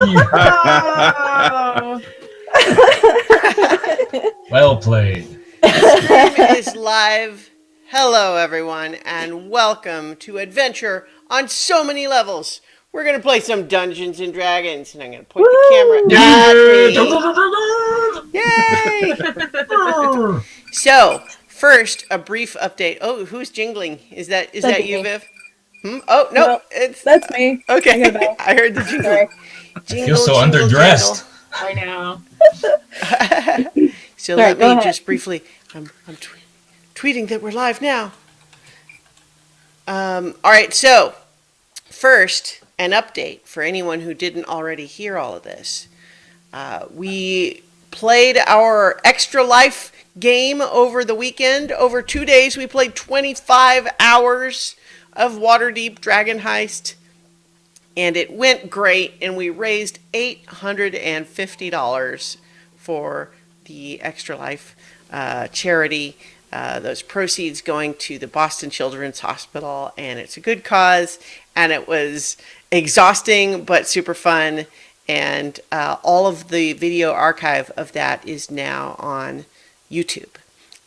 Oh! Well played. Stream is live. Hello, everyone, and welcome to Adventure on So Many Levels. We're going to play some Dungeons and Dragons, and I'm going to point the camera at me. Yay! So, first, a brief update. Oh, who's jingling? Is that you, Me. Viv? Oh, no, No, it's that's me. I got a okay. bell. I heard the jingling. Sorry. I feel Jingle, so jingle, jingle. underdressed. I know. So Sorry, let go me ahead. just briefly. I'm tweeting that we're live now. All right, so first, an update for anyone who didn't already hear all of this. We played our Extra Life game over the weekend. Over 2 days, we played 25 hours of Waterdeep Dragon Heist, and it went great, and we raised $850 for the Extra Life charity. Those proceeds going to the Boston Children's Hospital, and it's a good cause, and it was exhausting but super fun, and all of the video archive of that is now on YouTube.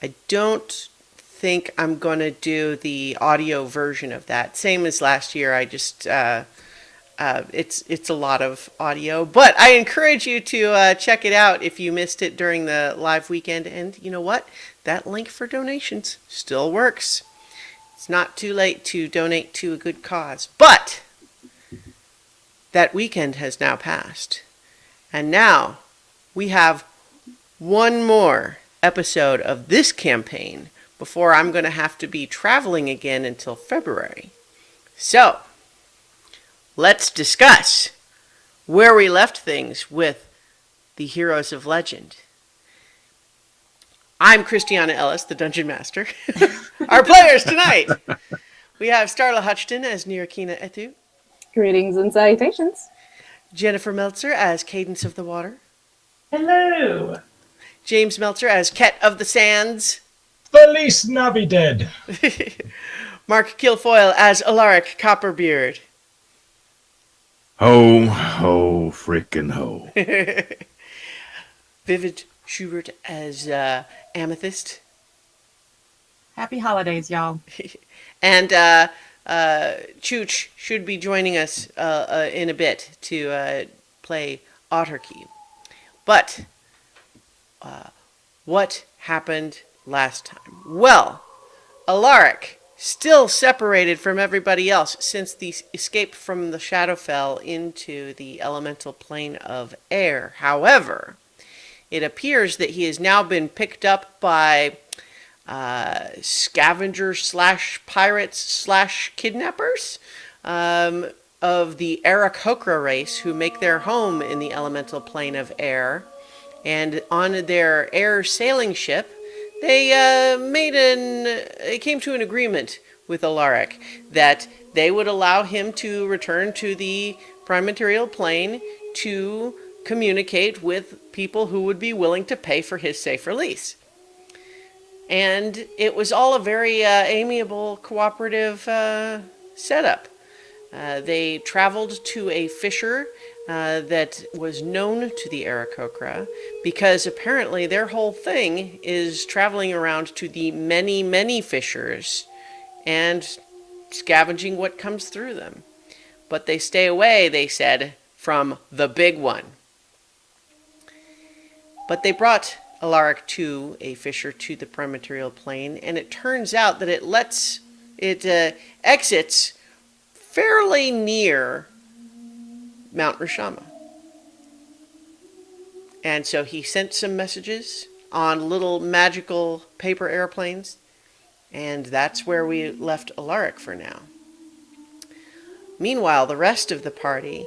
I don't think I'm going to do the audio version of that. Same as last year, I just... it's a lot of audio, but I encourage you to check it out if you missed it during the live weekend. And you know what? That link for donations still works. It's not too late to donate to a good cause. But that weekend has now passed. And now we have one more episode of this campaign before I'm going to have to be traveling again until February. So, let's discuss where we left things with the Heroes of Legend. I'm Christiana Ellis, the Dungeon Master. Our players tonight, we have Starla Hutchton as Nirakina Etu, Greetings and salutations. Jennifer Meltzer as Cadence of the Water, Hello. James Meltzer as Ket of the Sands, Felice Navidad. Mark Kilfoyle as Alaric Copperbeard, Ho, ho, frickin' ho. Vivid Schubert as Amethyst, Happy holidays, y'all. and Chooch should be joining us in a bit to play Otterkey. But what happened last time? Well, Alaric, still separated from everybody else since the escape from the Shadowfell into the elemental plane of air. However, it appears that he has now been picked up by scavengers slash pirates slash kidnappers of the Aarakocra race who make their home in the elemental plane of air. And on their air sailing ship, they came to an agreement with Alaric that they would allow him to return to the prime material plane to communicate with people who would be willing to pay for his safe release. And it was all a very amiable, cooperative setup. They traveled to a fisher that was known to the Aarakocra because apparently their whole thing is traveling around to the many, many fishers and scavenging what comes through them. But they stay away, they said, from the big one. But they brought Alaric to a fisher to the prime material plane, and it turns out that it exits fairly near Mount Rashama. And so he sent some messages on little magical paper airplanes, and that's where we left Alaric for now. Meanwhile, the rest of the party,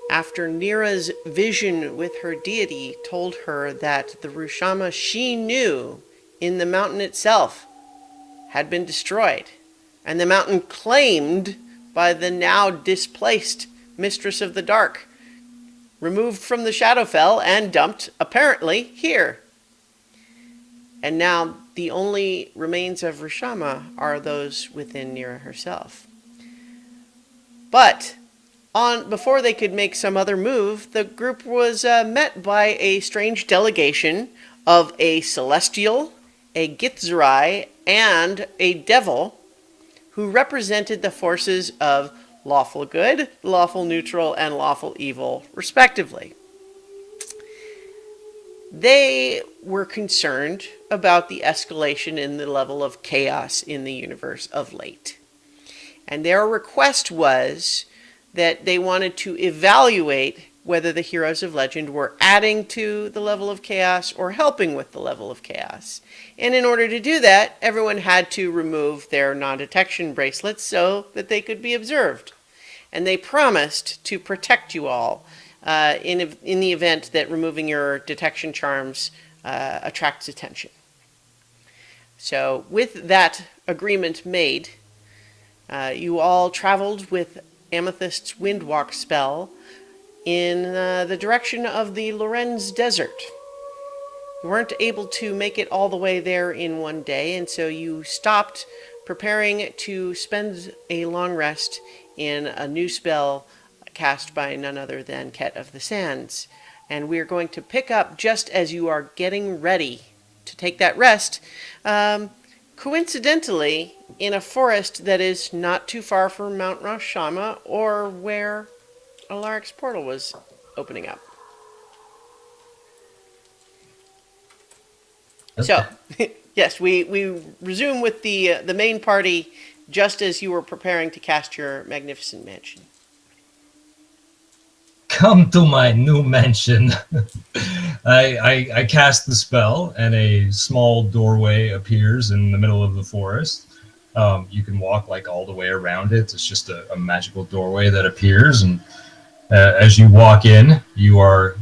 after Nira's vision with her deity told her that the Rushama she knew in the mountain itself had been destroyed, and the mountain claimed by the now displaced Mistress of the Dark, removed from the Shadowfell and dumped, apparently, here. And now the only remains of Rushama are those within Nira herself. But Before they could make some other move, the group was met by a strange delegation of a celestial, a Githzerai, and a devil who represented the forces of lawful good, lawful neutral, and lawful evil, respectively. They were concerned about the escalation in the level of chaos in the universe of late. And their request was that they wanted to evaluate whether the heroes of legend were adding to the level of chaos or helping with the level of chaos. And in order to do that, everyone had to remove their non-detection bracelets so that they could be observed. And they promised to protect you all in the event that removing your detection charms attracts attention. So with that agreement made, you all traveled with Amethyst's Windwalk spell in the direction of the Lorenz Desert. You weren't able to make it all the way there in one day, and so you stopped preparing to spend a long rest in a new spell cast by none other than Ket of the Sands. And we're going to pick up just as you are getting ready to take that rest, coincidentally, in a forest that is not too far from Mount Rashama or where Alaric's portal was opening up. Okay. So, yes, we resume with the main party just as you were preparing to cast your magnificent mansion. Come to my new mansion. I cast the spell, and a small doorway appears in the middle of the forest. You can walk like all the way around it. It's just a magical doorway that appears, and as you walk in, you are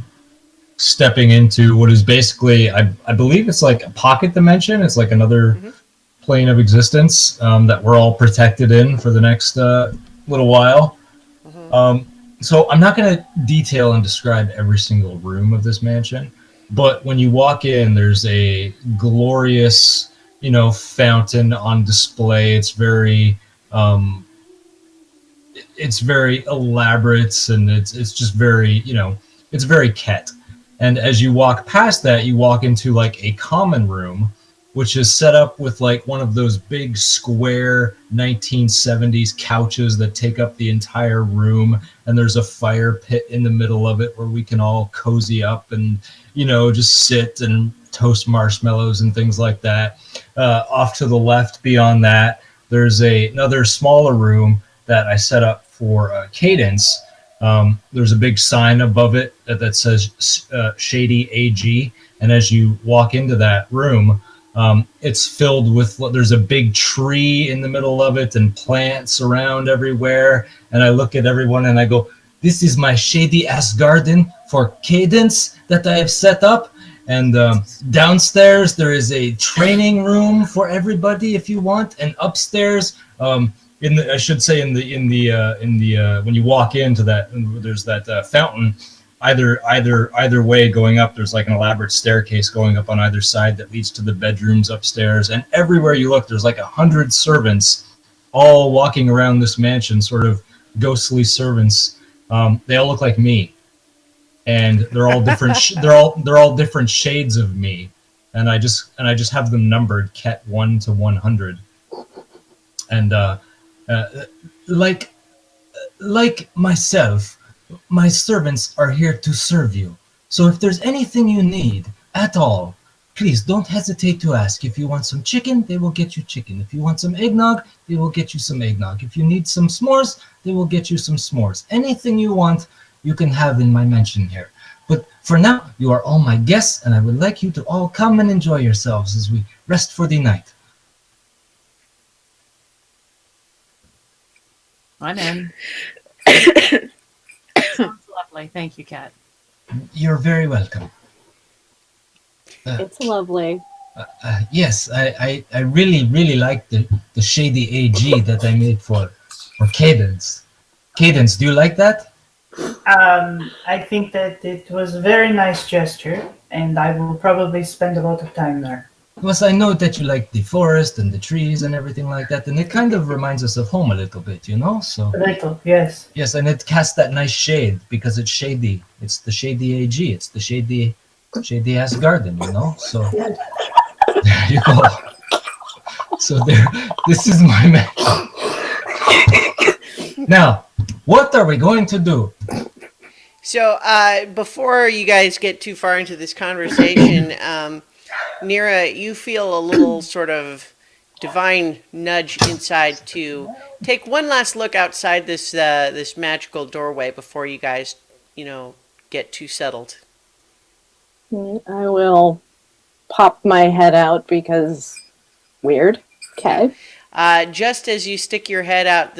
stepping into what is basically, I believe it's like a pocket dimension. It's like another plane of existence that we're all protected in for the next little while. So I'm not going to detail and describe every single room of this mansion, but when you walk in, there's a glorious, fountain on display. It's very elaborate, and it's just very, it's very Ket. And as you walk past that, you walk into like a common room, which is set up with like one of those big square 1970s couches that take up the entire room. And there's a fire pit in the middle of it where we can all cozy up and, just sit and toast marshmallows and things like that. Off to the left beyond that, there's another smaller room that I set up for Cadence. There's a big sign above it that says Shady AG. And as you walk into that room, it's filled with, there's a big tree in the middle of it and plants around everywhere. And I look at everyone and I go, this is my shady ass garden for Cadence that I have set up. And downstairs there is a training room for everybody if you want. And upstairs, when you walk into that, there's that fountain. Either way going up, there's like an elaborate staircase going up on either side that leads to the bedrooms upstairs. And everywhere you look, there's like 100 servants all walking around this mansion, sort of ghostly servants. They all look like me, and they're all different. They're all different shades of me, and I just have them numbered Ket 1 to 100. And like myself, my servants are here to serve you. So if there's anything you need at all, please don't hesitate to ask. If you want some chicken, they will get you chicken. If you want some eggnog, they will get you some eggnog. If you need some s'mores, they will get you some s'mores. Anything you want, you can have in my mansion here. But for now, you are all my guests, and I would like you to all come and enjoy yourselves as we rest for the night. I'm in. Sounds lovely. Thank you, Kat. You're very welcome. It's lovely. Yes, I really, really like the shady AG that I made for Cadence. Cadence, do you like that? I think that it was a very nice gesture, and I will probably spend a lot of time there. Plus, I know that you like the forest and the trees and everything like that, and it kind of reminds us of home a little bit, you know? So, A little, yes. yes, and it casts that nice shade because it's shady. It's the shady AG. It's the shady ass garden, you know? So, there you go. So, there, this is my mansion. Now, what are we going to do? So, before you guys get too far into this conversation, Nira, you feel a little sort of divine nudge inside to take one last look outside this magical doorway before you guys, get too settled. I will pop my head out because weird. Okay. Just as you stick your head out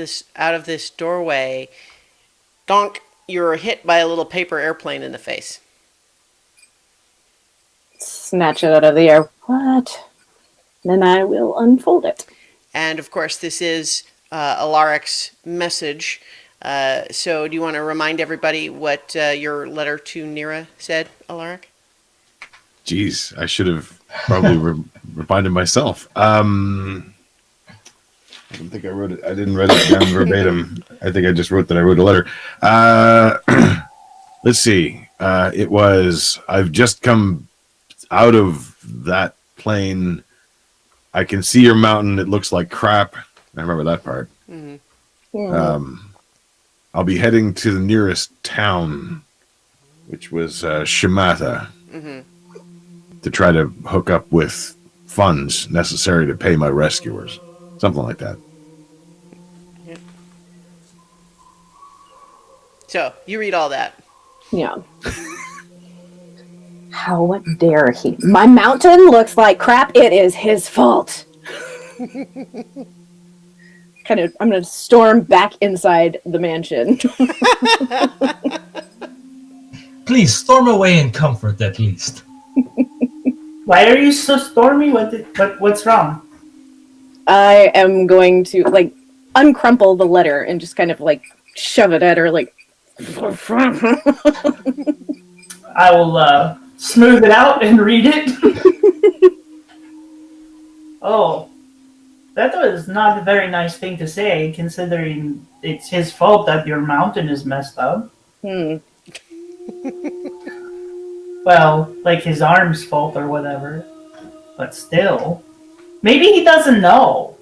of this doorway, donk, you're hit by a little paper airplane in the face. Snatch it out of the air. What? Then I will unfold it. And of course, this is Alaric's message. So do you want to remind everybody what your letter to Nira said, Alaric? Jeez, I should have probably reminded myself. I don't think I wrote it. I didn't write it down verbatim. I think I just wrote that I wrote a letter. Let's see. It was, I've just come out of that plane. I can see your mountain. It looks like crap. I remember that part. Mm-hmm. I'll be heading to the nearest town, which was Shimata, to try to hook up with funds necessary to pay my rescuers. Something like that. Yeah. So, you read all that. Yeah. How dare he? My mountain looks like crap. It is his fault. I'm going to storm back inside the mansion. Please storm away in comfort, at least. Why are you so stormy? What's wrong? I am going to uncrumple the letter and just kind of shove it at her I will smooth it out and read it. Oh, that was not a very nice thing to say, considering it's his fault that your mountain is messed up. Well, like his arm's fault or whatever. But still. Maybe he doesn't know.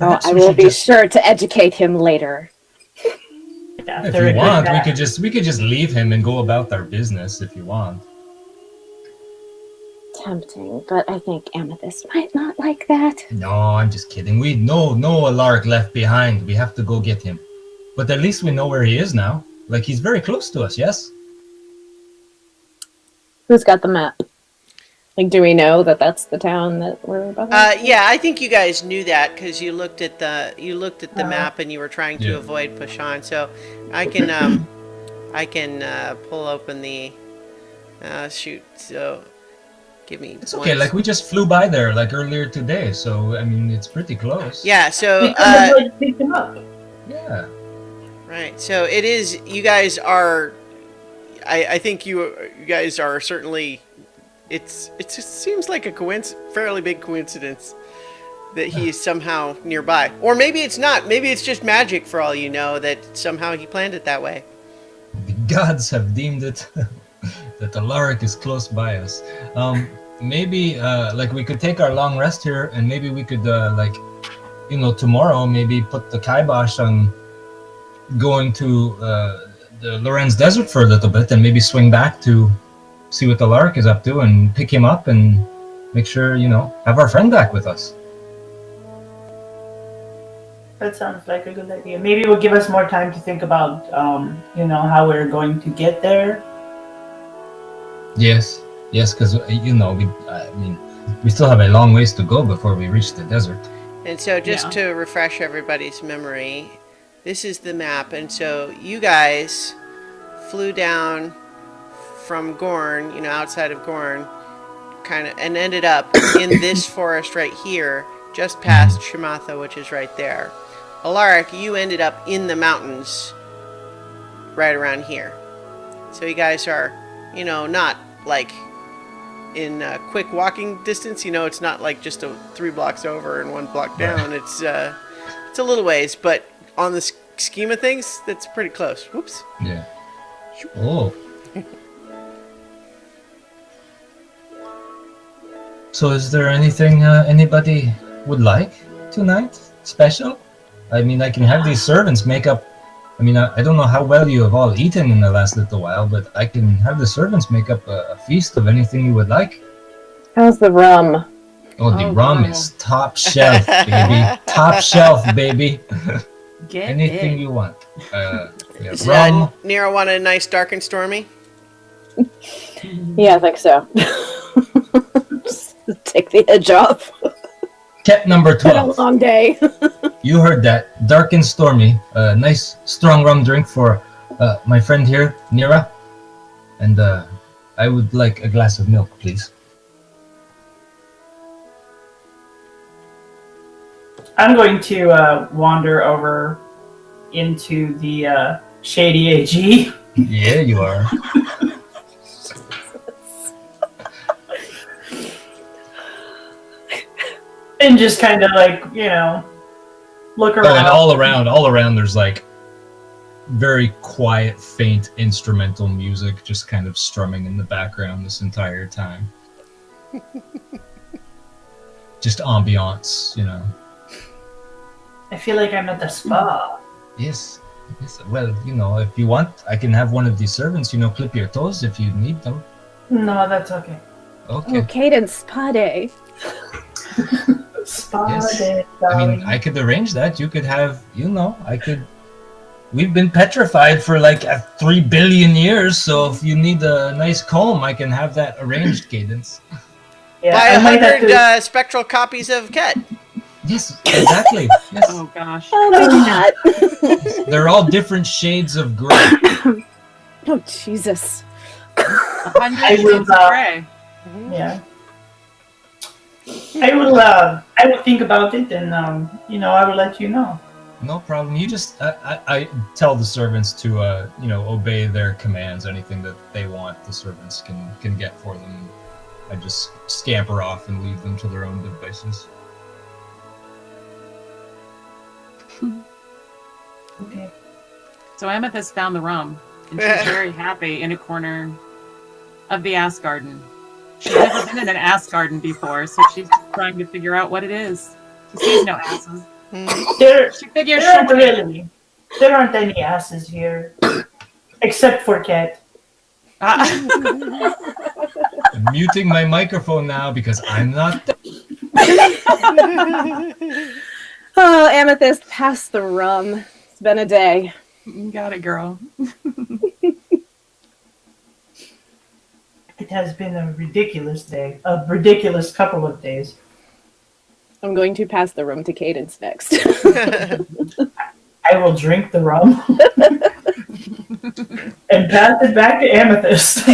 Oh, I will be sure to educate him later. If you want, we could just leave him and go about our business if you want. Tempting, but I think Amethyst might not like that. No, I'm just kidding. No Alaric left behind. We have to go get him. But at least we know where he is now. He's very close to us, yes? Who's got the map? Do we know that that's the town that we're about? Yeah, I think you guys knew that because you looked at the map and you were trying to avoid Pashan. So I can pull open the shoot. So give me. It's okay. We just flew by there earlier today. So I mean, it's pretty close. Yeah. So pick him up. Yeah. Right. So it is. You guys are. I think you guys are certainly. It just seems like a fairly big coincidence that he's somehow nearby. Or maybe it's not. Maybe it's just magic for all you know that somehow he planned it that way. The gods have deemed it that Alaric is close by us. Maybe we could take our long rest here and maybe we could tomorrow maybe put the kibosh on going to the Lorenz Desert for a little bit and maybe swing back to see what Alaric is up to and pick him up and make sure, have our friend back with us. That sounds like a good idea. Maybe it will give us more time to think about, how we're going to get there. Yes, because, we still have a long ways to go before we reach the desert. And so just to refresh everybody's memory, this is the map. And so you guys flew down from Gorn, outside of Gorn, and ended up in this forest right here, just past Shimatha, which is right there. Alaric, you ended up in the mountains right around here. So you guys are, not in quick walking distance. You know, it's not like just 3 blocks over and 1 block down. It's a little ways, but on the scheme of things, that's pretty close. Whoops. Yeah. Oh. So is there anything anybody would like tonight? Special? I mean, I can have these servants make up. I mean, I don't know how well you have all eaten in the last little while, but I can have the servants make up a feast of anything you would like. How's the rum? Oh, the Oh, rum wow. is top shelf, baby. Top shelf, baby. Get Anything it. you want. We have Does rum. Nero want a nice dark and stormy? Yeah, I think so. Just take the edge off. Cat number It's been a 12. long day. You heard that. Dark and stormy. Nice strong rum drink for my friend here, Nira. And I would like a glass of milk, please. I'm going to wander over into the Shady AG. Yeah, you are. And just kind of like, you know, look Oh, around. and all around, there's like very quiet, faint instrumental music just kind of strumming in the background this entire time. Just ambiance, you know. I feel like I'm at the spa. Yes. Yes. Well, you know, if you want, I can have one of these servants, you know, clip your toes if you need them. No, that's okay. Okay. Oh, Cadence Spa Day. Spa Yes. day, I mean, darling. I could arrange that. You could have, you know, we've been petrified for like 3 billion years, so if you need a nice comb, I can have that arranged, Cadence. Yeah, Buy I might have 100 to. spectral copies of Ket. Yes, exactly. Yes. Oh gosh. Oh, maybe not. They're all different shades of gray. Oh, Jesus. 100 I will, shades of gray. Yeah. I will think about it, and you know, I will let you know. No problem. You just, I tell the servants to, you know, obey their commands. Anything that they want, the servants can get for them. I just scamper off and leave them to their own devices. Okay. So Amethyst found the rum, and she's very happy in a corner of the ass garden. She's never been in an ass garden before, so she's trying to figure out what it is. She sees no asses. There, She figures there aren't she'll win. really. There aren't any asses here, except for Cat. I'm muting my microphone now because I'm not. Oh, Amethyst, pass the rum. It's been a day. Got it, girl. It has been a ridiculous day, a ridiculous couple of days. I'm going to pass the rum to Cadence next. I will drink the rum and pass it back to Amethyst.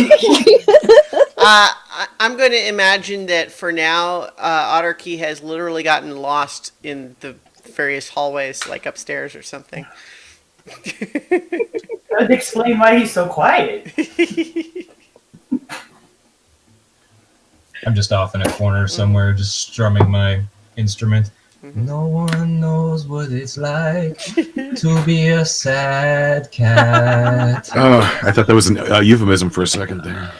I'm going to imagine that for now, Otterkey has literally gotten lost in the various hallways, like upstairs or something. That would explain why he's so quiet. I'm just off in a corner somewhere, just strumming my instrument. No one knows what it's like to be a sad cat. Oh, I thought that was a euphemism for a second there.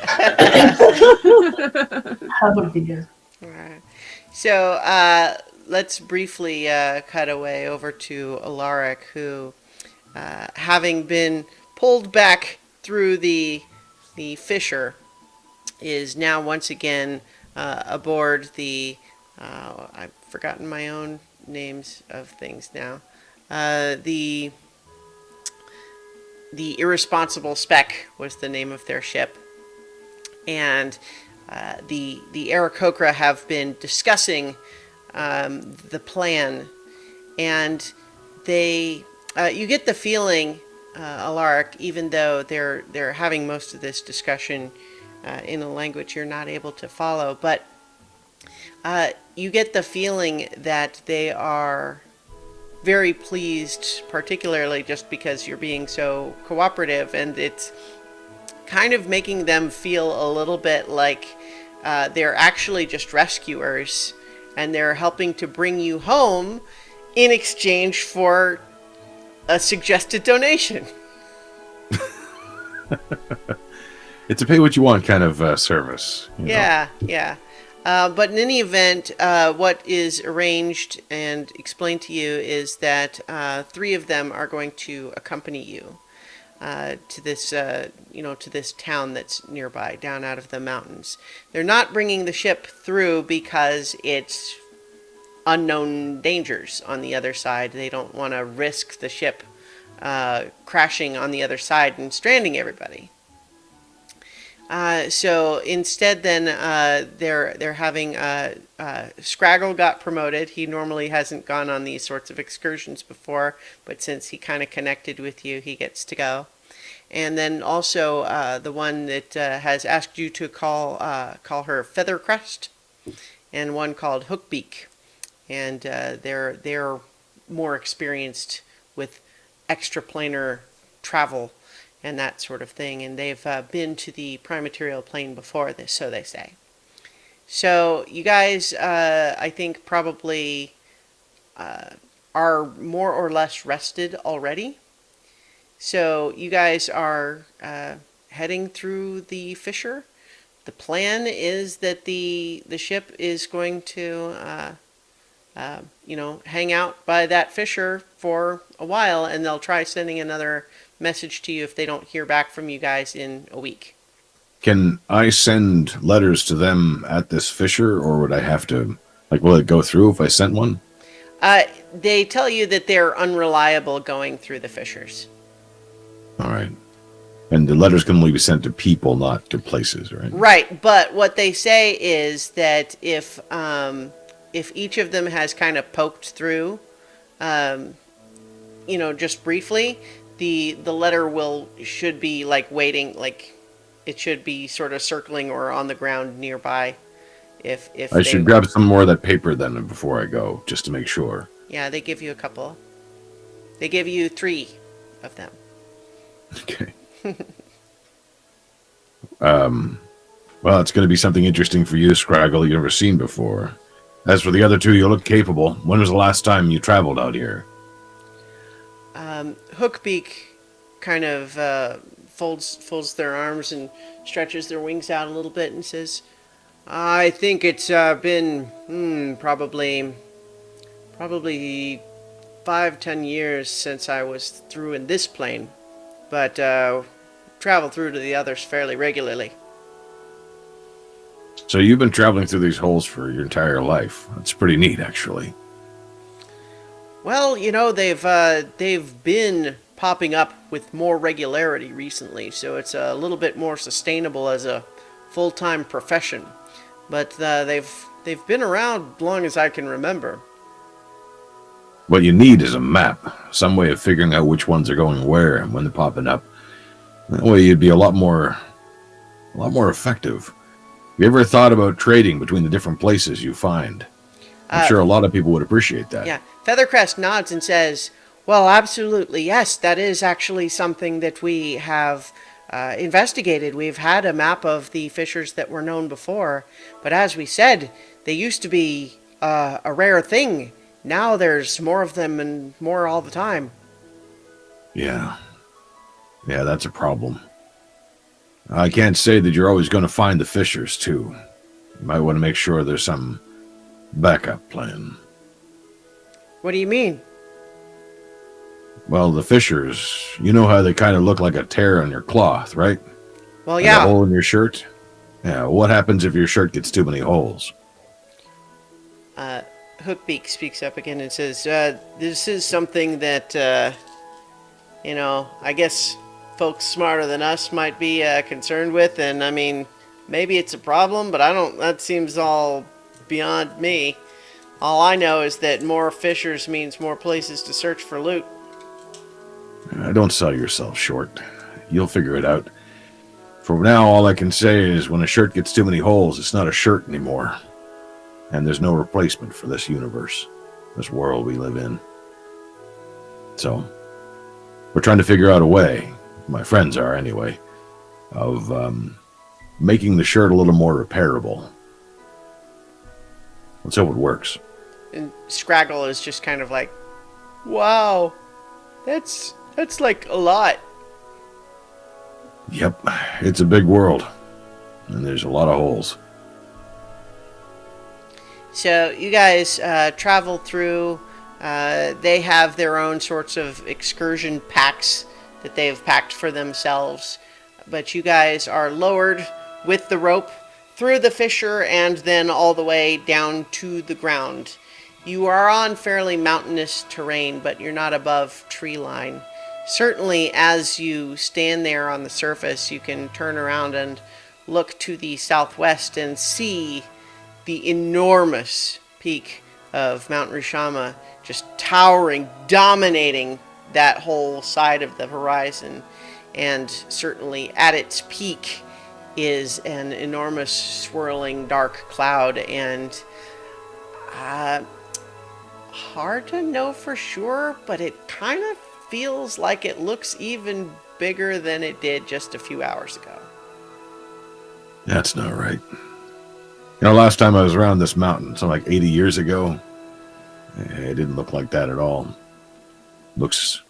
How about the Alright. So let's briefly cut away over to Alaric, who, having been pulled back through the fissure, is now once again aboard the. I've forgotten my own names of things now. The Irresponsible Speck was the name of their ship, and the Aarakocra have been discussing the plan, and they you get the feeling, Alaric, even though they're having most of this discussion in a language you're not able to follow, but you get the feeling that they are very pleased, particularly just because you're being so cooperative, and it's kind of making them feel a little bit like they're actually just rescuers, and they're helping to bring you home in exchange for a suggested donation. It's a pay what you want kind of service. You know? Yeah. But in any event, what is arranged and explained to you is that 3 of them are going to accompany you to this, to this town that's nearby, down out of the mountains. They're not bringing the ship through because it's unknown dangers on the other side. They don't want to risk the ship crashing on the other side and stranding everybody. So instead, then they're having Scraggle got promoted. He normally hasn't gone on these sorts of excursions before, but since he kind of connected with you, he gets to go. And then also the one that has asked you to call her Feathercrest, and one called Hookbeak, and they're more experienced with extraplanar travel and that sort of thing, and they've been to the Primaterial Plane before this, so they say. So you guys, I think, probably are more or less rested already. So you guys are heading through the fissure. The plan is that the ship is going to, hang out by that fissure for a while, and they'll try sending another message to you if they don't hear back from you guys in a week. Can I send letters to them at this fissure, or would I have to, will it go through if I sent one? They tell you that they're unreliable going through the fissures. All right. And the letters can only be sent to people, not to places, right? Right, but what they say is that if each of them has kind of poked through, just briefly, the letter should be waiting, it should be sort of circling or on the ground nearby. If I should grab some more of that paper then before I go, just to make sure. Yeah, they give you a couple. They give you 3 of them. Okay. Well, it's going to be something interesting for you, Scraggle, you've never seen before. As for the other 2, you look capable. When was the last time you traveled out here? Hookbeak kind of folds their arms and stretches their wings out a little bit and says, I think it's been probably 5-10 years since I was through in this plane, but travel through to the others fairly regularly. So you've been traveling through these holes for your entire life. That's pretty neat, actually. Well, they've been popping up with more regularity recently, so it's a little bit more sustainable as a full-time profession. But they've been around as long as I can remember. What you need is a map, some way of figuring out which ones are going where and when they're popping up. That way you'd be a lot more effective. Have you ever thought about trading between the different places you find? I'm sure a lot of people would appreciate that. Yeah, Feathercrest nods and says, well, absolutely, yes, that is actually something that we have investigated. We've had a map of the fissures that were known before, but as we said, they used to be a rare thing. Now there's more of them and more all the time. Yeah, that's a problem. I can't say that you're always going to find the fissures, too. You might want to make sure there's some backup plan. What do you mean? Well, the fissures, you know how they kind of look like a tear on your cloth, right? Well, like yeah. A hole in your shirt? Yeah, what happens if your shirt gets too many holes? Hookbeak speaks up again and says, this is something that, I guess folks smarter than us might be concerned with, and I mean, maybe it's a problem, but that seems all beyond me. All I know is that more fissures means more places to search for loot. Don't sell yourself short. You'll figure it out. For now, all I can say is when a shirt gets too many holes, it's not a shirt anymore. And there's no replacement for this universe, this world we live in. So, we're trying to figure out a way, my friends are anyway, of making the shirt a little more repairable. Let's hope it works. And Scraggle is just kind of like, wow, that's like a lot. Yep, it's a big world, and there's a lot of holes. So you guys travel through. They have their own sorts of excursion packs that they've packed for themselves. But you guys are lowered with the rope through the fissure and then all the way down to the ground. You are on fairly mountainous terrain, but you're not above tree line. Certainly, as you stand there on the surface, you can turn around and look to the southwest and see the enormous peak of Mount Rushama just towering, dominating that whole side of the horizon. And certainly at its peak is an enormous swirling dark cloud, and hard to know for sure, but it kind of feels like it looks even bigger than it did just a few hours ago. That's not right. Last time I was around this mountain, something like 80 years ago, it didn't look like that at all. Looks...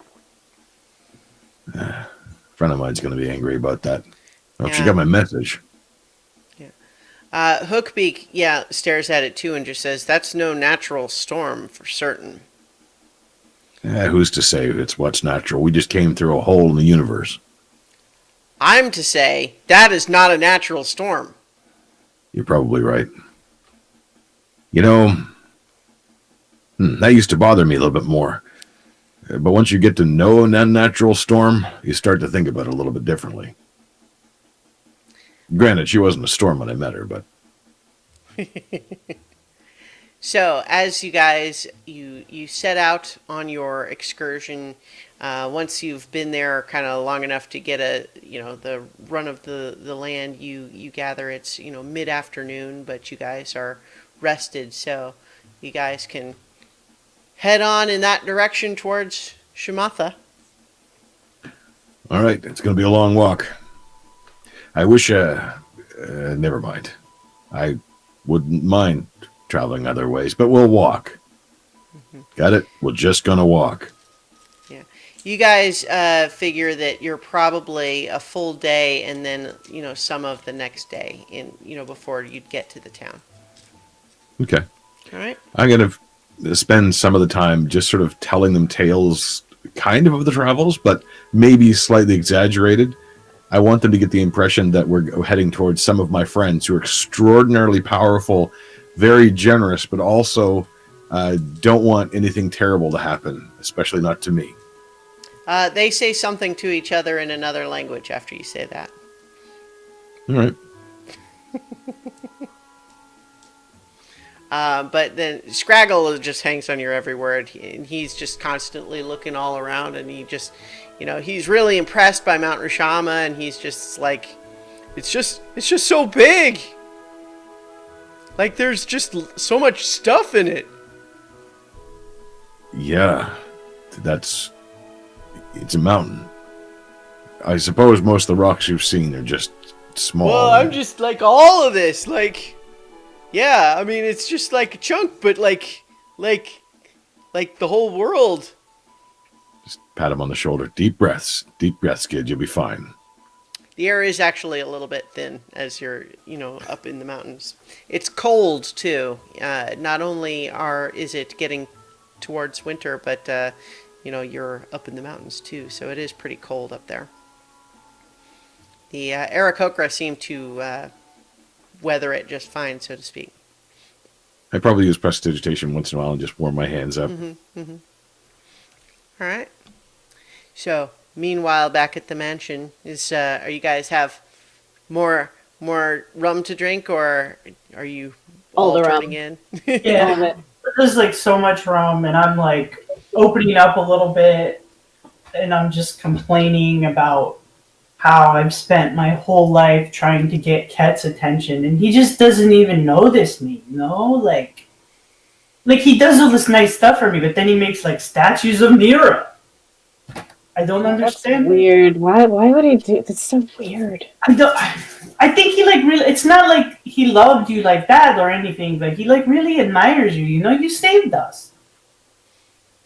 a friend of mine's going to be angry about that. I hope she got my message. Hookbeak, stares at it too and just says, that's no natural storm for certain. Who's to say it's what's natural? We just came through a hole in the universe. I'm to say, that is not a natural storm. You're probably right. That used to bother me a little bit more. But once you get to know an unnatural storm, you start to think about it a little bit differently. Granted, she wasn't a storm when I met her, but... So, as you guys, you set out on your excursion, once you've been there kind of long enough to get the run of the land, you gather it's, mid-afternoon, but you guys are rested, so you guys can head on in that direction towards Shamatha. All right, it's going to be a long walk. I wish, never mind. I wouldn't mind traveling other ways, but we'll walk. Mm-hmm. Got it? We're just going to walk. Yeah. You guys figure that you're probably a full day and then, some of the next day before you'd get to the town. Okay. All right. I'm going to spend some of the time just sort of telling them tales kind of the travels, but maybe slightly exaggerated. I want them to get the impression that we're heading towards some of my friends who are extraordinarily powerful, very generous, but also don't want anything terrible to happen, especially not to me. They say something to each other in another language after you say that. All right. But then Scraggle just hangs on your every word, and he's just constantly looking all around, and he just, he's really impressed by Mount Rushama, and he's just like, it's just so big. Like, there's just so much stuff in it. Yeah, it's a mountain. I suppose most of the rocks you've seen are just small. Well, I'm just like, all of this, like... Yeah, I mean, it's just like a chunk, but like the whole world. Just pat him on the shoulder. Deep breaths, kid. You'll be fine. The air is actually a little bit thin as you're, up in the mountains. It's cold too. Not only is it getting towards winter, but you're up in the mountains too, so it is pretty cold up there. The Aarakocra seem to weather it just fine, so to speak. I probably use prestidigitation once in a while and just warm my hands up. Mm-hmm, mm-hmm. All right. So, meanwhile, back at the mansion, are you guys have more rum to drink, or are you all turning in? Yeah, there's like so much rum, and I'm like opening up a little bit, and I'm just complaining about how I've spent my whole life trying to get Ket's attention, and he just doesn't even notice me, Like he does all this nice stuff for me, but then he makes like statues of Mira. I don't That's understand. weird. Why would he do that's so weird. I don't. I think he like really. It's not like he loved you like that or anything, but he like really admires you. You know, you saved us,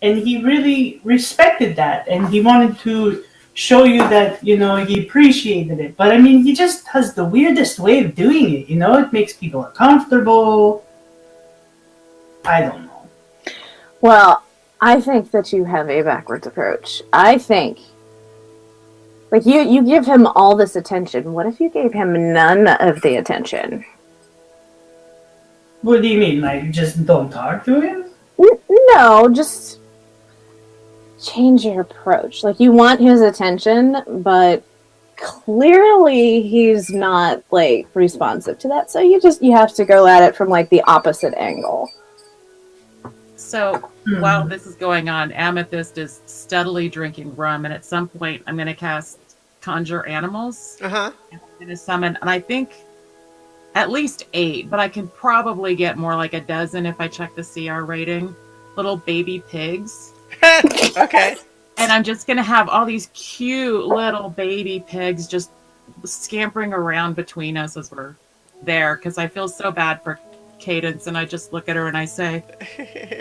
and he really respected that, and he wanted to show you that he appreciated it. But I mean, he just has the weirdest way of doing it. You know, it makes people uncomfortable. I don't know. Well, I think that you have a backwards approach. I think like you give him all this attention. What if you gave him none of the attention? What do you mean? Like, just don't talk to him? No, just change your approach. Like you want his attention, but clearly he's not like responsive to that. So you have to go at it from like the opposite angle. So while this is going on, Amethyst is steadily drinking rum, and at some point I'm going to cast Conjure Animals. Uh-huh. I'm going to summon, and I think at least 8, but I can probably get more like a dozen if I check the CR rating. Little baby pigs. Okay. And I'm just going to have all these cute little baby pigs just scampering around between us as we're there, because I feel so bad for Cadence, and I just look at her and I say,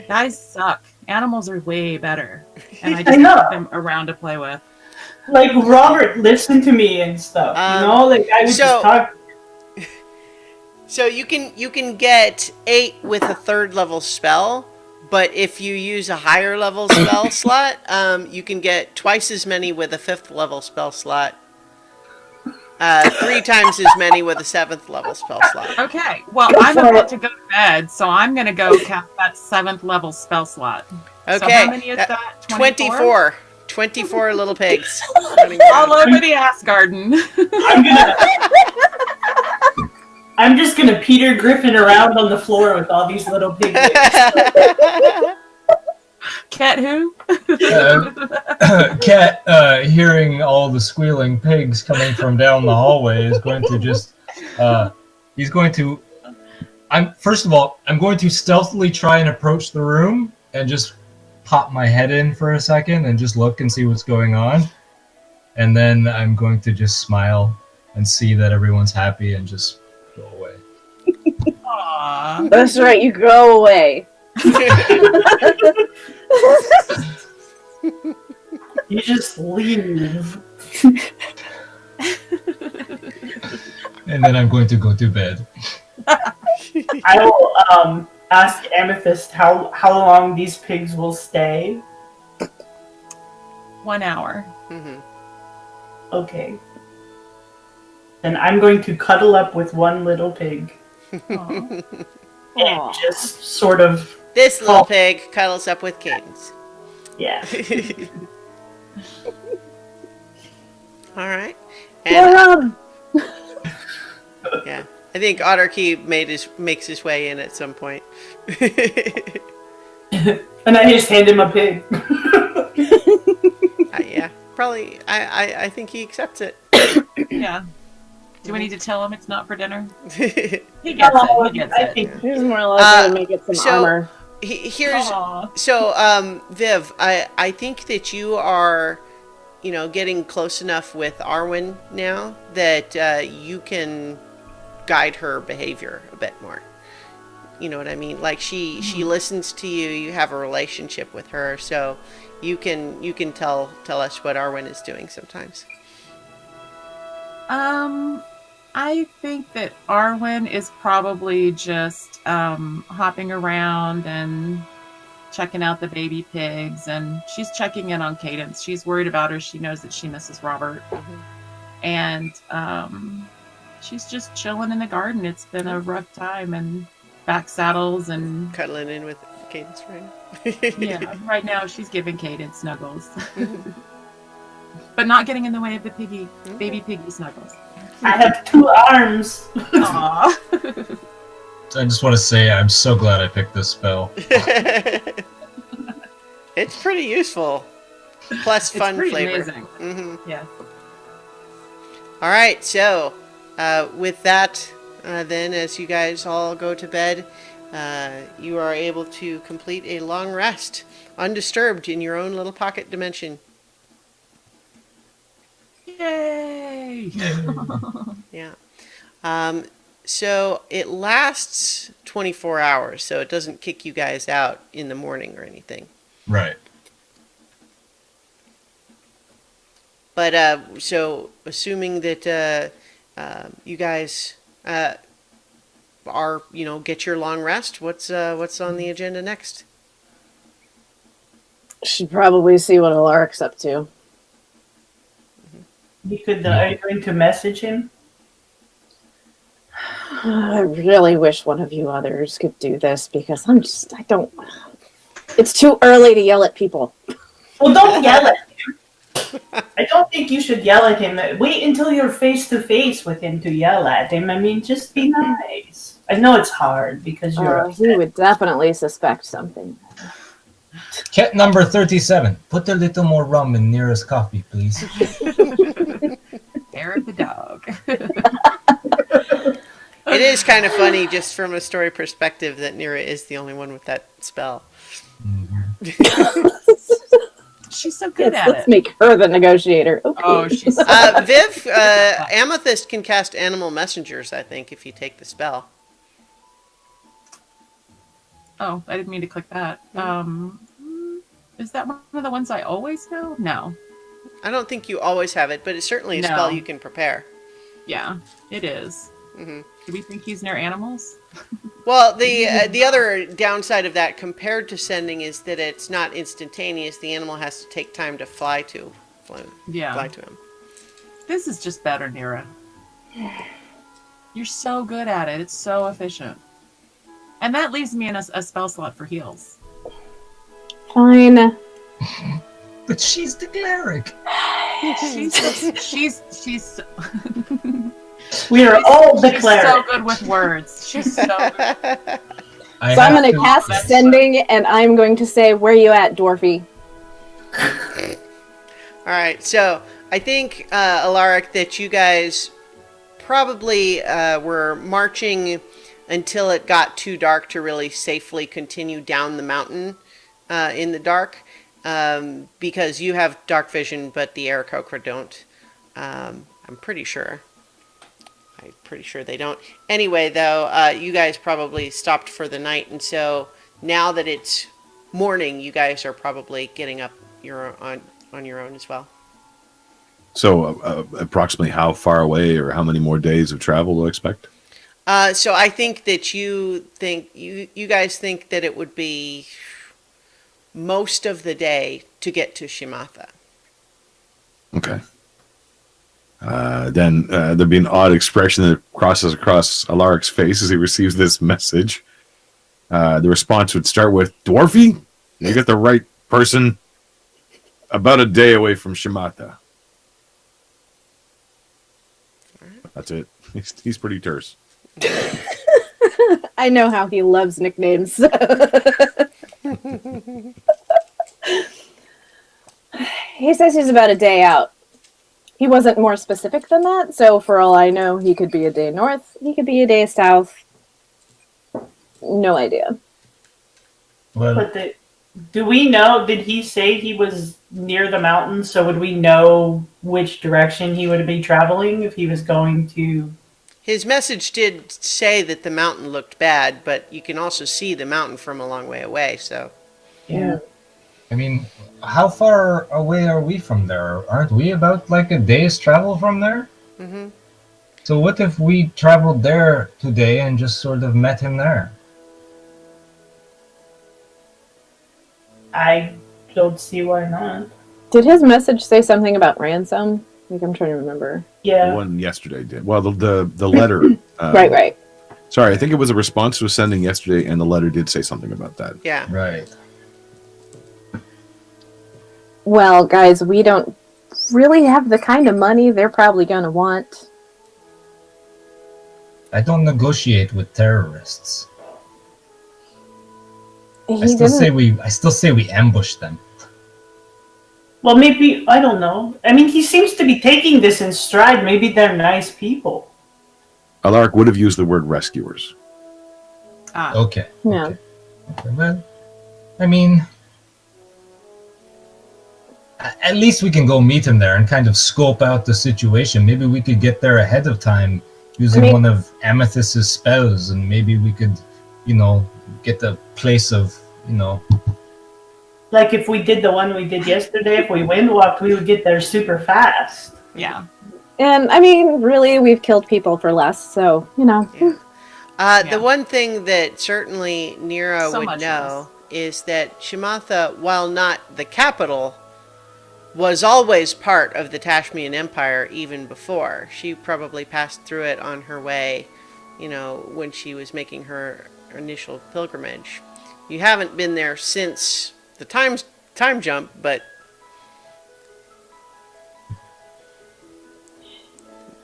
guys suck. Animals are way better. And I just put them around to play with. Like, Robert, listen to me and stuff. Like I would just talk. So you can get 8 with a 3rd level spell, but if you use a higher level spell slot, you can get twice as many with a 5th level spell slot. 3 times as many with a 7th level spell slot. Okay, well, I'm about to go to bed, so I'm going to go cast that 7th level spell slot. Okay. So how many is that? 24. 24 little pigs. All over the ass garden. I'm just gonna Peter Griffin around on the floor with all these little pigs. Cat who? Cat, hearing all the squealing pigs coming from down the hallway, is going to just, he's going to, first of all, I'm going to stealthily try and approach the room and just pop my head in for a second and just look and see what's going on. And then I'm going to just smile and see that everyone's happy and just go away. Aww. That's right, you go away. You just leave. And then I'm going to go to bed. I will ask Amethyst how long these pigs will stay. 1 hour. Mm-hmm. Okay. Then I'm going to cuddle up with one little pig Aww. and just sort of, This little pig cuddles up with Cadence. yeah. All right. And, Yeah. yeah. I think Otterkey makes his way in at some point. And I just hand him a pig. Yeah. Probably. I think he accepts it. Yeah. Do we need to tell him it's not for dinner? He gets Oh, it. He gets I it. think He's more likely to make it some armor. Here's Aw. so Viv, I think that you are, getting close enough with Arwen now that you can guide her behavior a bit more. You know what I mean? Like she listens to you. You have a relationship with her, so you can tell us what Arwen is doing sometimes. I think that Arwen is probably just hopping around and checking out the baby pigs, and she's checking in on Cadence. She's worried about her. She knows that she misses Robert. And she's just chilling in the garden. It's been a rough time, and back saddles and Cuddling in with Cadence right now. yeah, right now she's giving Cadence snuggles. But not getting in the way of the baby piggy snuggles. I have 2 arms. Aww. I just want to say I'm so glad I picked this spell. It's pretty useful. Plus fun It's pretty flavor. amazing. Mm-hmm. Yeah. All right, so with that, then as you guys all go to bed, you are able to complete a long rest, undisturbed in your own little pocket dimension. Yay! Yeah. So it lasts 24 hours, so it doesn't kick you guys out in the morning or anything. Right. But so assuming that you guys are, get your long rest, what's on the agenda next? Should probably see what Alaric's up to. You could. Are you going to message him? I really wish one of you others could do this because I don't. It's too early to yell at people. Well, don't yell at him. I don't think you should yell at him. Wait until you're face to face with him to yell at him. I mean, just be nice. I know it's hard because you're. He would definitely suspect something. Cat number 37. Put a little more rum in Nira's coffee, please. Eric the dog. It is kind of funny, just from a story perspective, that Nira is the only one with that spell. She's so good at Let's it. make her the negotiator. Okay. Oh, she's so Viv, Amethyst can cast animal messengers, I think, if you take the spell. Oh, I didn't mean to click that. Is that one of the ones I always know? No. I don't think you always have it, but it's certainly a No. spell you can prepare. Yeah, it is. Hmm. Do we think he's near animals? Well, the other downside of that, compared to sending, is that it's not instantaneous. The animal has to take time to fly to him. This is just better, Nira. You're so good at it. It's so efficient. And that leaves me in a spell slot for heals. Fine. But she's the cleric. She's We are all so declared. good with words. She's so good. So I'm going to cast That's Sending, and I'm going to say, where you at, Dwarfy? All right, so I think, Alaric, that you guys probably were marching until it got too dark to really safely continue down the mountain in the dark, because you have dark vision, but the Aarakocra don't. I'm pretty sure they don't. Anyway, though, you guys probably stopped for the night, and so now that it's morning, you guys are probably getting up on your own as well. So, approximately how far away or how many more days of travel do I expect? So I think that you guys think that it would be most of the day to get to Shimatha. Okay. Then there'd be an odd expression that crosses across Alaric's face as he receives this message. The response would start with, Dwarfy, you got the right person. About a day away from Shimatha. That's it. He's pretty terse. I know how he loves nicknames. He says he's about a day out. He wasn't more specific than that, so for all I know, he could be a day north, he could be a day south. No idea. Well, But do we know? Did he say he was near the mountain? So would we know which direction he would be traveling if he was going to? His message did say that the mountain looked bad, but you can also see the mountain from a long way away. So Yeah. I mean, how far away are we from there? Aren't we about like a day's travel from there? hmm So what if we traveled there today and just sort of met him there? I don't see why not. Did his message say something about ransom? Like, I'm trying to remember. The Yeah. one yesterday did. Well, the letter. Right. Sorry, I think it was a response to a sending yesterday, and the letter did say something about that. yeah, Right. Well, guys, we don't really have the kind of money they're probably going to want. I don't negotiate with terrorists. He I still didn't. say we ambushed them. Well, maybe I don't know. I mean, he seems to be taking this in stride. Maybe they're nice people. Alaric would have used the word rescuers. Ah, Okay. Yeah. Okay. Well, I mean, at least we can go meet him there and kind of scope out the situation. Maybe we could get there ahead of time using one of Amethyst's spells, and maybe we could, get the place of, Like if we did the one we did yesterday, if we wind walked, we would get there super fast. Yeah. And I mean, really, we've killed people for less, so The one thing that certainly Nero So would much know is that Shimatha, while not the capital, was always part of the Tashmian Empire even before. She probably passed through it on her way, when she was making her initial pilgrimage. You haven't been there since the time jump, but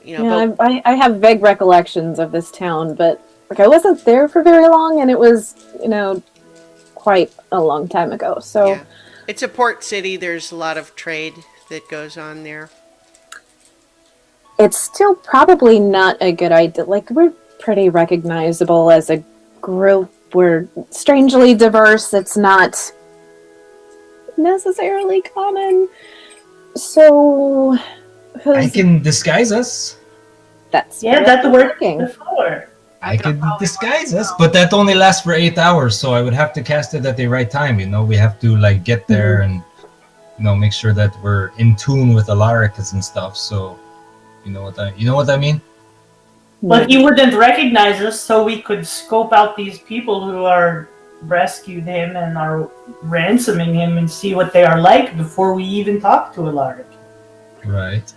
I have vague recollections of this town, but I wasn't there for very long, and it was quite a long time ago. So yeah. It's a port city. There's a lot of trade that goes on there. it's still probably not a good idea. Like, we're pretty recognizable as a group. We're strangely diverse. It's not necessarily common. So, I can disguise us. That's That's worked working. before. I could disguise us, but that only lasts for 8 hours, so I would have to cast it at the right time. We have to get there and make sure that we're in tune with Alaricus and stuff. So, you know what I mean? But he wouldn't recognize us, so we could scope out these people who are rescued him and are ransoming him and see what they are like before we even talk to Alaric. Right.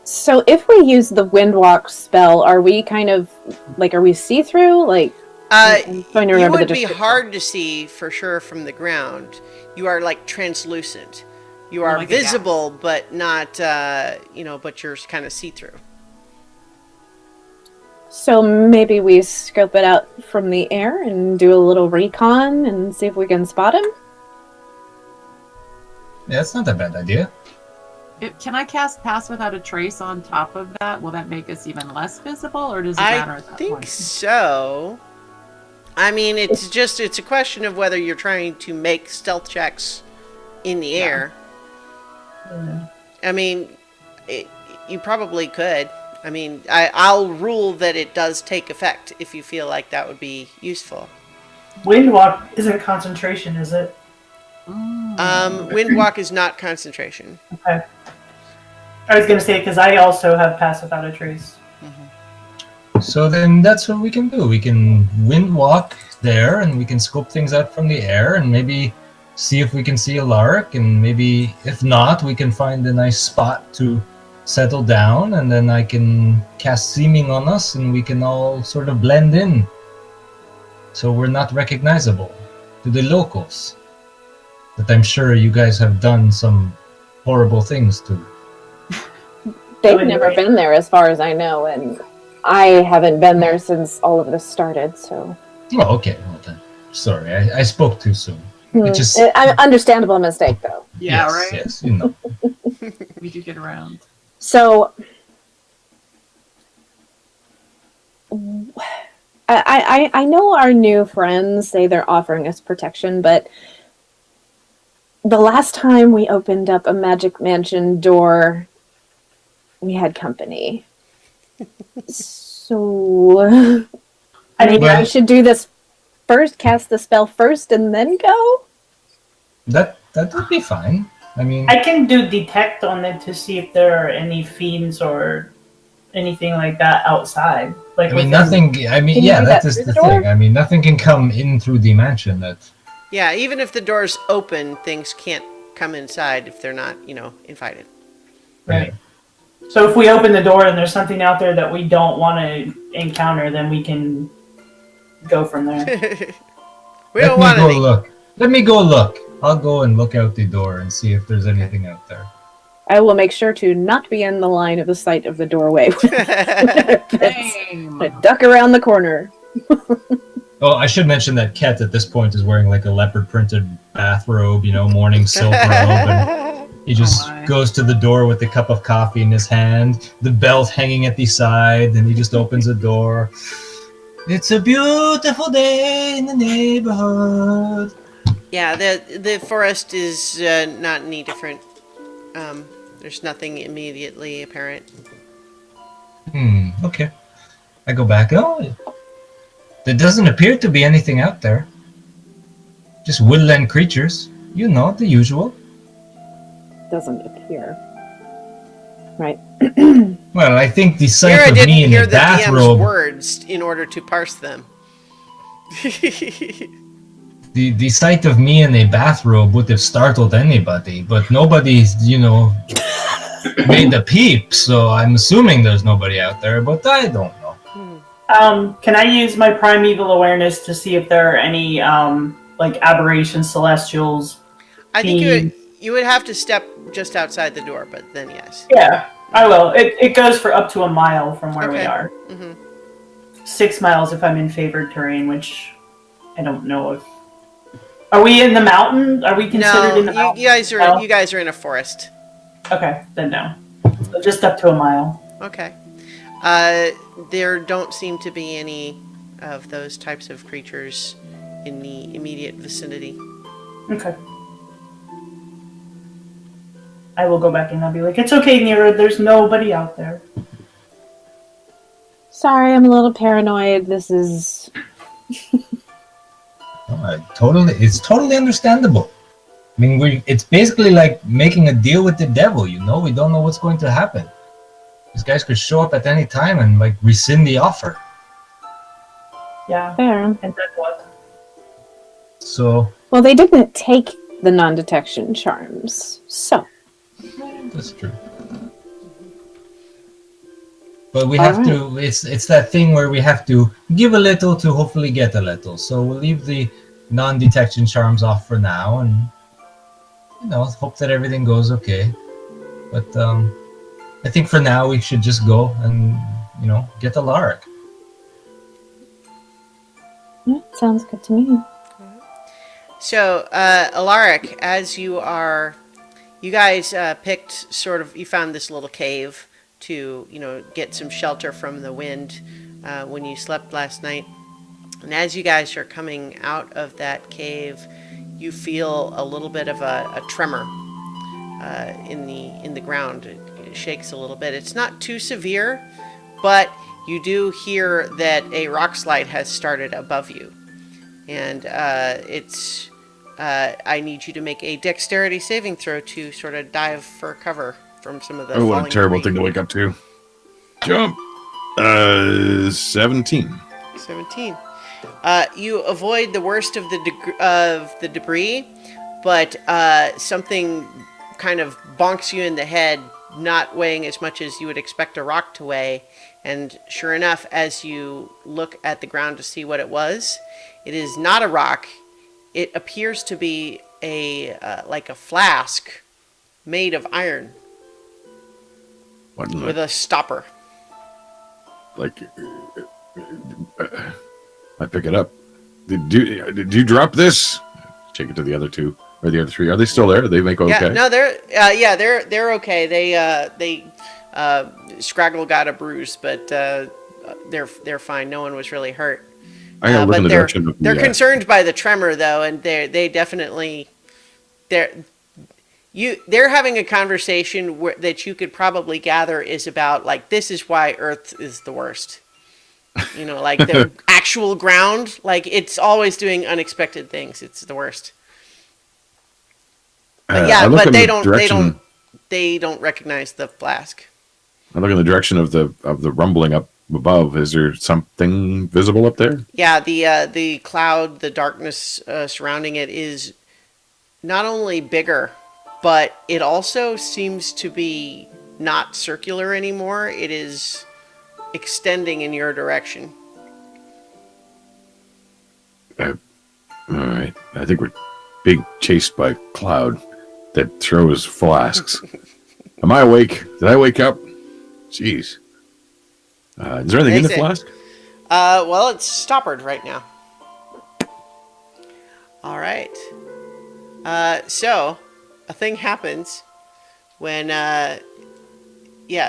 So if we use the Windwalk spell, are we kind of are we see-through? I'm trying to You remember would the be description. hard to see for sure from the ground. You are translucent. You are Like a gas. visible, but not, but you're kind of see-through. So maybe we scope it out from the air and do a little recon and see if we can spot him? Yeah, it's not a bad idea. Can I cast Pass Without a Trace on top of that? Will that make us even less visible, or does it matter I at that think point? so. I mean, it's a question of whether you're trying to make stealth checks in the air. I mean, you probably could. I mean, I'll rule that it does take effect if you feel like that would be useful. Windwalk isn't concentration, is it? Windwalk is not concentration. Okay. I was going to say, because I also have Pass Without a Trace. So then that's what we can do. We can wind walk there, and we can scope things out from the air, and maybe see if we can see Alaric, and maybe if not, we can find a nice spot to settle down, and then I can cast Seeming on us, and we can all sort of blend in, so we're not recognizable to the locals. But I'm sure you guys have done some horrible things to. They've never been there as far as I know, and I haven't been there since all of this started, so... Oh, okay. Well then, sorry, I spoke too soon. It just Understandable mistake, though. Yeah, yes, right? Yes, We do get around. So... I know our new friends say they're offering us protection, but the last time we opened up a Magic Mansion door, we had company. So, I mean, Well- I should do this first, cast the spell first, and then go? that would be fine. I mean, I can do detect on it to see if there are any fiends or anything like that outside. Like within- nothing. I mean, Can you yeah, do that that is through the the door? thing. I mean, nothing can come in through the mansion. That Yeah, even if the door's open, things can't come inside if they're not, invited. Right. So if we open the door and there's something out there that we don't want to encounter, then we can go from there. We Let don't me want go any. look. Let me go look. I'll go and look out the door and see if there's anything out there. I will make sure to not be in the line of the sight of the doorway. Same. Duck around the corner. Oh, I should mention that Ket at this point is wearing like a leopard printed bathrobe, morning silk robe, and he just Oh my. goes to the door with a cup of coffee in his hand, the belt hanging at the side, and he just opens the door. It's a beautiful day in the neighborhood. Yeah, the forest is not any different. There's nothing immediately apparent. Okay. I go back. Oh, there doesn't appear to be anything out there. Just woodland creatures. You know, the usual. Doesn't appear. Right. Well, I think the sight Here I of didn't me in hear a the DM's bathrobe, words in order to parse them. the sight of me in a bathrobe would have startled anybody, but nobody's, made a peep, so I'm assuming there's nobody out there, but I don't know. Can I use my primeval awareness to see if there are any like aberrations, celestials? I think you would have to step just outside the door, but then yes. Yeah, I will. It goes for up to a mile from where we Okay. are. Hmm. 6 miles if I'm in favored terrain, which I don't know if. Are we in the mountain? Are we considered No, in the mountain? you guys are No? you guys are in a forest. Okay, then no. So just up to a mile. Okay. There don't seem to be any of those types of creatures in the immediate vicinity. Okay. I will go back and I'll be like, it's okay, Nira, there's nobody out there. Sorry, I'm a little paranoid. This is It's totally understandable. I mean, it's basically like making a deal with the devil, We don't know what's going to happen. These guys could show up at any time and, rescind the offer. Yeah. fair. And then what? So, Well, they didn't take the non-detection charms, so that's true. But we have to, it's that thing where we have to give a little to hopefully get a little. So we'll leave the non-detection charms off for now and, hope that everything goes okay. But I think for now we should just go and, get Alaric. yeah, sounds good to me. So, Alaric, as you guys picked you found this little cave to, get some shelter from the wind when you slept last night. And as you guys are coming out of that cave, you feel a little bit of a tremor in the ground. It shakes a little bit. It's not too severe, but you do hear that a rock slide has started above you. And I need you to make a dexterity saving throw to sort of dive for cover from some of the Oh, what a falling terrible debris. thing to wake up to. Jump. 17. 17. You avoid the worst of the debris, but something kind of bonks you in the head, not weighing as much as you would expect a rock to weigh. And sure enough, as you look at the ground to see what it was, it is not a rock. It appears to be like a flask made of iron What in with the, a stopper. I pick it up. Did you drop this? Take it to the other two or the other three. Are they still there? They make okay. Yeah, no, they're okay. They Scraggle got a bruise, but they're fine. No one was really hurt. I gotta look But in the direction of the, they're concerned by the tremor though, and they definitely they're having a conversation that you could probably gather is about like this is why Earth is the worst. Like the actual ground, like it's always doing unexpected things. It's the worst. But I look but in they the they don't recognize the flask. I look in the direction of the rumbling up above. Is there something visible up there? Yeah, the cloud, the darkness surrounding it is not only bigger, but it also seems to be not circular anymore. It is extending in your direction. All right. I think we're being chased by a cloud that throws flasks. Am I awake? Did I wake up? Jeez. Is there anything in the They say- flask? Well, it's stoppered right now. All right. So a thing happens when,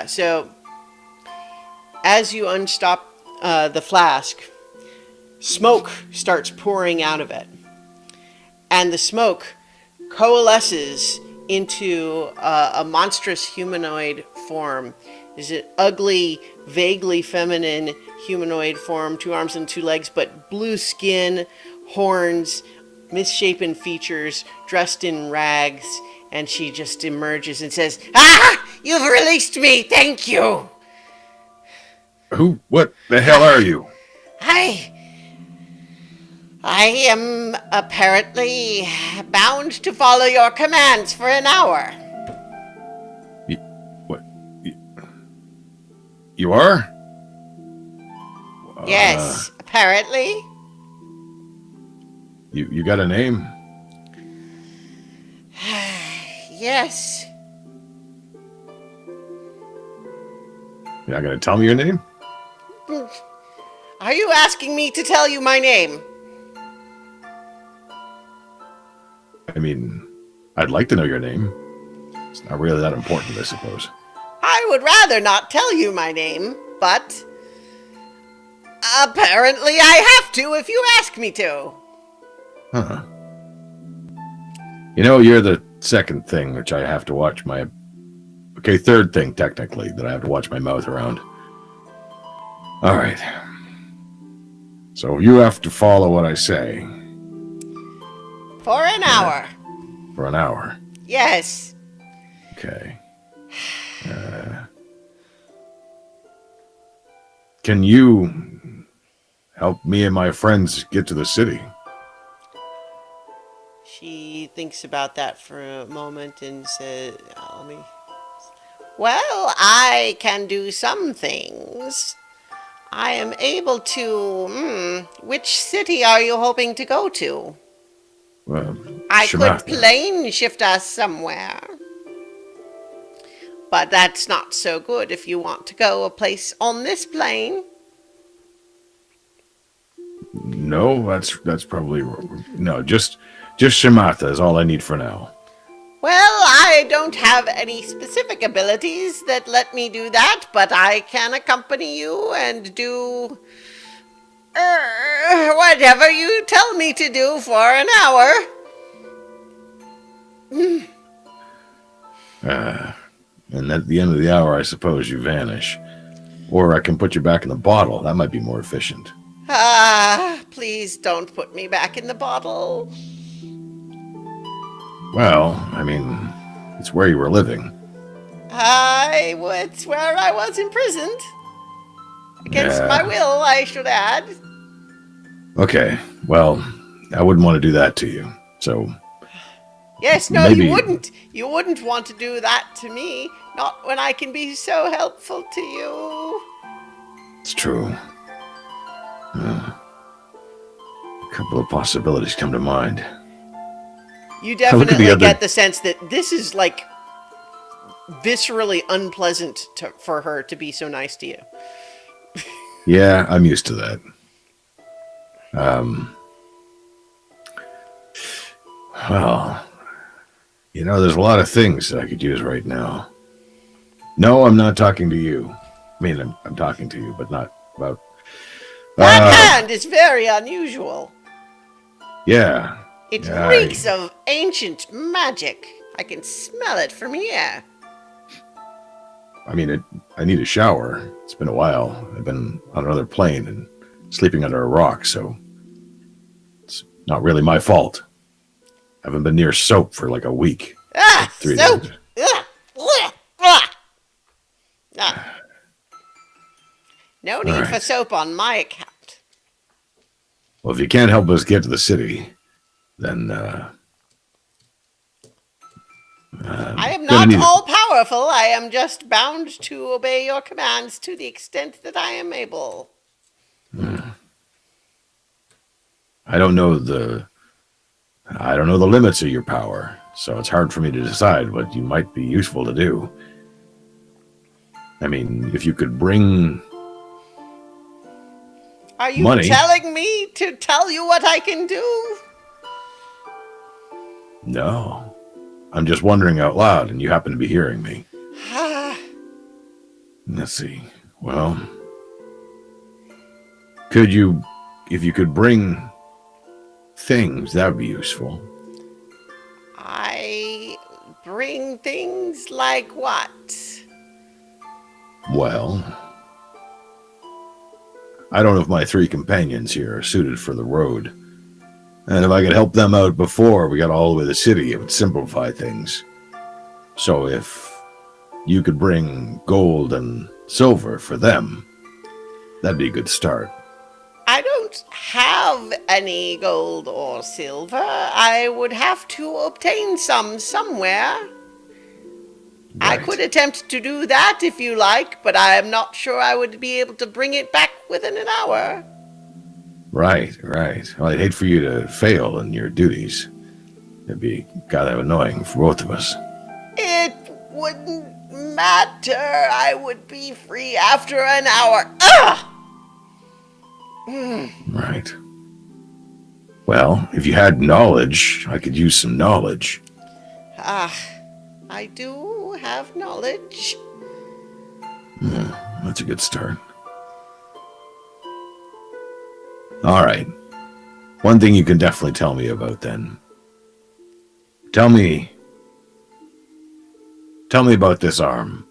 so as you unstop the flask, smoke starts pouring out of it. and the smoke coalesces into a monstrous humanoid form. Is it ugly, vaguely feminine humanoid form, 2 arms and 2 legs, but blue skin, horns, misshapen features, dressed in rags, and she just emerges and says, "Ah! You've released me! Thank you! Who? What the hell are you? I am apparently bound to follow your commands for an hour." What? You are? Yes, apparently. You got a name? Yes. You're not gonna tell me your name? Are you asking me to tell you my name? I mean, I'd like to know your name. It's not really that important, I suppose. I would rather not tell you my name, but apparently I have to if you ask me to. Huh. You know, you're the second thing which I have to watch my... Okay, third thing, technically, that I have to watch my mouth around. All right. So you have to follow what I say. For an hour. For an hour. Yes. Okay. Can you help me and my friends get to the city? She thinks about that for a moment and says, "Well, I can do some things. I am able to... which city are you hoping to go to? I could Shamatha. plane shift us somewhere. But that's not so good if you want to go a place on this plane." No, that's probably... No, just Shamatha is all I need for now. Well, I don't have any specific abilities that let me do that, but I can accompany you and do whatever you tell me to do for an hour. And at the end of the hour, I suppose you vanish. Or I can put you back in the bottle. That might be more efficient. Please don't put me back in the bottle. Well, I mean, it's where you were living. It's where I was imprisoned. Against my will, I should add. Okay, well, I wouldn't want to do that to you. So, Yes, no, maybe... you wouldn't. You wouldn't want to do that to me. Not when I can be so helpful to you. It's true. A couple of possibilities come to mind. You look at the definitely other- get the sense that this is like viscerally unpleasant for her to be so nice to you. Yeah, I'm used to that. Well, you know, there's a lot of things that I could use right now. No, I'm not talking to you. I mean, I'm talking to you, but not about... That hand is very unusual. Yeah. It Yeah, reeks of ancient magic. I can smell it from here. I mean, I need a shower. It's been a while. I've been on another plane and sleeping under a rock, so it's not really my fault. I haven't been near soap for like a week. Ah, 3 soap! days. No need for right. soap on my account. Well, if you can't help us get to the city, then I am gonna not need it. all powerful. I am just bound to obey your commands to the extent that I am able. I don't know the limits of your power, so it's hard for me to decide what you might be useful to do. I mean, if you could bring Are you money. telling me to tell you what I can do? No. I'm just wondering out loud, and you happen to be hearing me. Let's see. Well, if you could bring things, that would be useful. bring things like what? Well, I don't know if my 3 companions here are suited for the road. And if I could help them out before we got all the way to the city, it would simplify things. So if you could bring gold and silver for them, that'd be a good start. I don't have any gold or silver. I would have to obtain some somewhere. I Right. could attempt to do that if you like, but I am not sure I would be able to bring it back within an hour. Right. Well, I'd hate for you to fail in your duties. It'd be kind of annoying for both of us. It wouldn't matter. I would be free after an hour. Ugh! Right. Well, if you had knowledge, I could use some knowledge. I do have knowledge. That's a good start. All right. One thing you can definitely tell me about then. Tell me about this arm.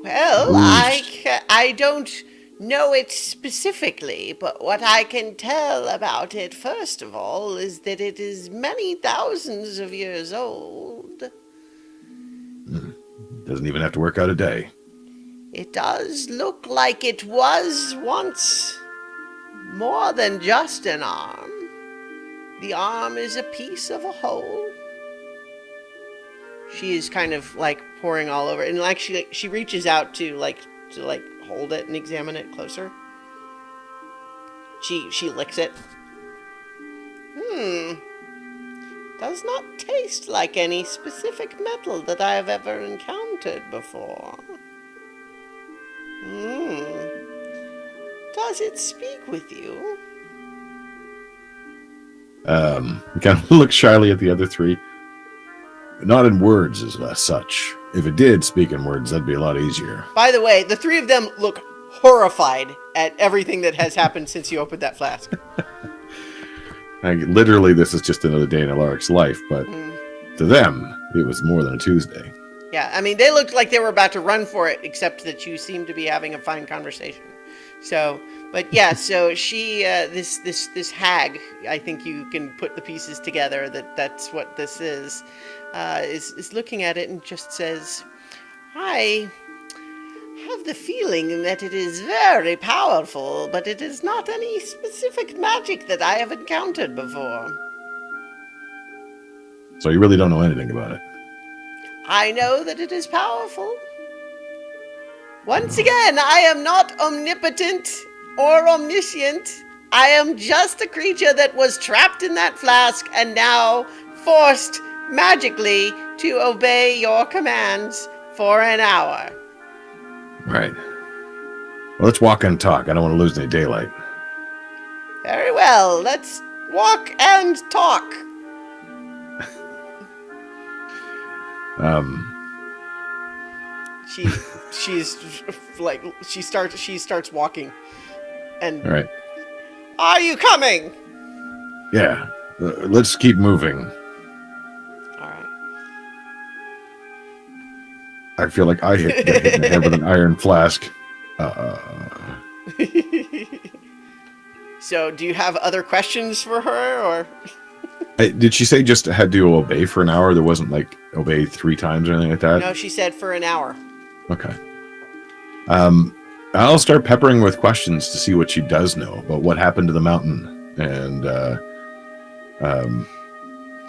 Well, Who's- I don't know it specifically, but what I can tell about it, first of all, is that it is many thousands of years old. Doesn't even have to work out a day. It does look like it was once more than just an arm. The arm is a piece of a whole. She is kind of like pouring all over, and like she reaches out to hold it and examine it closer. She licks it. Does not taste like any specific metal that I have ever encountered before. Does it speak with you? You kind of look shyly at the other 3. Not in words as such. If it did speak in words, that'd be a lot easier. By the way, the 3 of them look horrified at everything that has happened since you opened that flask. Literally, this is just another day in Alaric's life, but to them, it was more than a Tuesday. Yeah, I mean, they looked like they were about to run for it, except that you seemed to be having a fine conversation. So, but yeah, so she, this hag, I think you can put the pieces together that's what this is looking at it and just says, I have the feeling that it is very powerful, but it is not any specific magic that I have encountered before. So you really don't know anything about it. I know that it is powerful. Once again, I am not omnipotent or omniscient. I am just a creature that was trapped in that flask and now forced magically to obey your commands for an hour. Right. Well, let's walk and talk. I don't want to lose any daylight. Very well, let's walk and talk. She starts walking. And All right. Are you coming? Yeah. Let's keep moving. All right. I feel like I hit the head with an iron flask. So, do you have other questions for her, or? Did she say just had to obey for an hour? There wasn't like obey 3 times or anything like that? No, she said for an hour. Okay. I'll start peppering with questions to see what she does know about what happened to the mountain. And,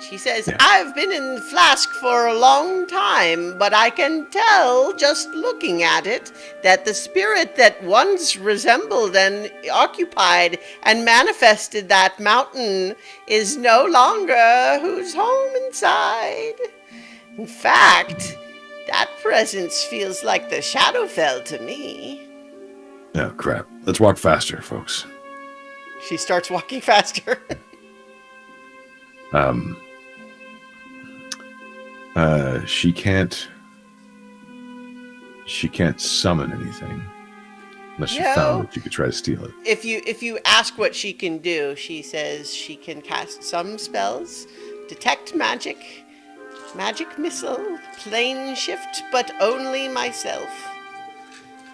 She says, Yeah. I've been in the flask for a long time, but I can tell just looking at it that the spirit that once resembled and occupied and manifested that mountain is no longer who's home inside. In fact, that presence feels like the Shadowfell to me. oh, crap. Let's walk faster, folks. She starts walking faster. She can't summon anything unless you No. found it. You could try to steal it. If you ask what she can do, she says she can cast some spells, detect magic, Magic missile, plane shift, but only myself.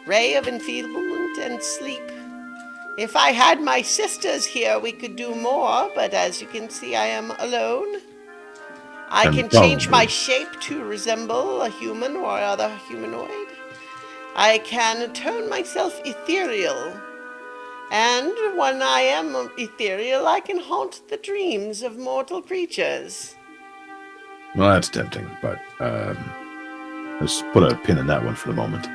Ray of enfeeblement and sleep. If I had my sisters here, we could do more, but as you can see, I am alone. I And can change my probably- shape to resemble a human or other humanoid. I can turn myself ethereal. And when I am ethereal, I can haunt the dreams of mortal creatures. Well, that's tempting, but let's put a pin in that one for the moment.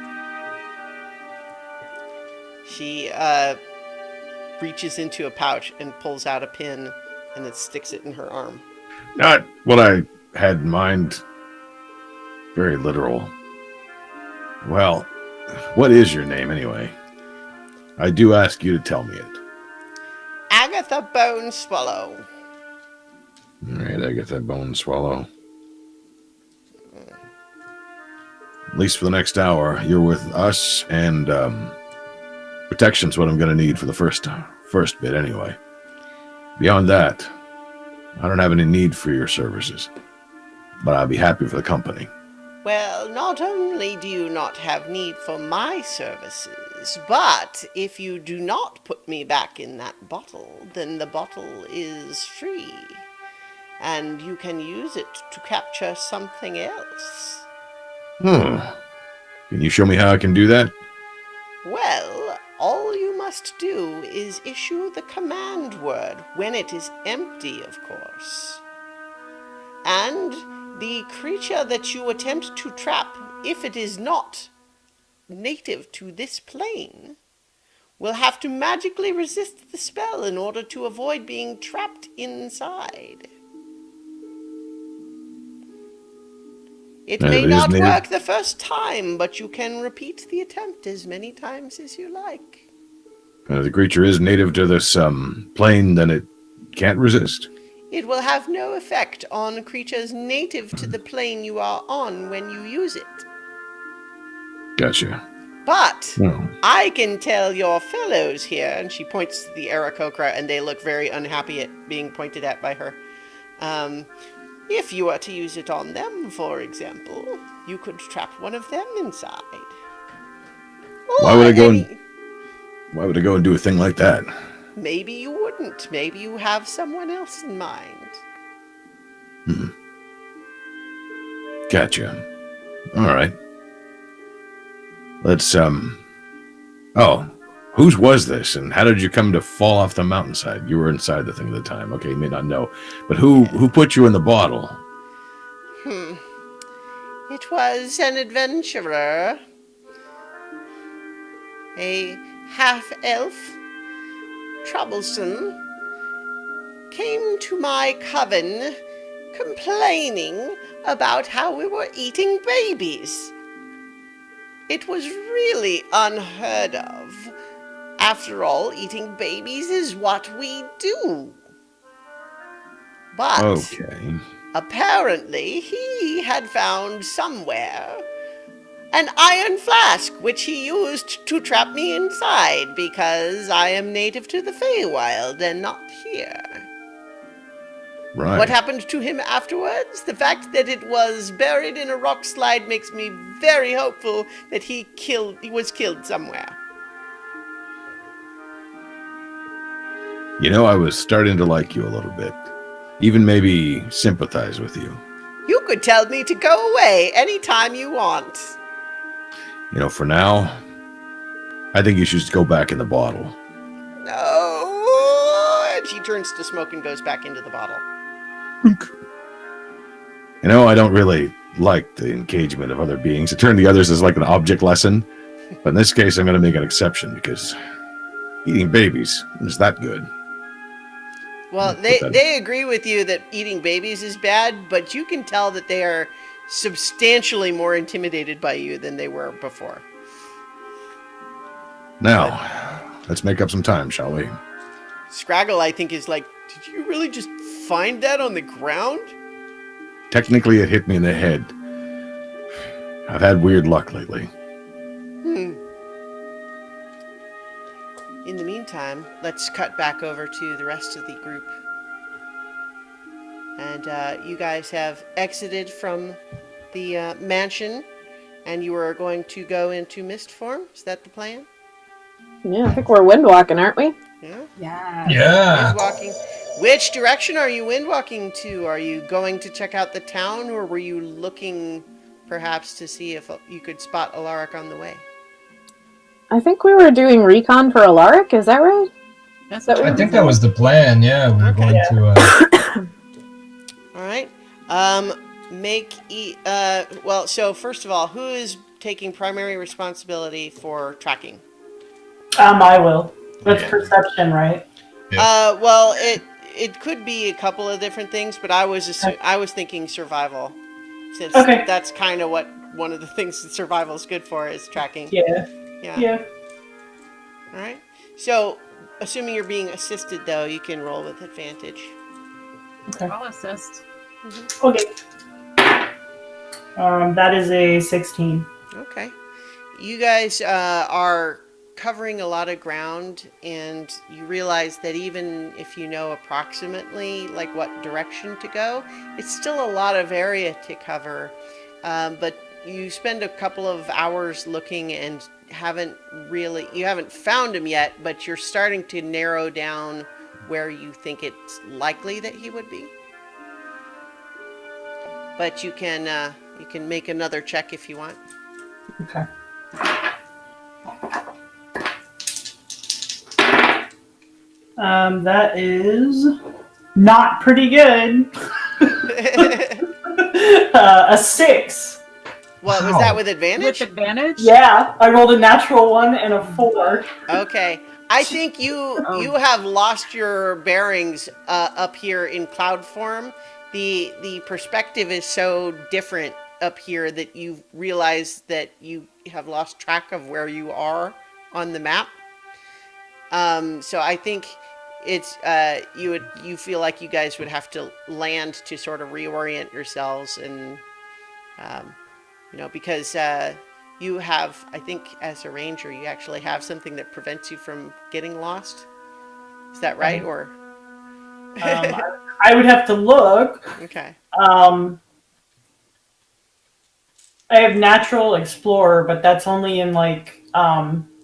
She reaches into a pouch and pulls out a pin and then sticks it in her arm. Not what I had in mind. Very literal. Well, what is your name anyway? I do ask you to tell me it. Agatha Bone Swallow. All right, I get that bone swallow. At least for the next hour, you're with us, and protection's what I'm going to need for the first bit anyway. Beyond that, I don't have any need for your services, but I'll be happy for the company. Well, not only do you not have need for my services, but if you do not put me back in that bottle, then the bottle is free, and you can use it to capture something else. Can you show me how I can do that? Well, all you must do is issue the command word when it is empty, of course. And the creature that you attempt to trap, if it is not native to this plane, will have to magically resist the spell in order to avoid being trapped inside. It And may it is not native- work the first time, but you can repeat the attempt as many times as you like. The creature is native to this plane, then it can't resist. It will have no effect on creatures native to the plane you are on when you use it. Gotcha. But Well, I can tell your fellows here, and she points to the Aarakocra, and they look very unhappy at being pointed at by her. If you were to use it on them, for example, you could trap one of them inside. Why would I go any- and- why would I go and do a thing like that? Maybe you wouldn't. Maybe you have someone else in mind. Gotcha. All right. Let's Oh, whose was this, and how did you come to fall off the mountainside? You were inside the thing at the time. Okay, you may not know, but who put you in the bottle? It was an adventurer, a half-elf, troublesome, came to my coven complaining about how we were eating babies. It was really unheard of. After all, eating babies is what we do. But Okay. apparently he had found somewhere an iron flask which he used to trap me inside because I am native to the Feywild and not here. Right. What happened to him afterwards? The fact that it was buried in a rock slide makes me very hopeful that he was killed somewhere. You know, I was starting to like you a little bit. Even maybe sympathize with you. You could tell me to go away anytime you want. You know, for now, I think you should just go back in the bottle. No. And she turns to smoke and goes back into the bottle. You know, I don't really like the engagement of other beings. To turn the others as like an object lesson. But in this case, I'm going to make an exception because eating babies is that good. Well, they agree with you that eating babies is bad, but you can tell that they are substantially more intimidated by you than they were before. Now, let's make up some time, shall we? Scraggle, I think, is like, did you really just find that on the ground? Technically, it hit me in the head. I've had weird luck lately. In the meantime, let's cut back over to the rest of the group. And you guys have exited from the mansion, and you are going to go into mist form. Is that the plan? Yeah, I think we're wind walking, aren't we? Yeah. Yeah. Yeah. Wind walking. Which direction are you wind walking to? Are you going to check out the town, or were you looking perhaps to see if you could spot Alaric on the way? I think we were doing recon for Alaric, is that right? That's That what I think that was the plan. Yeah, we were Okay. going to. All right. Well, so first of all, who is taking primary responsibility for tracking? I will. That's Yeah. perception, right? Well, it could be a couple of different things, but I was thinking survival, since Okay. that's kind of what one of the things that survival is good for is tracking. Yeah. Yeah. Yeah. All right. So, assuming you're being assisted, though, you can roll with advantage. Okay. I'll assist. Okay. That is a 16. Okay. You guys are covering a lot of ground, and you realize that even if you know approximately like what direction to go, it's still a lot of area to cover. But you spend a couple of hours looking and you haven't found him yet, but you're starting to narrow down where you think it's likely that he would be. But you can make another check if you want. Okay. That is not pretty good. A 6. Well, was Wow. that with advantage? With advantage? Yeah, I rolled a natural 1 and a 4. Okay. I think you have lost your bearings up here in cloud form. The perspective is so different up here that you realize that you have lost track of where you are on the map. So I think it's you feel like you guys would have to land to sort of reorient yourselves, and because you have, I think as a ranger, you actually have something that prevents you from getting lost. Is that right? Or I would have to look. okay. I have natural explorer, but that's only in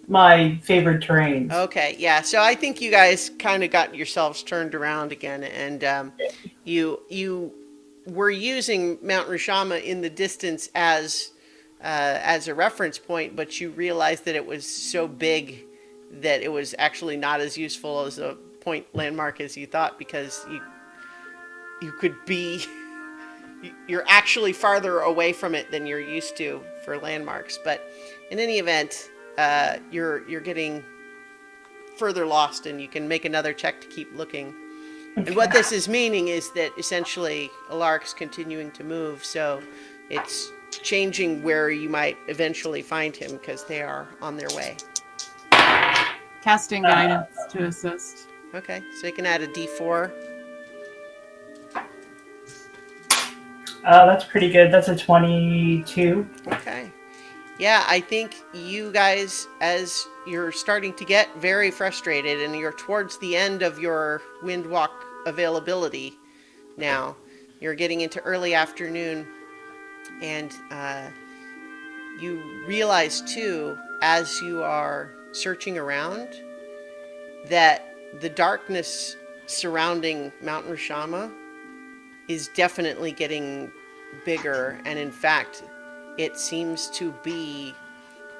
my favorite terrains. Okay, yeah. So I think you guys kind of got yourselves turned around again, and you were using Mount Rishama in the distance as a reference point, but you realized that it was so big that it was actually not as useful as a point landmark as you thought, because you could be you're actually farther away from it than you're used to for landmarks. But in any event, you're getting further lost, and you can make another check to keep looking. And what this is meaning is that essentially Alaric's continuing to move, so it's changing where you might eventually find him, because they are on their way. Casting guidance to assist. Okay, so you can add a D4. That's pretty good. That's a 22. Okay. Yeah, I think you guys, as you're starting to get very frustrated and you're towards the end of your Windwalk availability now, you're getting into early afternoon, and you realize too, as you are searching around, that the darkness surrounding Mount Rishama is definitely getting bigger, and in fact, it seems to be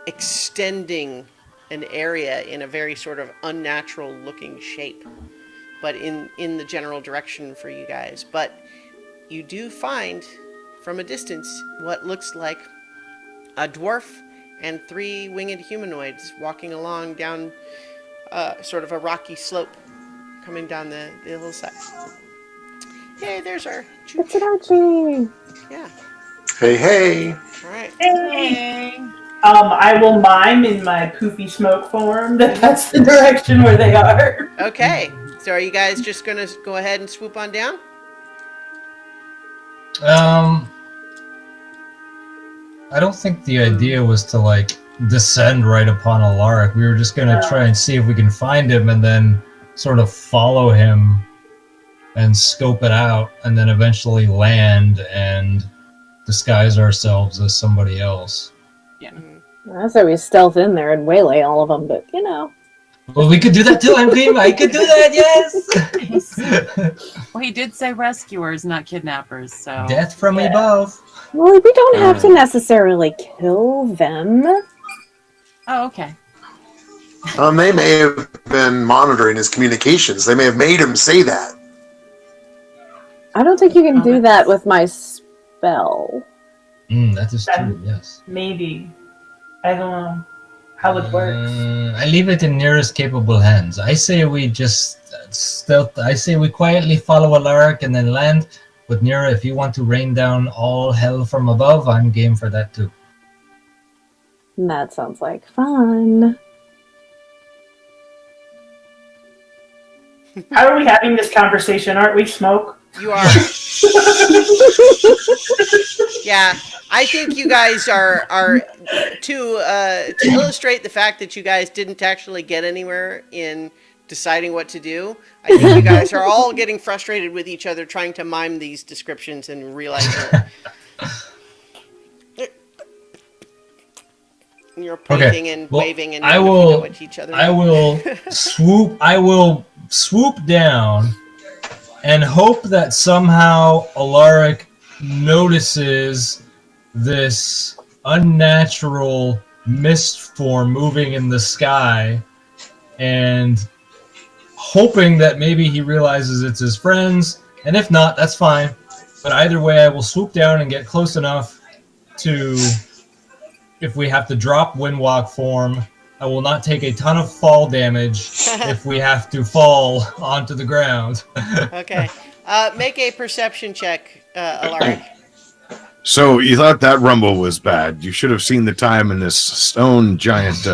extending an area in a very sort of unnatural looking shape, but in the general direction for you guys. But you do find from a distance what looks like a dwarf and 3 winged humanoids walking along down sort of a rocky slope coming down the hillside. Hey, there's our It's an Archie. yeah. Hey, hey. All right. Hey. I will mime in my poofy smoke form that's the direction where they are. Okay. So are you guys just gonna go ahead and swoop on down? I don't think the idea was to descend right upon Alaric. We were just gonna try and see if we can find him and then sort of follow him and scope it out, and then eventually land and disguise ourselves as somebody else. I say we stealth in there and waylay all of them, but you know. Well, we could do that too. I could do that. Yes. Well, he did say rescuers, not kidnappers. So Death from above. Well, we don't have to necessarily kill them. Oh, okay. They may have been monitoring his communications. They may have made him say that. I don't think you can do that with my spell. That is true. Yes. Maybe. I don't know how it works. I leave it in nearest capable hands. I say we just stealth. I say we quietly follow Alaric and then land. But Nira, if you want to rain down all hell from above, I'm game for that too. That sounds like fun. How are we having this conversation? Aren't we smoke? You are. Yeah, I think you guys are to illustrate the fact that you guys didn't actually get anywhere in deciding what to do. I think you guys are all getting frustrated with each other trying to mime these descriptions and realizing you're pointing and waving and at each other. I will swoop down and hope that somehow Alaric notices this unnatural mist form moving in the sky, and hoping that maybe he realizes it's his friends, and if not, that's fine. But either way, I will swoop down and get close enough to, if we have to drop Windwalk form, I will not take a ton of fall damage if we have to fall onto the ground. Okay. Make a perception check, Alaric. So you thought that rumble was bad. You should have seen the time in this stone giant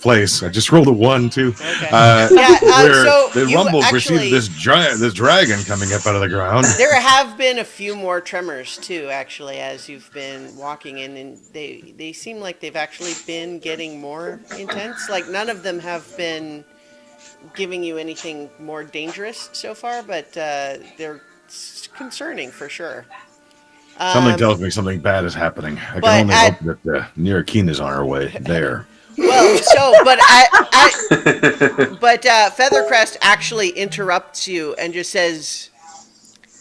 place. I just rolled a 1 too. Okay. Where so the rumble preceded this dragon coming up out of the ground. There have been a few more tremors too, actually, as you've been walking in, and they seem like they've actually been getting more intense. Like none of them have been giving you anything more dangerous so far, but they're concerning for sure. Something tells me something bad is happening. I can only hope that Nira is on her way there. Well, but Feathercrest actually interrupts you and just says,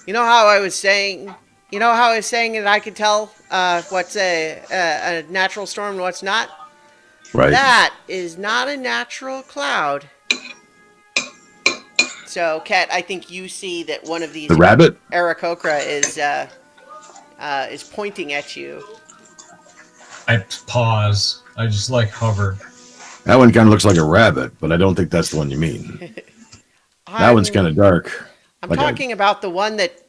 "You know how I was saying that I could tell what's a natural storm and what's not? Right. That is not a natural cloud." So, Kat, I think you see that one of these the rabbit Aarakocra is pointing at you. I pause. I just hover. That one kind of looks like a rabbit, but I don't think that's the one you mean. That one's kind of dark. I'm talking about the one that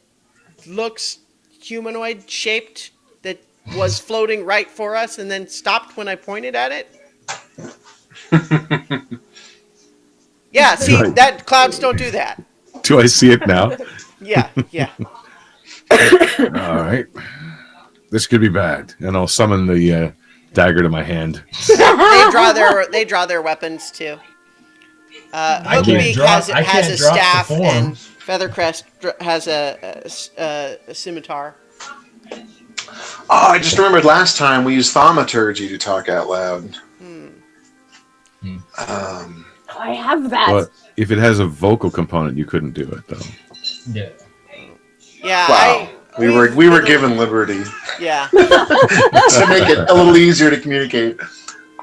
looks humanoid shaped, that was floating right for us and then stopped when I pointed at it. Yeah, see, that clouds don't do that. Do I see it now? Yeah. All right. This could be bad. And I'll summon the dagger to my hand. They draw their weapons too. Hookbeak has a staff, and Feathercrest has a scimitar. Oh, I just remembered last time we used thaumaturgy to talk out loud. I have that. But if it has a vocal component, you couldn't do it though. Yeah. Yeah. Wow. We were given liberty. Yeah. To make it a little easier to communicate.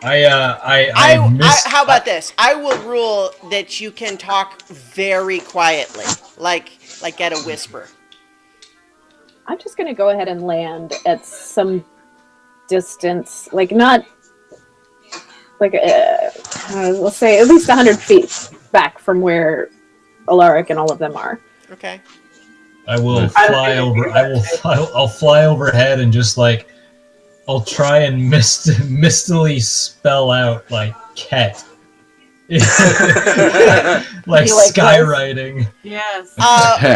How about this? I will rule that you can talk very quietly, like at a whisper. I'm just going to go ahead and land at some distance, not let's say at least 100 feet back from where Alaric and all of them are. Okay. I will fly over. I'll fly overhead and just I'll try and mistily spell out cat. Skywriting. Yes.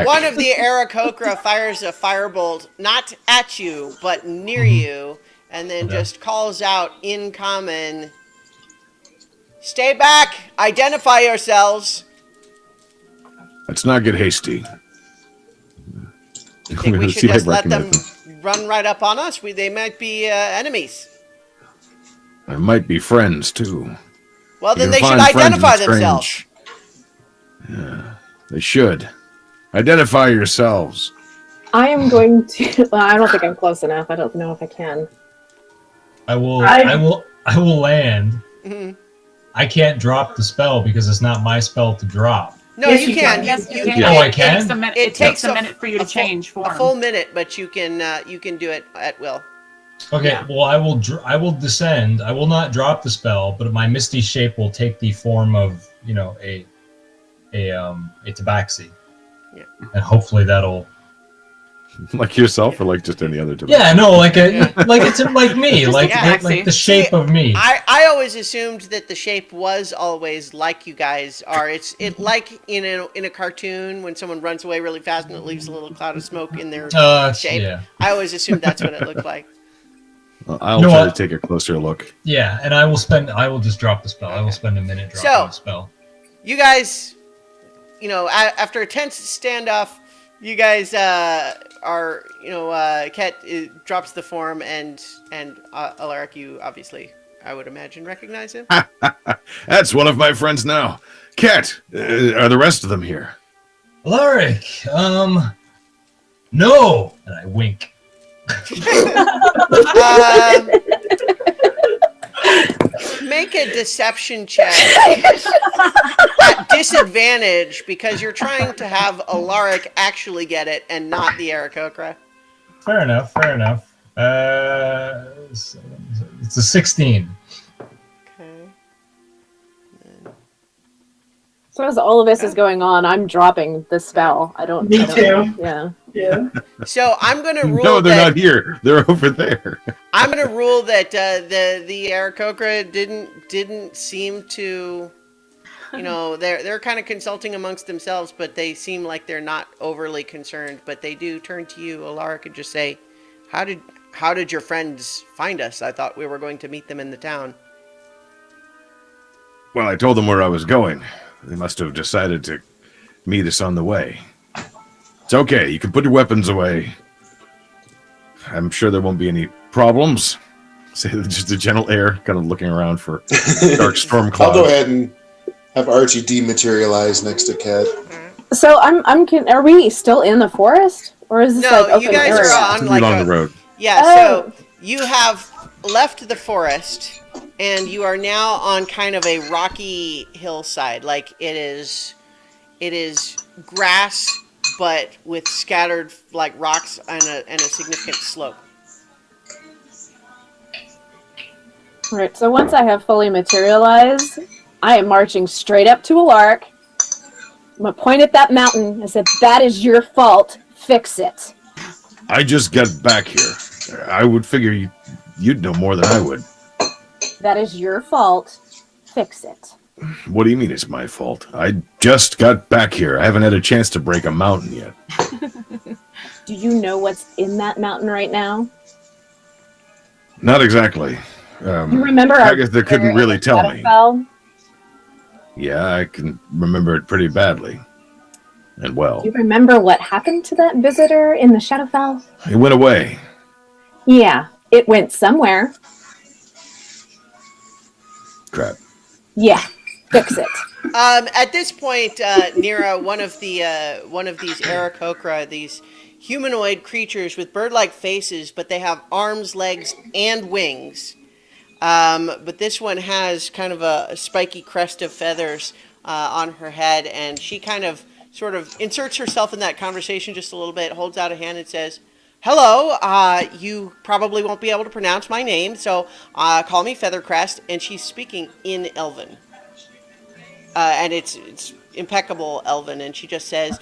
One of the Aarakocra fires a firebolt, not at you, but near you, and then just calls out in common, "Stay back! Identify yourselves!" Let's not get hasty. You think we should just let them run right up on us? They might be enemies. They might be friends, too. Well, then You they can should find friends identify in Strange. themselves. Yeah, they should. Identify yourselves. I am going to. Well, I don't think I'm close enough. I don't know if I can. I will land. Mhm. I can't drop the spell because it's not my spell to drop. No, Yes, you you can. can. Yes, you can. Oh, I It can? takes a minute. It It takes takes a minute for you to a full- change form. A full minute, but you can do it at will. Okay, Yeah. well, I will descend. I will not drop the spell, but my misty shape will take the form of, a tabaxi. Yeah. And hopefully that'll. Like yourself or like just any other type? Yeah, no, like Yeah. it's like me, Just like a tabaxi. like the shape of me. I always assumed that the shape was always like you guys are. It's like in a cartoon when someone runs away really fast and it leaves a little cloud of smoke in their shape. Yeah, I always assumed that's what it looked like. I'll You know try what? to take a closer look. yeah, and I will just drop the spell. I will spend a minute dropping So- the spell. You guys, after a tense standoff, you guys are, Ket drops the form and Alaric, you obviously, I would imagine, recognize him. That's one of my friends now. Cat, are the rest of them here? Alaric, no, and I wink. Make a deception check at disadvantage because you're trying to have Alaric actually get it and not the Aarakocra. Fair enough. It's a 16. Okay. So as all of this is going on, I'm dropping the spell. I don't. Me I don't- too. Yeah. Yeah. So I'm gonna rule No, they're that not here. They're over there. I'm gonna rule that the Aarakocra didn't seem to, they're kind of consulting amongst themselves, but they seem like they're not overly concerned. But they do turn to you, Alaric, and just say, "How did your friends find us? I thought we were going to meet them in the town." Well, I told them where I was going. They must have decided to meet us on the way. It's okay. You can put your weapons away. I'm sure there won't be any problems. Say just a gentle air, kind of looking around for dark storm I'll clouds. go ahead and have Archie dematerialize next to Cat. So are we still in the forest, or is this No, like open you guys area? are on like on the road. Yeah, Oh. so you have left the forest and you are now on kind of a rocky hillside. Like it is grass but with scattered like rocks and a significant slope. Right. So once I have fully materialized, I am marching straight up to Alaric. I'm gonna point at that mountain and say, "That is your fault. Fix it." I just got back here. I would figure you'd know more than I would. That is your fault. Fix it. What do you mean it's my fault? I just got back here. I haven't had a chance to break a mountain yet. Do you know what's in that mountain right now? Not exactly. You remember? I guess they couldn't really tell me. Shadowfell? Yeah, I can remember it pretty badly. And well, Do you remember what happened to that visitor in the Shadowfell? it went away. Yeah, it went somewhere. Crap. Yeah, fix it. At this point, Nira, one of these Aarakocra, these humanoid creatures with bird-like faces, but they have arms, legs, and wings. But this one has kind of a spiky crest of feathers on her head, and she kind of sort of inserts herself in that conversation just a little bit, holds out a hand and says, "Hello, you probably won't be able to pronounce my name, so call me Feathercrest," and she's speaking in Elven. And it's impeccable Elven, and she just says,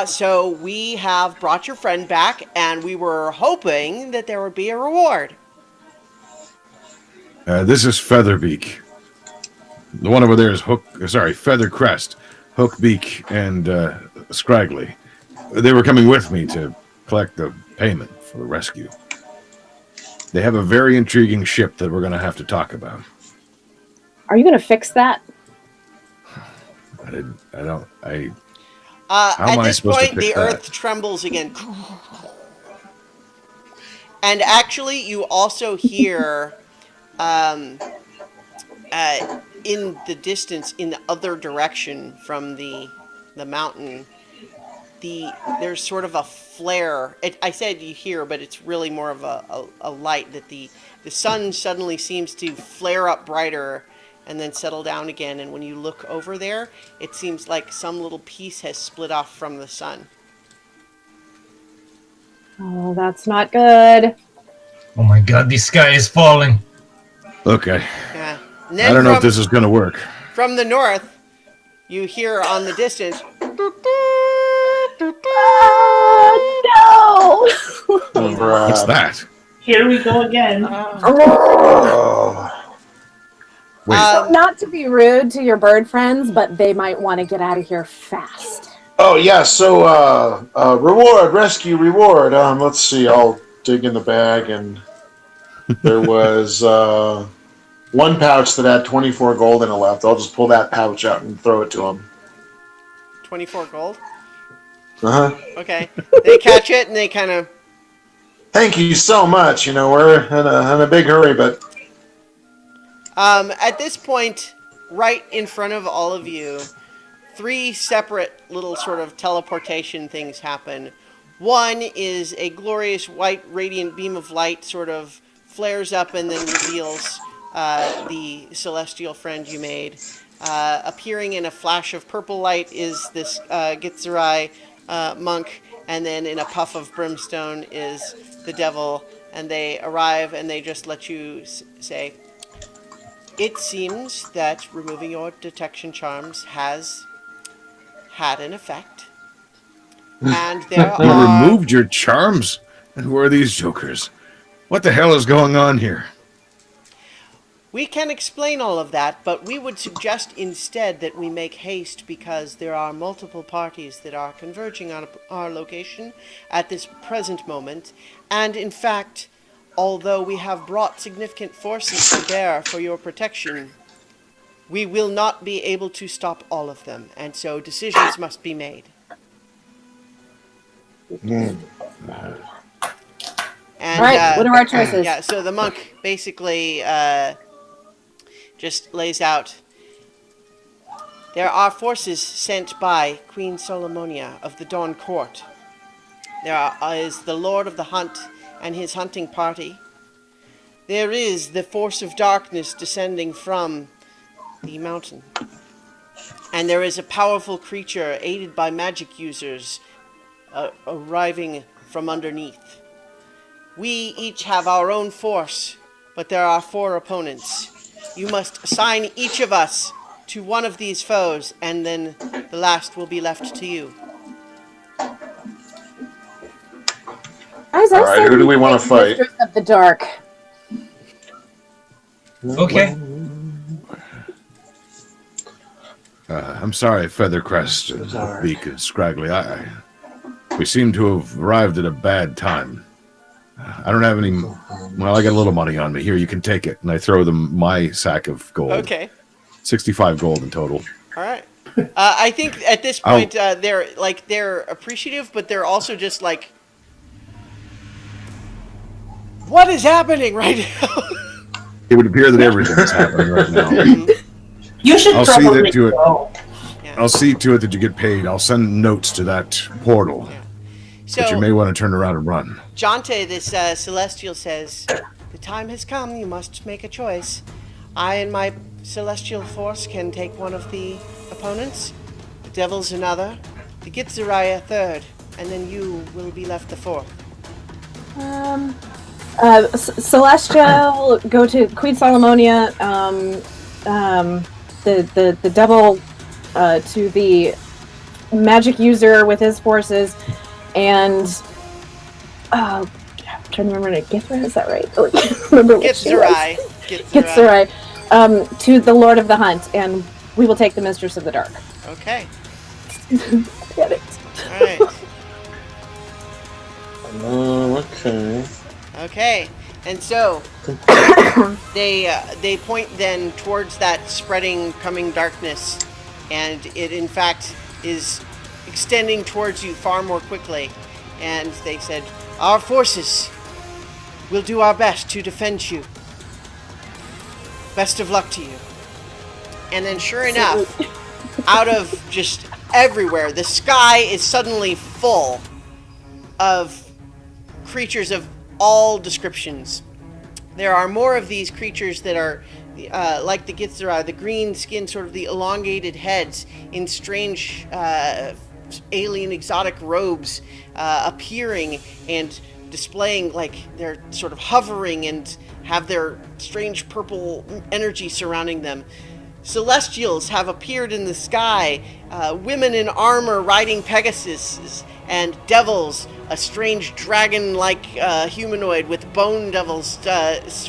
so we have brought your friend back, and we were hoping that there would be a reward. This is Featherbeak. The one over there is Feathercrest, Hookbeak, and Scraggly. They were coming with me to collect the payment for the rescue. They have a very intriguing ship that we're going to have to talk about. Are you going to fix that? am At I this supposed to point, the pick that? earth trembles again. And actually, you also hear in the distance, in the other direction from the mountain, there's sort of a flare. I said you hear, but it's really more of a light that the sun suddenly seems to flare up brighter and then settle down again. And when you look over there, it seems like some little piece has split off from the sun. Oh, that's not good. Oh my god, the sky is falling. Okay. Yeah. And I then don't know if this is going to work. from the north, you hear on the distance. Oh, What's that? Here we go again. no! Wait, So not to be rude to your bird friends, but they might want to get out of here fast. Oh yeah, so reward, rescue, reward. Let's see. I'll dig in the bag, and there was one pouch that had 24 gold in it left. I'll just pull that pouch out and throw it to him. 24 gold. Uh-huh. Okay. They catch it and they kind of. Thank you so much. You know, we're in a big hurry, but At this point, right in front of all of you, 3 separate little sort of teleportation things happen. One is a glorious white radiant beam of light sort of flares up and then reveals the celestial friend you made. Appearing in a flash of purple light is this Gitzerai monk, and then in a puff of brimstone is the devil, and they arrive and they just let you say, "It seems that removing your detection charms has had an effect. And there you are... removed your charms? And who are these jokers? What the hell is going on here? We can explain all of that, but we would suggest instead that we make haste because there are multiple parties that are converging on our location at this present moment. And in fact, although we have brought significant forces to bear for your protection, we will not be able to stop all of them, and so decisions must be made." And, All right, what are our choices? Yeah, so the monk basically just lays out, "There are forces sent by Queen Solomonia of the Dawn Court. There is the Lord of the Hunt and his hunting party. There is the force of darkness descending from the mountain. And there is a powerful creature aided by magic users arriving from underneath. We each have our own force, but there are 4 opponents. You must assign each of us to one of these foes, and then the last will be left to you." As I All right, said, who do we wanna make fight? Mistress of the Dark. Okay. I'm sorry, Feathercrest, Beak, and Scraggly. We seem to have arrived at a bad time. I don't have any... Well, I got a little money on me. Here, you can take it. And I throw them my sack of gold. Okay. 65 gold in total. All right. I think at this point they're appreciative, but they're also just like, "What is happening right now?" It would appear that everything is happening right now. You should I'll see probably that to it. go. I'll see to it that you get paid. I'll send notes to that portal. Yeah. But you So may want to turn around and run. Jonte, this celestial, says, "The time has come. You must make a choice. I and my celestial force can take one of the opponents. The devil's another. The Gitzerai a third. And then you will be left the 4th." Celestial, go to Queen Solomonia. The devil to the magic user with his forces, and I'm trying to remember to Githra, is that right? Oh, I can't remember which she was. Gitzerai. Gitzerai. To the Lord of the Hunt, and we will take the Mistress of the Dark. Okay. Get it. All right. Okay. Okay, and so they point then towards that spreading, coming darkness, and it in fact is extending towards you far more quickly. And they said, "Our forces will do our best to defend you. Best of luck to you." And then sure enough, out of just everywhere, the sky is suddenly full of creatures of all descriptions. There are more of these creatures that are like the Githzerai, the green skin, sort of the elongated heads in strange alien exotic robes, appearing and displaying, like they're sort of hovering and have their strange purple energy surrounding them. Celestials have appeared in the sky, women in armor riding Pegasus, and devils, a strange dragon-like humanoid with bone devils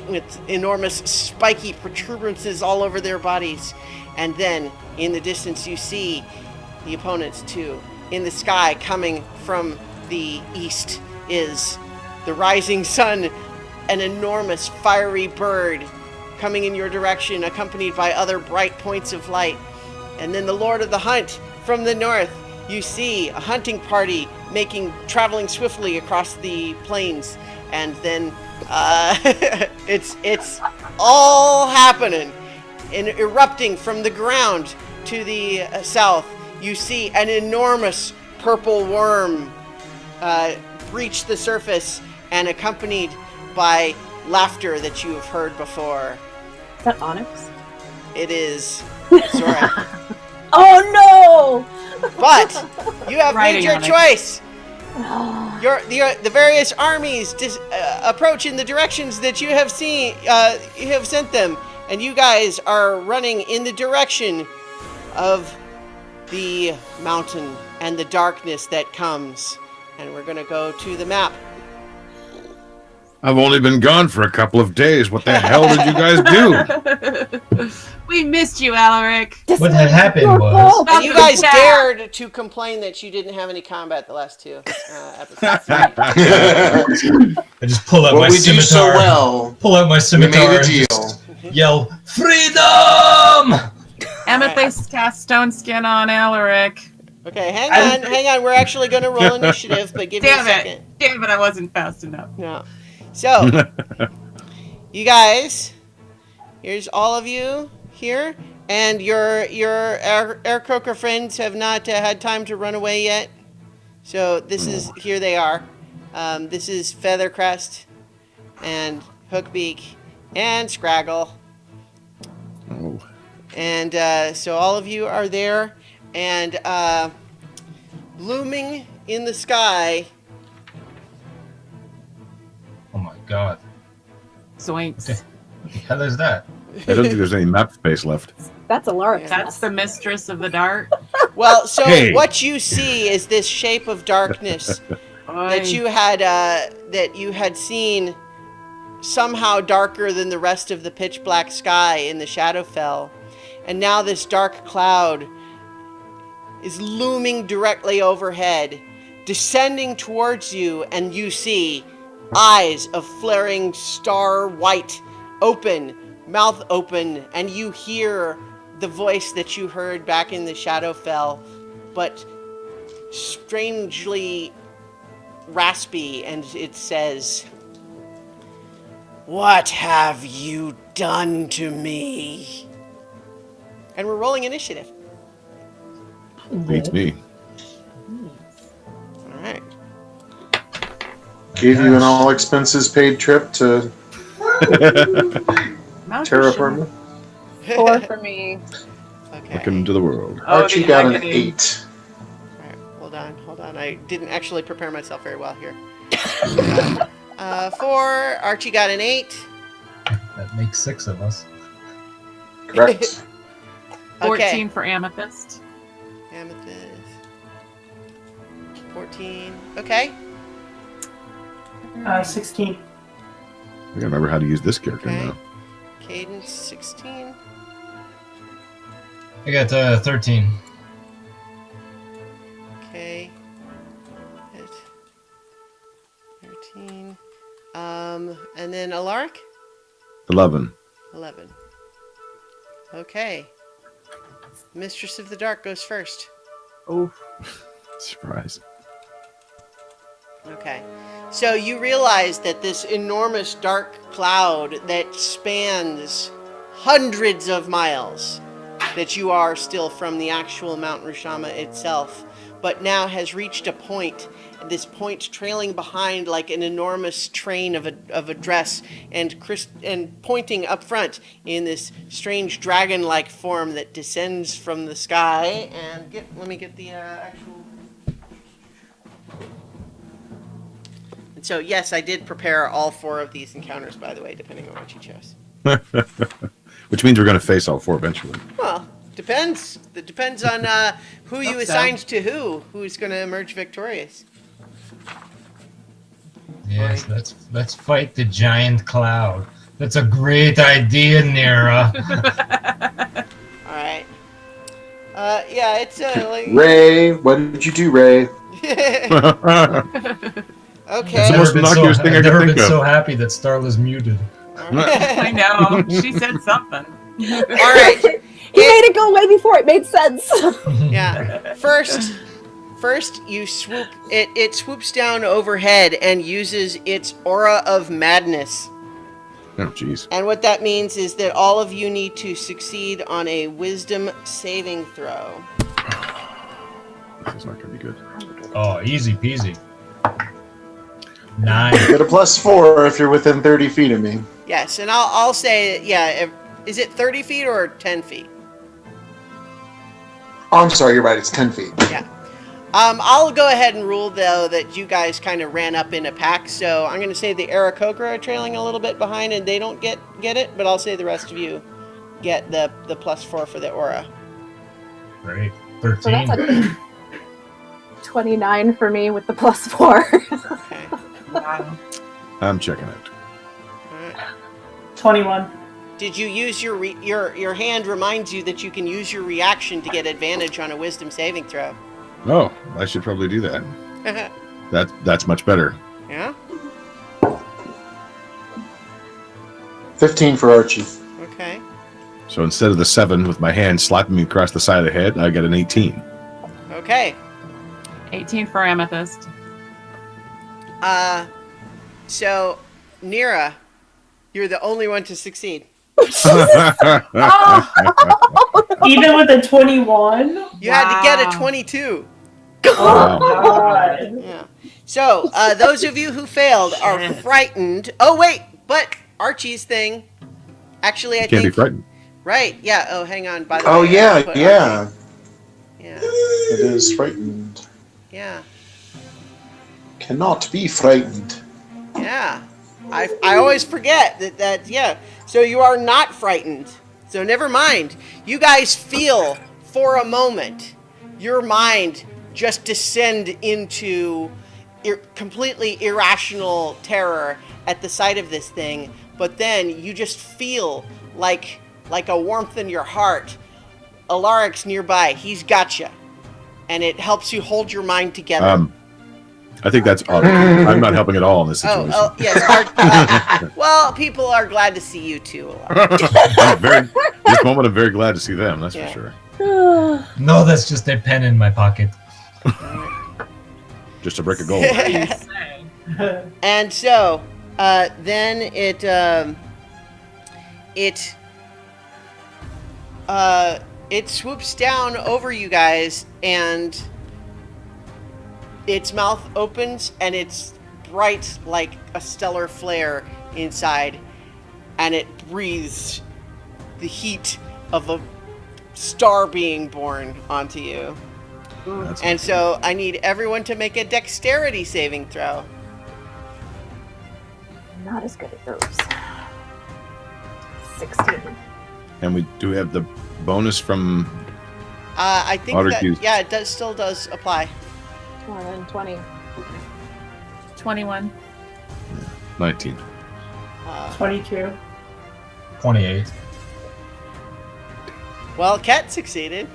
with enormous spiky protuberances all over their bodies. And then in the distance you see the opponents too. In the sky, coming from the east, is the rising sun, an enormous fiery bird coming in your direction, accompanied by other bright points of light. And then the Lord of the Hunt from the north. You see a hunting party traveling swiftly across the plains, and then it's all happening, and erupting from the ground to the south. You see an enormous purple worm breach the surface, and accompanied by laughter that you have heard before. Is that Onyx? It is Zora. Oh But you have Riding made your on it. choice. no! The various armies approach in the directions that you have seen. You have sent them, and you guys are running in the direction of the mountain and the darkness that comes. And we're gonna go to the map. I've only been gone for a couple of days. What the hell did you guys do? We missed you, Alaric. What had happened Your was- fault. And you guys Yeah. dared to complain that you didn't have any combat the last two episodes. I just pull out What my we do scimitar. so well, Pull out my we scimitar made a and deal. just yell, "Freedom!" Amethyst cast stone skin on Alaric. Okay, hang on. We're actually going to roll initiative, but give me a Damn second. it. Damn it, I wasn't fast enough. No. So, you guys, here's all of you here, and your Aarakocra friends have not had time to run away yet. So here they are. This is Feathercrest, and Hookbeak, and Scraggle. Oh. And so all of you are there, and looming in the sky. Oh my god. Zoinks. What the hell is that? I don't think there's any map space left. That's Alaric's Yeah. That's the mistress of the dark. Well, so Hey. what you see is this shape of darkness that you had seen somehow darker than the rest of the pitch black sky in the Shadowfell. And now this dark cloud is looming directly overhead, descending towards you, and you see eyes of flaring star white, open, mouth open, and you hear the voice that you heard back in the Shadowfell, but strangely raspy, and it says, "What have you done to me?" And we're rolling initiative. Beats me. All right. Gave you an all expenses paid trip to Mount terraform. 4 for me. Okay. Looking into the world. Oh, Archie the got an agony. 8. All right, hold on. I didn't actually prepare myself very well here. 4. Archie got an 8. That makes 6 of us. Correct. 14 for Amethyst. Amethyst. 14. Okay. 16. I gotta remember how to use this character Okay. now. Cadence 16. I got 13. Okay. Hit. 13. And then Alaric? 11. 11. Okay. Mistress of the Dark goes first. Oh. Surprise. Okay. So you realize that this enormous dark cloud that spans hundreds of miles, that you are still from the actual Mount Rushama itself, but now has reached a point, this point trailing behind like an enormous train of a dress, and pointing up front in this strange dragon-like form that descends from the sky. And let me get the actual. So yes, I did prepare all 4 of these encounters, by the way, depending on what you chose. Which means we're going to face all 4 eventually. Well, depends. It depends on who you Hope so. assigned to who's going to emerge victorious. Yes, let's fight the giant cloud. That's a great idea, Nira. All right. Yeah, it's like. Ray, what did you do, Ray? Okay. It's the most innocuous thing I I've can never think been of. so happy that Starla's muted. I know. She said something. All right. He made it go away before it made sense. Yeah. First you swoop. It swoops down overhead and uses its aura of madness. Oh, jeez. And what that means is that all of you need to succeed on a wisdom saving throw. This is not going to be good. Oh, easy peasy. 9. Get a +4 if you're within 30 feet of me. Yes, and I'll say, yeah, is it 30 feet or 10 feet? Oh, I'm sorry, you're right. It's 10 feet. Yeah. I'll go ahead and rule, though, that you guys kind of ran up in a pack, so I'm going to say the Aarakocra are trailing a little bit behind and they don't get it, but I'll say the rest of you get the +4 for the aura. Great. So 13. that's a 29 for me with the +4. Okay. Wow. I'm checking out. All right. 21. Did you use your hand reminds you that you can use your reaction to get advantage on a wisdom saving throw. Oh, I should probably do that. That's much better. Yeah? 15 for Archie. Okay. So instead of the 7 with my hand slapping me across the side of the head, I get an 18. Okay. 18 for Amethyst. So, Nira, you're the only one to succeed. Even with a 21? You had to get a Wow. 22. Wow. God. Yeah. So, those of you who failed are Shit. frightened. Oh, wait, but Archie's thing. Actually, I Can't be think. frightened. Right, yeah. Oh, hang on. By the Oh, way. I yeah, put yeah. Archie. Yeah, It is frightened. yeah, Cannot be frightened. yeah. I always forget that, yeah. So you are not frightened. So never mind. You guys feel, for a moment, your mind just descend into completely irrational terror at the sight of this thing, but then you just feel like a warmth in your heart. Alaric's nearby. He's got you. And it helps you hold your mind together. I think that's odd. I'm not helping at all in this situation. Oh, yes. Well, people are glad to see you too, Alaric. This moment, I'm very glad to see them. That's Yeah. for sure. No, that's just a pen in my pocket. Just a brick of gold. What are you saying? And so, then it swoops down over you guys, and its mouth opens, and it's bright like a stellar flare inside, and it breathes the heat of a star being born onto you. That's And so I need everyone to make a dexterity saving throw. Not as good at those. 16. And we do have the bonus from I think Otter that, cues. yeah, it still does apply. More than 20. 21. 19. 22. 28. Well, Ket succeeded.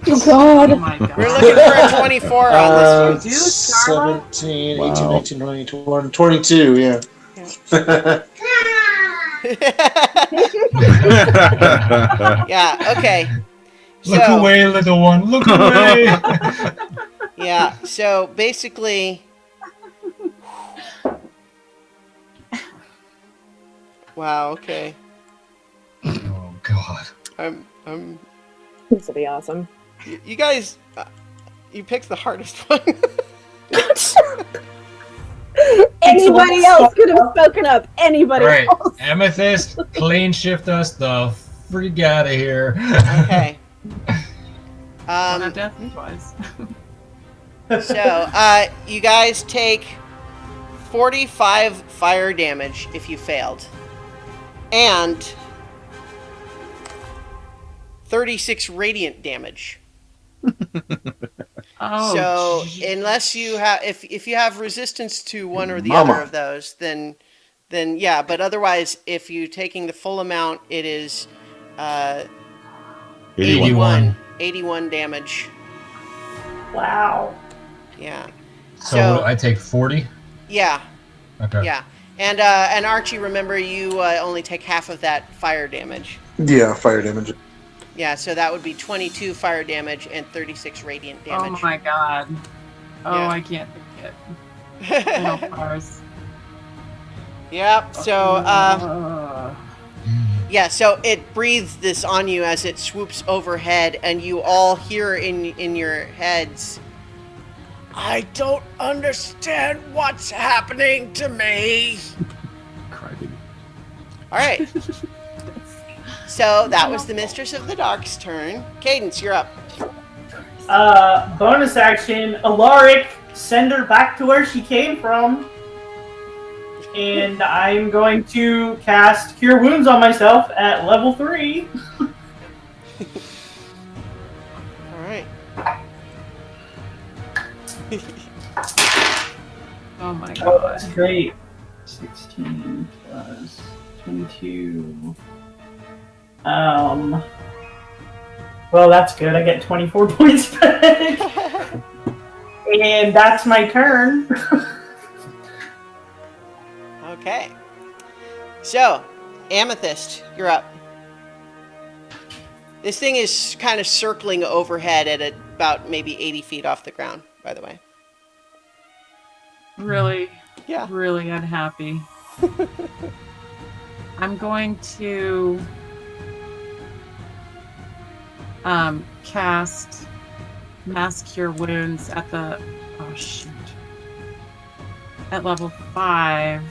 Oh god! Oh my god. We're looking for a 24 on this Dude, Starla? 17, Wow. 18, 19, 20, 21, 22, yeah. Yeah, okay. Look So, away, little one. Look away. Yeah, so basically... Wow, okay. Oh God. I'm This will be awesome. you guys, you picked the hardest one. Anybody else could have spoken up. Anybody All right, else. Amethyst, clean shift us the freak out of here. Okay. One of death twice. So, you guys take 45 fire damage if you failed. And 36 radiant damage. Oh, So, gee. unless you have, if you have resistance to one or the Mama. other of those, then yeah. But otherwise, if you're taking the full amount, it is 81. 81 damage. Wow. Yeah. So I take 40. Yeah. Okay. Yeah. And Archie, remember you only take half of that fire damage. Yeah, fire damage. Yeah, so that would be 22 fire damage and 36 radiant Oh damage. my god. Oh, Yeah. I can't think it. No bars. Yep. So yeah, so it breathes this on you as it swoops overhead, and you all hear in your heads, "I don't understand what's happening to me." Crybaby. All right. So that was the Mistress of the Dark's turn. Cadence, you're up. Bonus action, Alaric, send her back to where she came from. And I'm going to cast Cure Wounds on myself at level 3. All right. Oh my Oh, that's god. great. 16 plus 22. Well, that's good. I get 24 points back. And that's my turn. Okay. So, Amethyst, you're up. This thing is kind of circling overhead at about maybe 80 feet off the ground, by the way. Really, Yeah. really unhappy. I'm going to cast Mass Cure Wounds at the at level 5.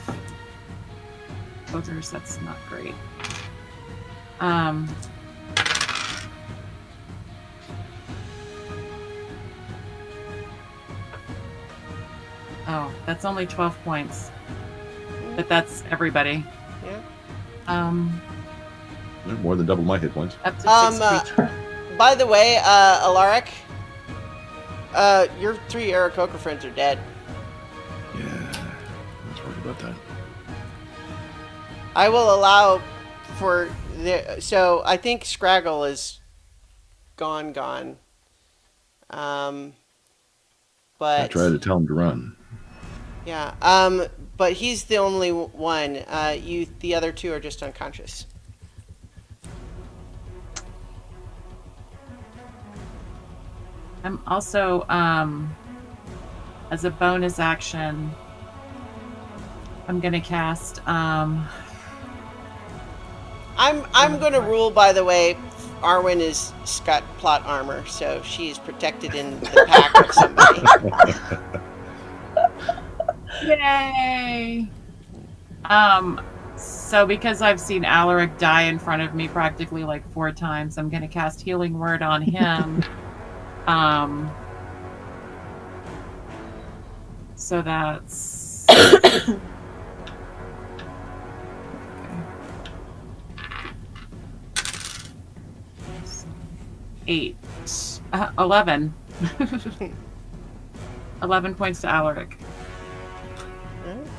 Others, that's not great. Oh, that's only 12 points. But that's everybody. Yeah. More than double my hit points. Up to 6 creatures. By the way, Alaric, your 3 Aarakocra friends are dead. Yeah. I was worried about that. I will allow for the... So, I think Scraggle is gone. But... I tried to tell him to run. Yeah, but he's the only one. The other 2 are just unconscious. I'm also, as a bonus action, I'm gonna cast, I'm going to rule, by the way, Arwen is got plot armor, so she's protected in the pack of somebody. Yay! So because I've seen Alaric die in front of me practically like 4 times, I'm gonna cast Healing Word on him. So that's... Okay. 8. 11. 11 points to Alaric.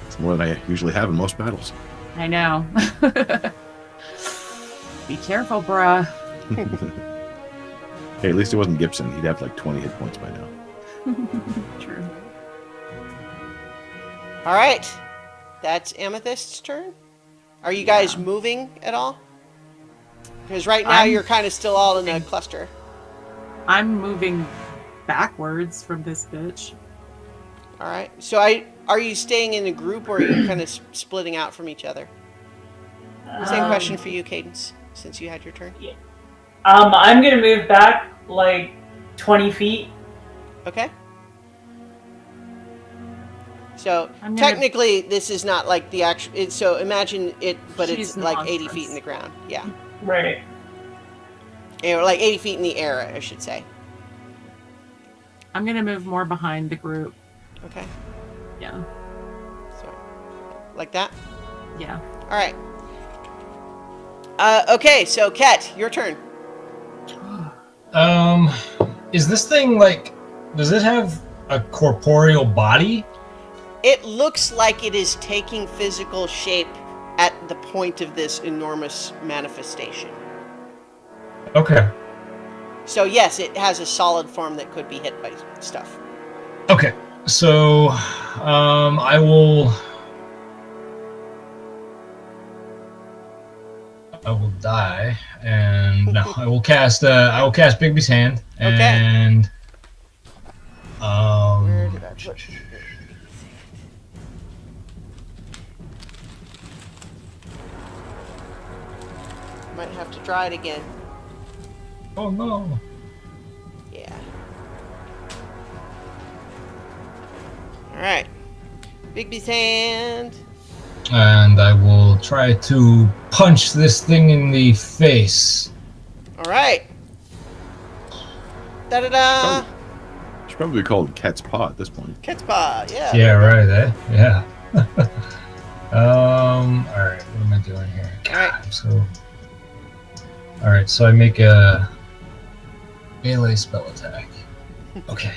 It's more than I usually have in most battles. I know. Be careful, bruh. Hey, at least it wasn't Gibson. He'd have like 20 hit points by now. True. All right. That's Amethyst's turn. Are you guys moving at all? Because right now you're kind of still all in a cluster. I'm moving backwards from this bitch. All right. So are you staying in a group or are you kind of splitting out from each other? Same question for you, Cadence, since you had your turn. I'm gonna move back like 20 feet. Okay. So I'm gonna- technically, this is not like the actual. So imagine it, but She's it's like 80 monstrous. feet in the ground. Yeah, Right. or like 80 feet in the air, I should say. I'm gonna move more behind the group. Okay. Yeah. So, like that. Yeah. All right. Okay. So, Ket, your turn. Is this thing like? Does it have a corporeal body? It looks like it is taking physical shape at the point of this enormous manifestation. Okay. So yes, it has a solid form that could be hit by stuff. Okay. So, I will die, and no, I will cast Bigby's hand, and Where did I put? Might have to try it again. oh no. Yeah. All right. Bigby's hand. And I will try to punch this thing in the face. All right. Da da da. Should probably be called Cat's Paw at this point. Cat's paw. Yeah. Yeah, right, eh? Yeah. Alright, what am I doing here? Alright. Alright, so I make a melee spell attack. Okay.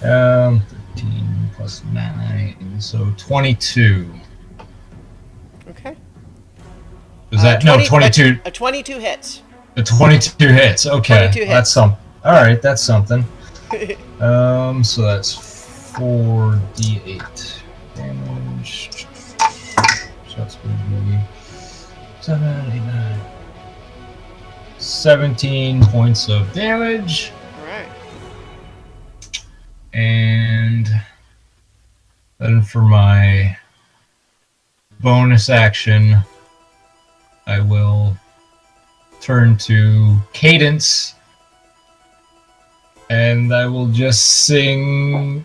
13 plus 9, so 22. Okay. Is that 22? A 22 hits. The 22 hits. Okay, 22 hits. that's some. All right, that's something. So that's 4d8 damage. So that's going to be 7, 8, 9, 17 points of damage, All right. and then for my bonus action, I will turn to Cadence, and I will just sing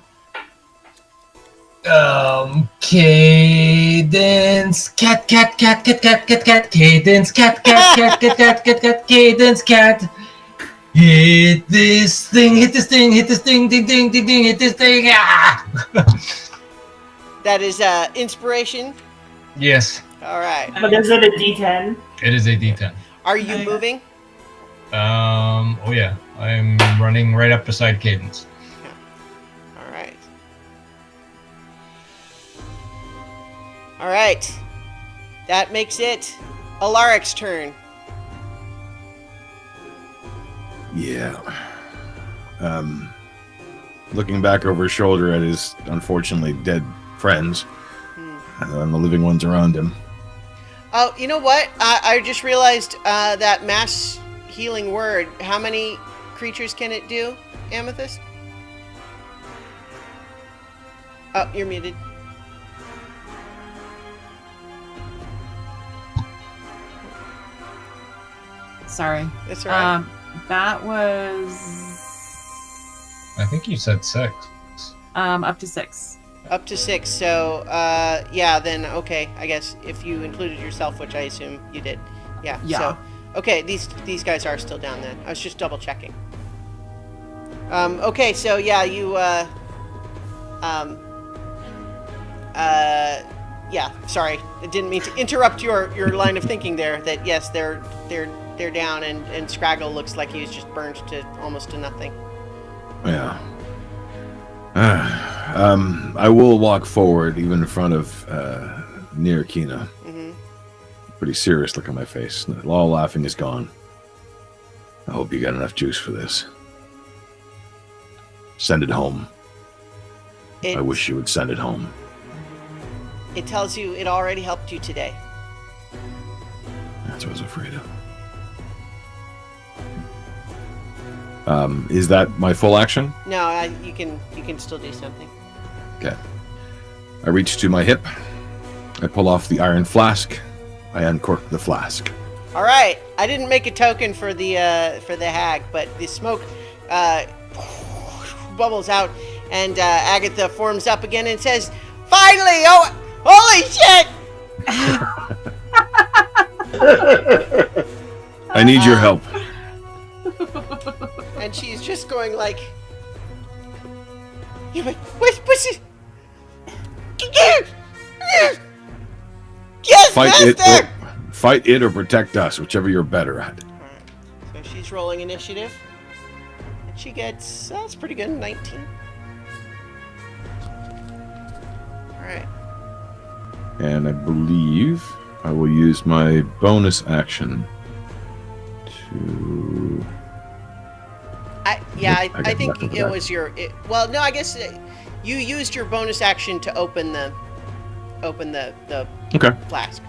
Cadence, cat, cat, cat, cat, cat, cat, cat, Cadence, cat, cat, cat, cat, cat, cat, cat, Cadence, cat. Hit this thing, hit this thing, hit this thing, ding, ding, ding, ding, hit this thing, ah! That is inspiration. Yes, All right. But is it a D10? it is a D10. Are you moving? Oh yeah, I'm running right up beside Cadence. All right. All right. That makes it Alaric's turn. Yeah. Looking back over his shoulder at his unfortunately dead friends and the living ones around him. Oh, you know what? I just realized that mass healing word. How many creatures can it do, Amethyst? Oh, you're muted. Sorry. That's all right. That was I think you said 6. up to 6. Up to 6. So, yeah, then okay. I guess if you included yourself, which I assume you did. Yeah. Yeah. So, okay, these guys are still down then. I was just double checking. Okay, so yeah, you yeah, sorry. I didn't mean to interrupt your line of thinking there. That yes, they're down, and Scraggle looks like he's just burned to almost to nothing. Yeah. I will walk forward, even in front of near Kina. Pretty serious look on my face. All laughing is gone. I hope you got enough juice for this. Send it home. I wish you would send it home. It tells you it already helped you today. That's what I was afraid of. Is that my full action? No, you can still do something. Okay. I reach to my hip. I pull off the iron flask. I uncork the flask. All right, I didn't make a token for the hag, but the smoke bubbles out, and Agatha forms up again and says, "Finally! Oh, holy shit!" I need your help. And she's just going like, "Yeah, but what's it? Yes, master!" Fight it or protect us, whichever you're better at. So she's rolling initiative. And she gets, that's pretty good, 19. Alright. And I believe I will use my bonus action to... I got think nothing for it that. was well, no, I guess you used your bonus action to open the Okay. flask.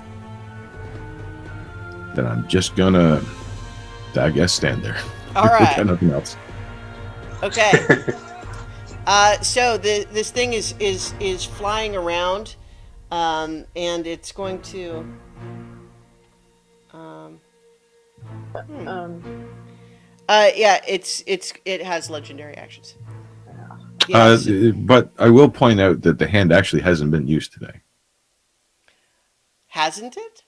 Then I'm just gonna, I guess, stand there. All right. Got nothing else. Okay. So this thing is flying around, and it's going to. Yeah, it has legendary actions. Yes. But I will point out that the hand actually hasn't been used today. Hasn't it?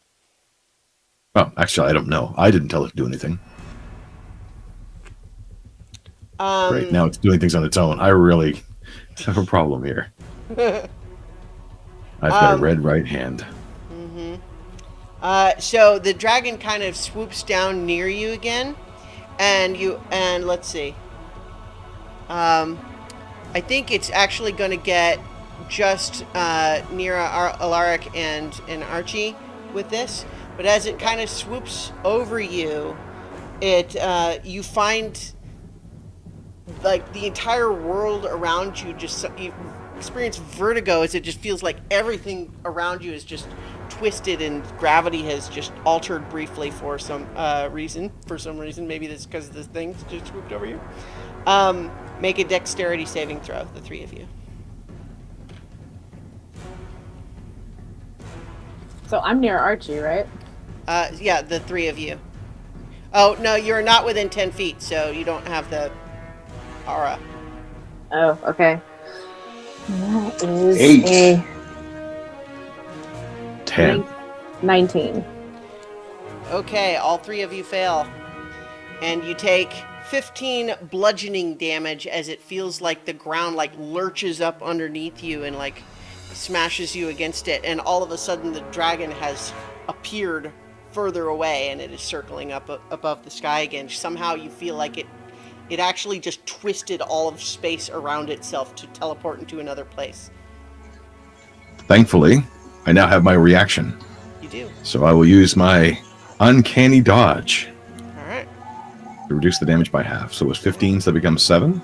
Oh, actually, I don't know. I didn't tell it to do anything. Right now, it's doing things on its own. I really have a problem here. I've got a red right hand. So the dragon kind of swoops down near you again, and let's see. I think it's actually going to get just near Alaric and Archie with this. But as it kind of swoops over you, you find like the entire world around you you experience vertigo as it just feels like everything around you is just twisted and gravity has just altered briefly for some reason. Maybe that's because this thing just swooped over you. Make a dexterity saving throw, the three of you. So I'm near Archie, right? Yeah, the three of you. Oh, no, you're not within 10 feet, so you don't have the aura. Oh, okay. That is 8. a 10. 19. Okay, all three of you fail. And you take 15 bludgeoning damage as it feels like the ground like lurches up underneath you and like smashes you against it. And all of a sudden the dragon has appeared further away and it is circling up above the sky again. Somehow you feel like it actually just twisted all of space around itself to teleport into another place. Thankfully, I now have my reaction. You do. So I will use my uncanny dodge All right. to reduce the damage by half. So it was 15, so that becomes 7.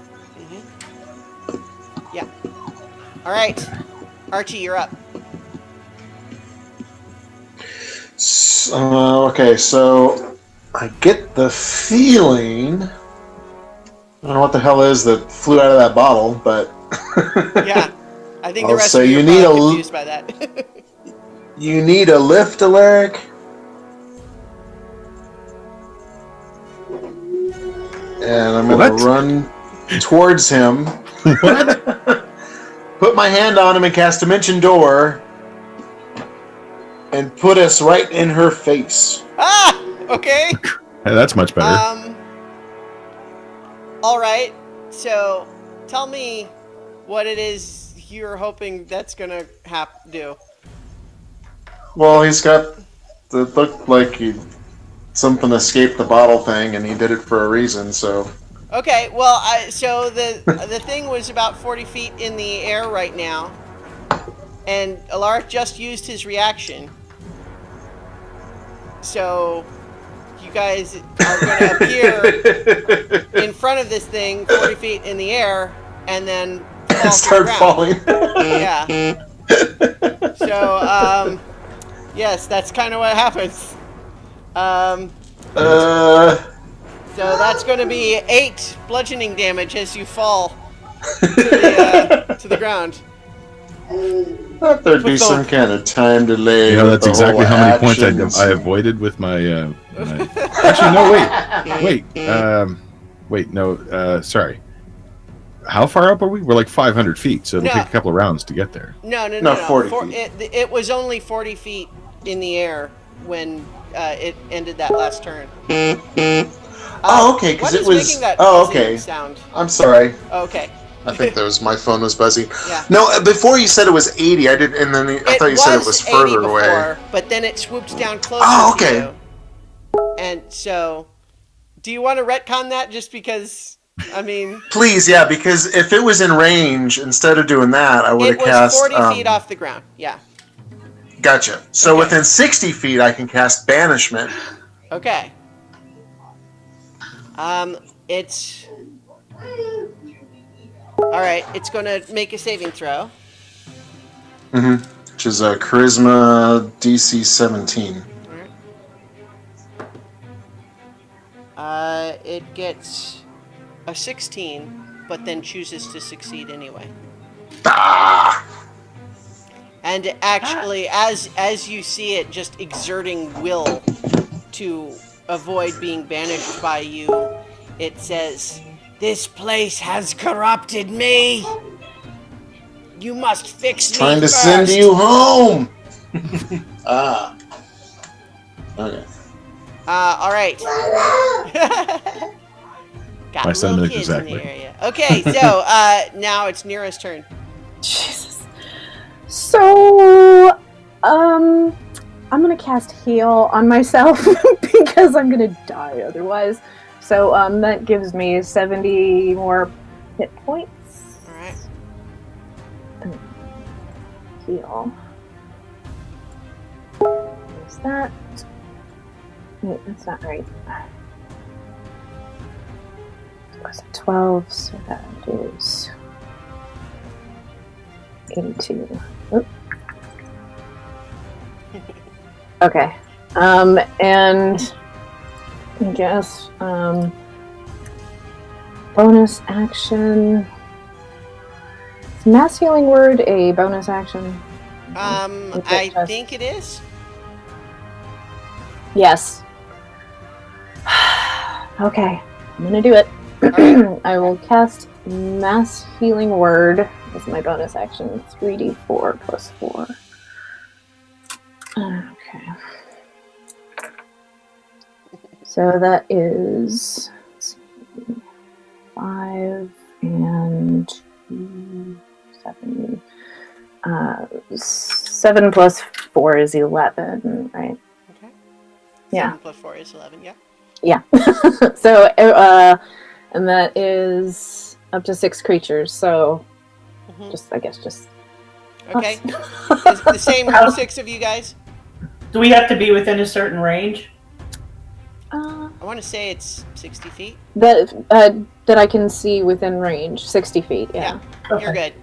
Yeah. All right. Archie, you're up. Okay, so I get the feeling. I don't know what the hell is that flew out of that bottle, but Yeah. I think the I'll rest say of you you are need probably a confused by that. you need a lift, Alaric. And I'm gonna What? run towards him. Put my hand on him and cast Dimension Door. And put us right in her face. Ah! Okay. Hey, that's much better. All right. So, tell me what it is you're hoping that's gonna do. Well, he's got. It looked like something escaped the bottle thing, and he did it for a reason. So. Okay. Well, so the thing was about 40 feet in the air right now, and Alaric just used his reaction. So, you guys are going to appear in front of this thing 40 feet in the air and then fall Start to the falling. ground. Yeah. So, yes, that's kind of what happens. So that's going to be 8 bludgeoning damage as you fall to the ground. Thought there'd be some kind of time delay. You know, with that's the exactly whole how many points actions. I avoided with my. Actually, no. Wait. No. Sorry. How far up are we? We're like 500 feet, so it'll No. take a couple of rounds to get there. No. 40 feet. It was only 40 feet in the air when it ended that last turn. Oh, okay, because what it is was. making that Oh, buzzing okay. sound? I'm sorry. Oh, okay. I think that was my phone was buzzing. Yeah. No, before you said it was 80, I did, and then I thought you said it was 80 further before, away. but then it swoops down closer Oh, to okay. you. And so, do you want to retcon that just because, I mean... Please, yeah, because if it was in range, instead of doing that, I would It have was cast. 40 feet off the ground, yeah. Gotcha. So Okay. within 60 feet, I can cast Banishment. Okay. It's... Alright, it's going to make a saving throw. Which is a Charisma DC 17. It gets a 16, but then chooses to succeed anyway. Ah! And actually, as you see it just exerting will to avoid being banished by you, it says, "This place has corrupted me. You must fix me Trying to first." send you home! Ah. Okay. All right. Got My little sentiment kids in exactly. the area. Okay, so now it's Nira's turn. Jesus. So, I'm gonna cast heal on myself because I'm gonna die otherwise. So, that gives me 70 more hit points. All right. Heal. What's that? Wait, that's not right. Was it 12? So that is 82. Oop. Okay. And I guess bonus action. Is Mass Healing Word a bonus action? I think it is. Yes. Okay, I'm gonna do it. I will cast Mass Healing Word as my bonus action. 3d4 plus 4. Okay. So that is, let's see, 5 and 2, 7. 7 plus 4 is 11, right? Okay. Yeah. 7 plus 4 is 11, yeah. Yeah. So, and that is up to 6 creatures. So, I guess just. Okay. Is it the same for 6 of you guys? Do we have to be within a certain range? I want to say it's 60 feet. That I can see within range, 60 feet. Yeah. Okay. You're good.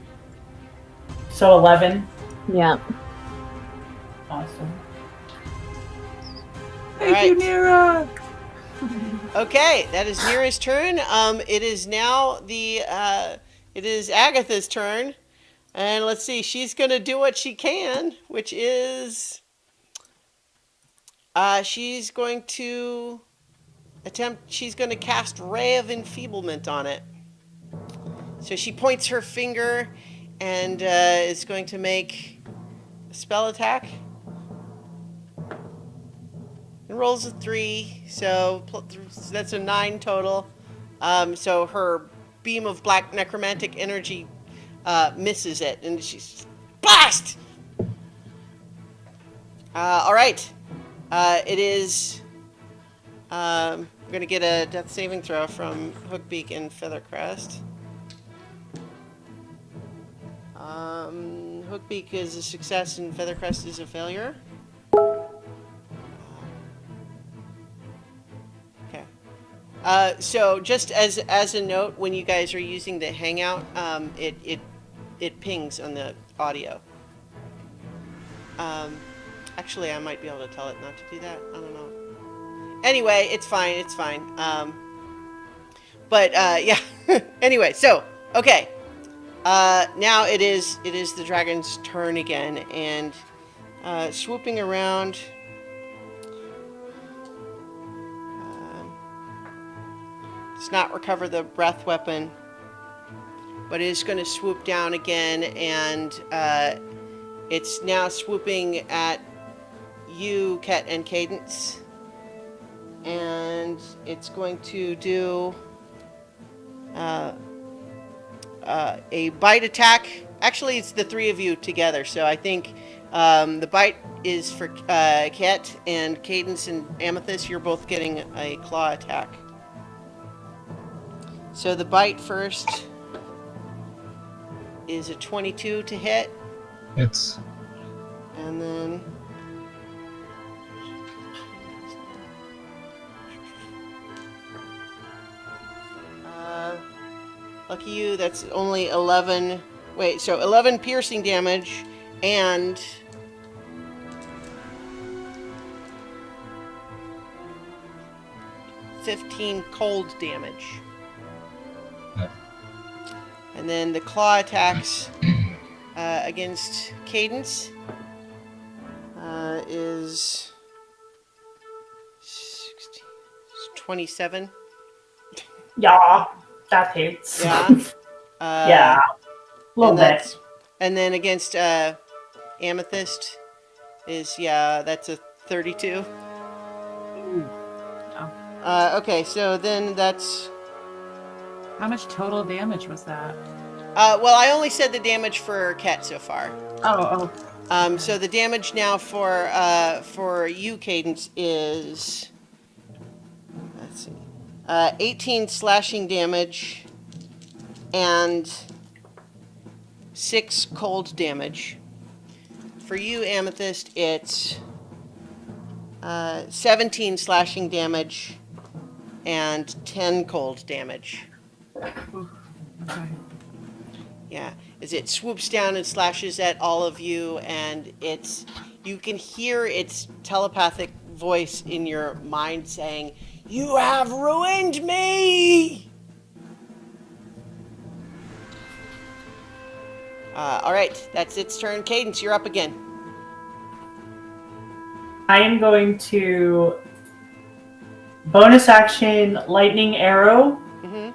So 11. Yeah. Awesome. Thank you, Nira. Okay, that is Nira's turn. It is now it is Agatha's turn. And let's see, she's going to do what she can, which is she's going to cast Ray of Enfeeblement on it. So she points her finger and is going to make a spell attack. It rolls a 3, so that's a 9 total. So her beam of black necromantic energy misses it, and she's blast. All right, it is. I'm gonna get a death saving throw from Hookbeak and Feathercrest. Hookbeak is a success and Feathercrest is a failure. Okay. So just as a note, when you guys are using the Hangout, it pings on the audio. Actually, I might be able to tell it not to do that. I don't know. Anyway, it's fine. It's fine. But yeah. Anyway, so okay. Now it is the dragon's turn again, and swooping around. Does not recover the breath weapon, but it is going to swoop down again, and it's now swooping at you, Ket, and Cadence, and it's going to do a bite attack. Actually, it's the three of you together, so I think the bite is for Ket, and Cadence and Amethyst, you're both getting a claw attack. So the bite first is a 22 to hit, It's and then lucky you, that's only 11. Wait, so 11 piercing damage and $15 cold damage. Yeah. And then the claw attacks against Cadence is 16, 27. Yeah, that hits. Yeah. Yeah, a little bit. And then against Amethyst is, yeah, that's a 32. Okay, so then that's... How much total damage was that? well, I only said the damage for Ket so far. Oh. So the damage now for you, Cadence, is... Let's see. 18 slashing damage and 6 cold damage. For you, Amethyst, it's 17 slashing damage and 10 cold damage. Okay. Yeah, as it swoops down and slashes at all of you, and you can hear its telepathic voice in your mind saying, "You have ruined me!" All right, that's its turn. Cadence, you're up again. I am going to bonus action lightning arrow, Mm-hmm.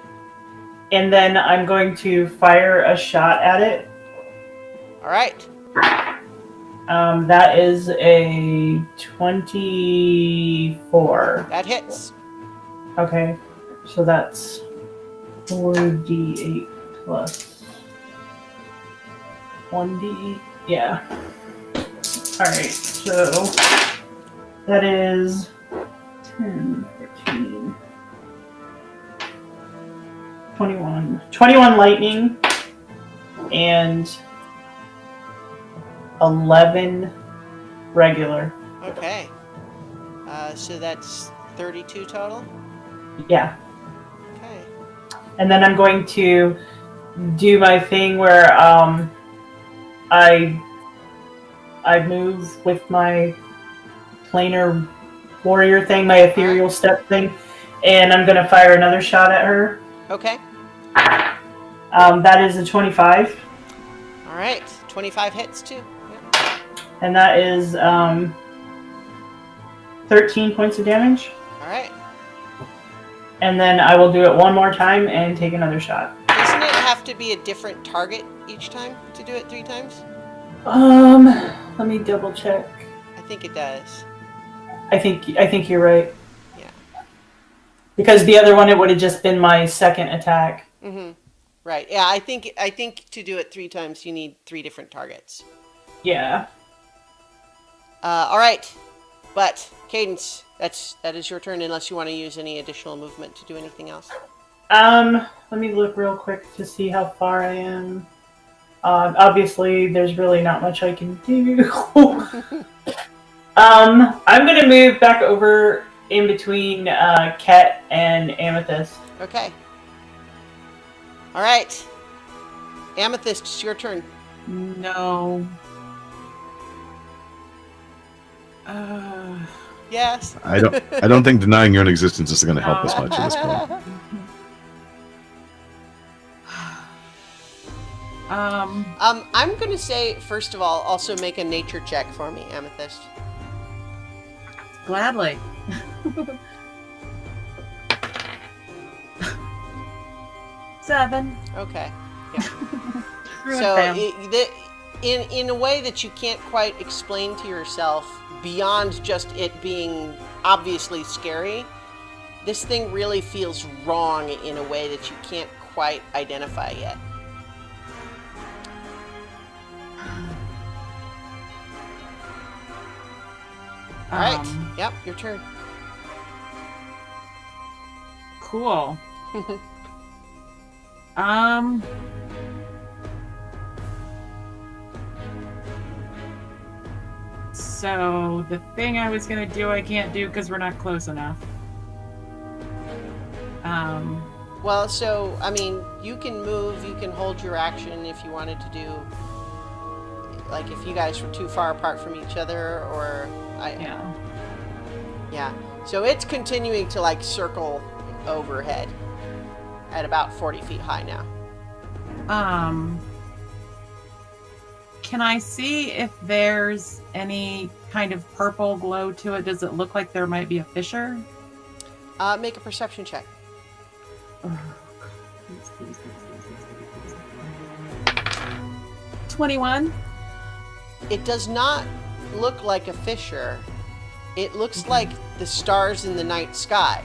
and then I'm going to fire a shot at it. All right. That is a 24. That hits. Okay, so that's 4d8 plus 1d8. Yeah. Alright, so that is 10, 14, 21. 21 lightning and 11 regular. Okay. So that's 32 total? Yeah. Okay. And then I'm going to do my thing where I move with my planar warrior thing, my ethereal step thing, and I'm going to fire another shot at her. Okay. That is a 25. All right. 25 hits too. Yep. And that is 13 points of damage. All right. And then I will do it one more time and take another shot. Doesn't it have to be a different target each time to do it 3 times? Let me double check. I think it does. I think you're right. Yeah. Because the other one, it would have just been my second attack. Mm-hmm. Right. Yeah, I think to do it 3 times, you need 3 different targets. Yeah. All right. But Cadence, that is your turn, unless you want to use any additional movement to do anything else. Let me look real quick to see how far I am. Obviously, there's really not much I can do. I'm gonna move back over in between Ket and Amethyst. Okay. All right. Amethyst, it's your turn. No. Yes. I don't think denying your own existence is going to help us much at this point. I'm gonna say, first of all, also make a nature check for me, Amethyst. Gladly. Seven. Okay. Ruined So, fam. in a way that you can't quite explain to yourself, beyond just it being obviously scary, this thing really feels wrong in a way that you can't quite identify yet. All right. Yep, your turn. Cool. So the thing I was gonna do, I can't do because we're not close enough. Well, so, I mean, you can move, you can hold your action if you wanted to do, like, if you guys were too far apart from each other, or, yeah. So it's continuing to, like, circle overhead at about 40 feet high now. Can I see if there's any kind of purple glow to it? Does it look like there might be a fissure? Make a perception check. 21. It does not look like a fissure. It looks like the stars in the night sky.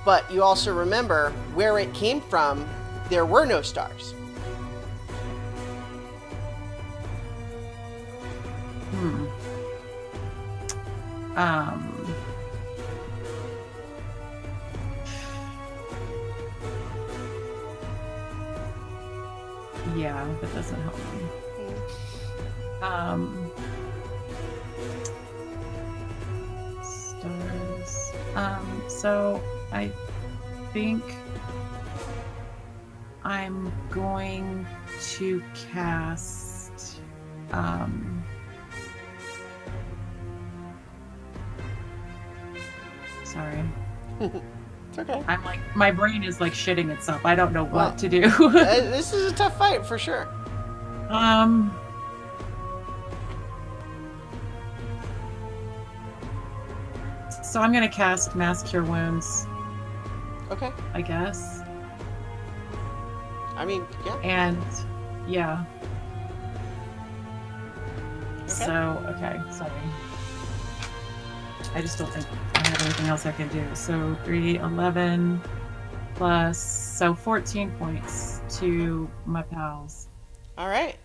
But you also remember where it came from, there were no stars. Yeah, that doesn't help me. Stars. So I think I'm going to cast sorry. It's okay. I'm like, my brain is like shitting itself. I don't know what to do. This is a tough fight for sure. So I'm gonna cast Mass Cure Wounds, Okay. I guess. I mean, yeah. And yeah. Okay. So, okay, sorry. I just don't think I have anything else I can do. So 3, 11 plus, so 14 points to my pals. All right.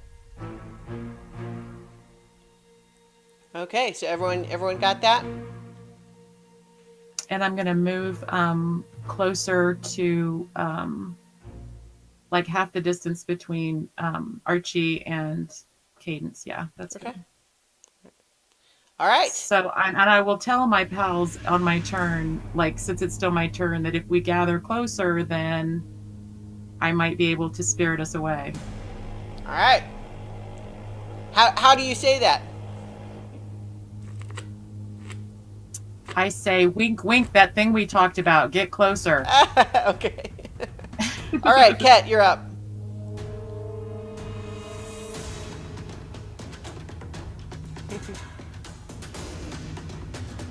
Okay, so everyone got that? And I'm gonna move closer to like half the distance between Archie and Cadence. Yeah, that's Okay. good. All right. So, and I will tell my pals on my turn, like, since it's still my turn, that if we gather closer, then I might be able to spirit us away. All right. How do you say that? I say, wink, wink, that thing we talked about. Get closer. Okay. All right, Kat, you're up.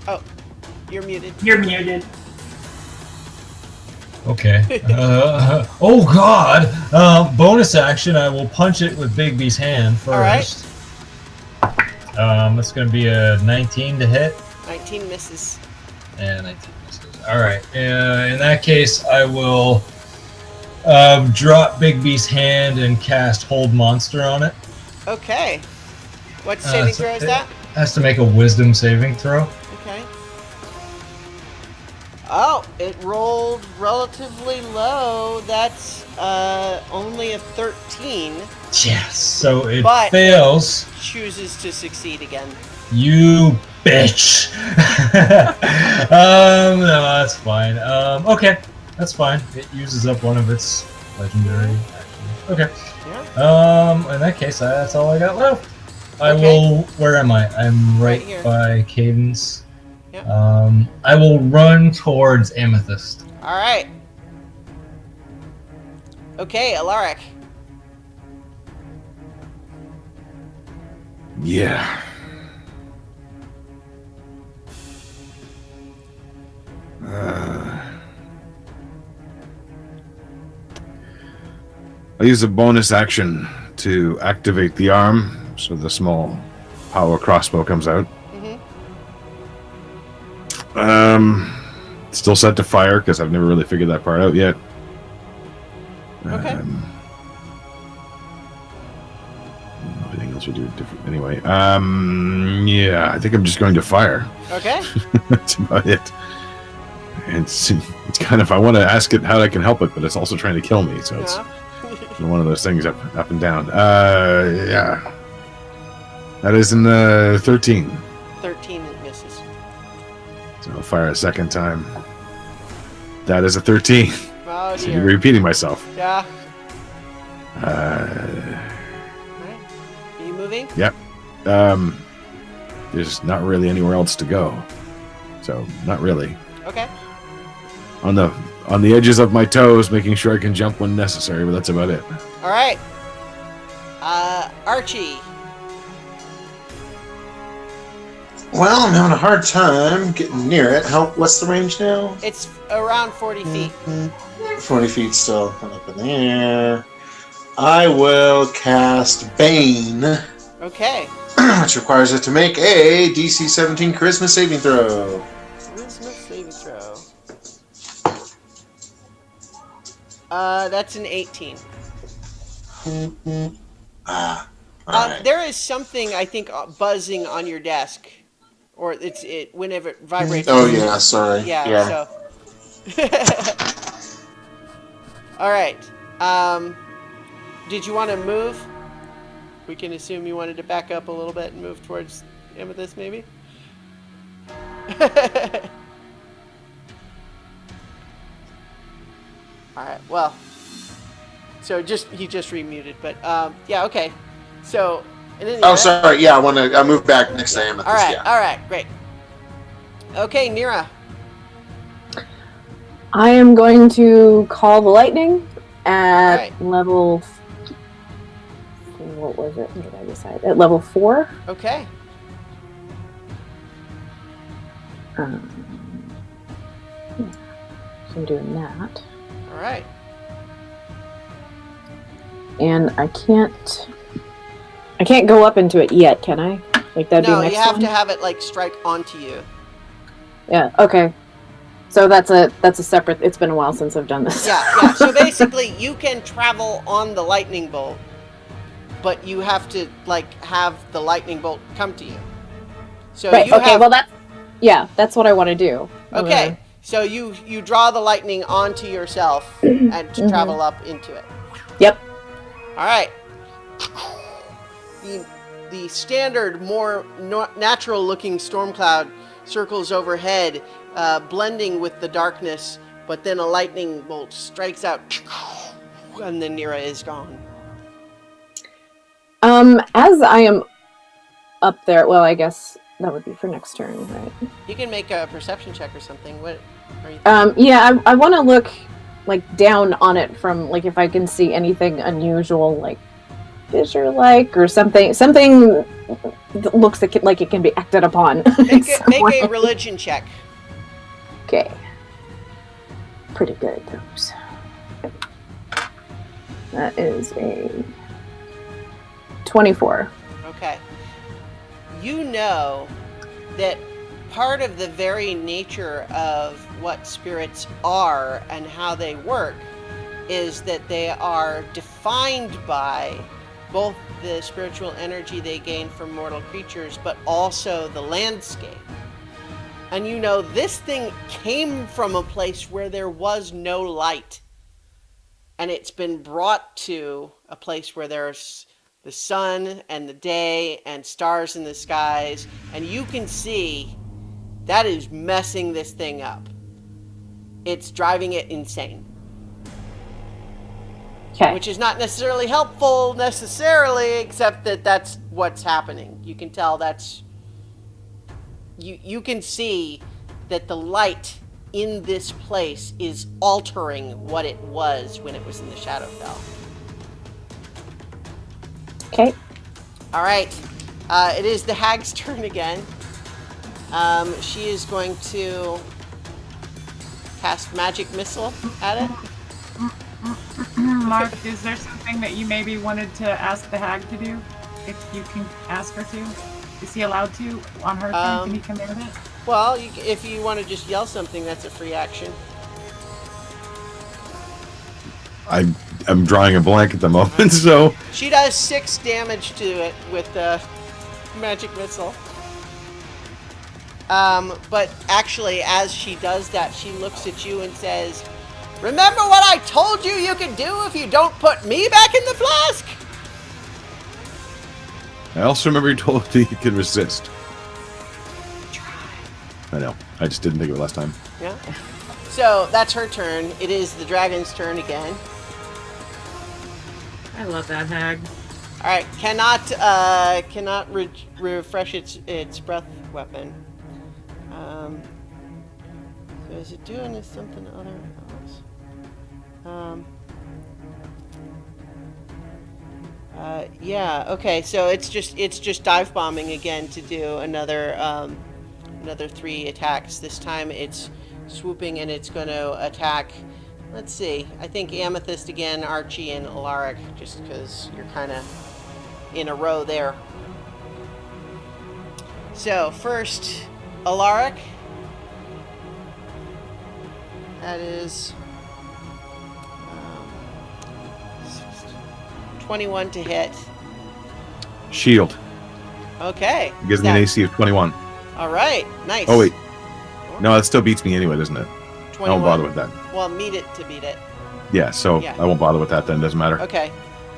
Oh, you're muted. You're muted. Okay. Oh God! Bonus action. I will punch it with Bigby's hand first. All right. It's going to be a 19 to hit. 19 misses. And 19 misses. All right. In that case, I will drop Bigby's hand and cast Hold Monster on it. Okay. What saving throw is that? Has to make a Wisdom saving throw. Okay. Oh, it rolled relatively low. That's only a 13. Yes. So it But fails. Chooses to succeed again. You bitch. No, that's fine. Okay, that's fine. It uses up one of its legendary actions. Okay. Yeah. In that case, that's all I got left. I Okay. will. Where am I? I'm Right right here. by Cadence. Yep. I will run towards Amethyst. All right. Okay, Alaric. Yeah. I'll use a bonus action to activate the arm, so the small power crossbow comes out. Still set to fire because I've never really figured that part out yet. Okay. Everything else would do it different anyway. Yeah, I think I'm just going to fire. Okay. That's about it. And it's kind of, I want to ask it how I can help it, but it's also trying to kill me, so it's one of those things up and down. Yeah. That is in the 13. 13 it misses. So I'll fire a second time. That is a 13. Oh So dear. you're repeating myself. Yeah. Uh, Alright. Are you moving? Yep. There's not really anywhere else to go. So, not really. Okay. On the edges of my toes, making sure I can jump when necessary, but that's about it. Alright. Archie. Well, I'm having a hard time getting near it. What's the range now? It's around 40 feet. 40 feet still up in the air. I will cast Bane, Okay. which requires it to make a DC 17 Charisma saving throw. Charisma saving throw. That's an 18. Alright. There is something, I think, buzzing on your desk. Or it whenever it vibrates. Oh, yeah, sorry. Yeah. So. All right. Did you want to move? We can assume you wanted to back up a little bit and move towards Amethyst, maybe. All right. Well. So he just remuted, but yeah. Okay. So. Oh, sorry. Yeah, I move back next to Amethyst. All right. Yeah. All right. Great. Okay, Nira. I am going to call the lightning at Right. level. What was it? What did I decide? At level 4. Okay. So I'm doing that, All right. and I can't go up into it yet, can I? Like that'd No, be next you have one? to have it like strike onto you. Yeah. Okay. So that's a separate. It's been a while since I've done this. Yeah. So basically, you can travel on the lightning bolt, but you have to have the lightning bolt come to you. So Right. you Okay. have, Well, that's what I want to do. I'm okay. gonna- So you draw the lightning onto yourself and to travel up into it. Yep. All right. The standard, more natural-looking storm cloud circles overhead, blending with the darkness. But then a lightning bolt strikes out, and then Nira is gone. As I am up there, well, I guess that would be for next turn, right? You can make a perception check or something. What are you? Yeah, I want to look down on it from if I can see anything unusual, fissure-like or something that looks like it can be acted upon. Make a religion check. Okay. Pretty good, those. That is a 24. Okay. You know that part of the very nature of what spirits are and how they work is that they are defined by both the spiritual energy they gain from mortal creatures, but also the landscape. And you know, this thing came from a place where there was no light. And it's been brought to a place where there's the sun and the day and stars in the skies. And you can see that is messing this thing up. It's driving it insane. Okay. Which is not necessarily helpful, except that that's what's happening. You can tell that's... You can see that the light in this place is altering what it was when it was in the Shadowfell. Okay. All right. It is the hag's turn again. She is going to cast magic missile at it. Mark, is there something that you maybe wanted to ask the hag to do? If you can ask her to? Is he allowed to on her turn? Can he command it? Well, if you want to just yell something, that's a free action. I'm drawing a blank at the moment, so She does 6 damage to it with the magic missile. But actually, as she does that, she looks at you and says, "Remember what I told you could do if you don't put me back in the flask?" I also remember you told me you could resist. I know. I just didn't think of it last time. Yeah. So that's her turn. It is the dragon's turn again. I love that hag. All right, cannot refresh its breath weapon. So is it doing something other else? Yeah. Okay. So it's just dive bombing again to do another 3 attacks. This time it's swooping and it's going to attack. Let's see. I think Amethyst again, Archie, and Alaric, just because you're kind of in a row there. So first, Alaric. That is 21 to hit. Shield. Okay. Gives me an AC of 21. All right. Nice. Oh, wait. No, that still beats me anyway, doesn't it? 21. I won't bother with that. Well, meet it to beat it. Yeah, so Yeah. I won't bother with that then. Doesn't matter. Okay.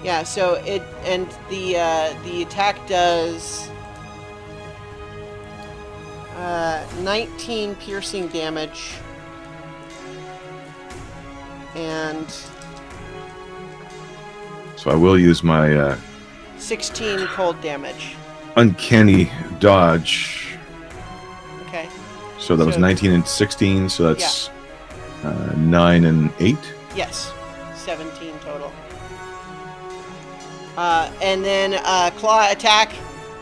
Yeah, so it and the attack does 19 piercing damage and So I will use my 16 cold damage. uncanny dodge. Okay. So that was So- 19 and 16, so that's 9 and 8. Yes. 17 total. And then claw attack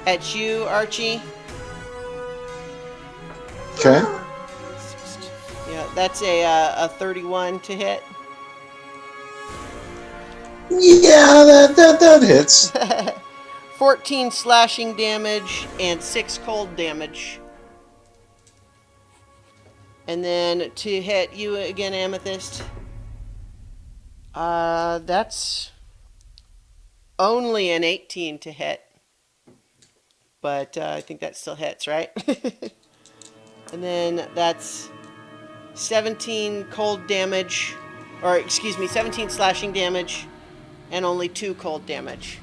at you, Archie. Okay. Yeah, that's a 31 to hit. Yeah, that hits. 14 slashing damage and 6 cold damage. And then to hit you again, Amethyst. That's only an 18 to hit. But I think that still hits, right? And then that's 17 cold damage, or excuse me, 17 slashing damage and only 2 cold damage.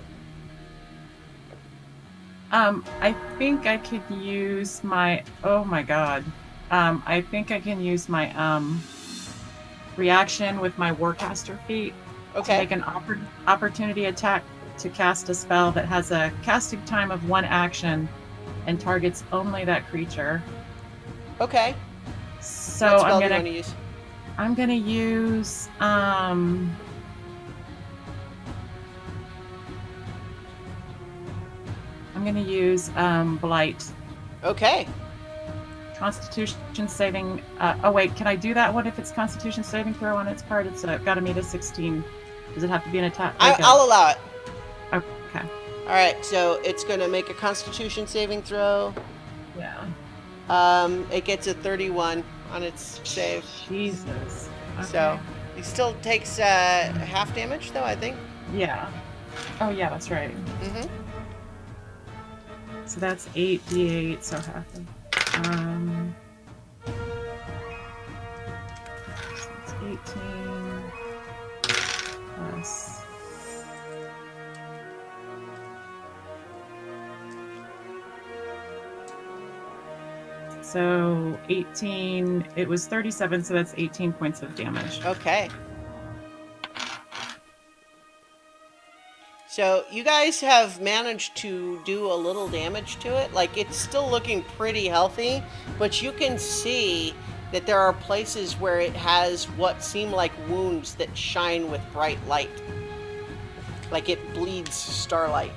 I think I could use my. Oh my god. I think I can use my reaction with my Warcaster feat to Okay. make an opportunity attack to cast a spell that has a casting time of 1 action and targets only that creature. Okay. So What spell I'm do you gonna want to use? I'm gonna use Blight. Okay. Constitution saving. Oh wait, can I do that one if it's Constitution saving throw on its part? It's got to meet a 16. Does it have to be an attack? I'll allow it. Okay. All right. So it's going to make a Constitution saving throw. Yeah. It gets a 31 on its save. Jesus. Okay. So it still takes half damage, though, I think. Yeah. Oh yeah, that's right. Mm-hmm. So that's 8d8. So half of. So it's 18 plus. So 18, it was 37, so that's 18 points of damage. Okay. So you guys have managed to do a little damage to it. Like, it's still looking pretty healthy, but you can see that there are places where it has what seem like wounds that shine with bright light. Like it bleeds starlight.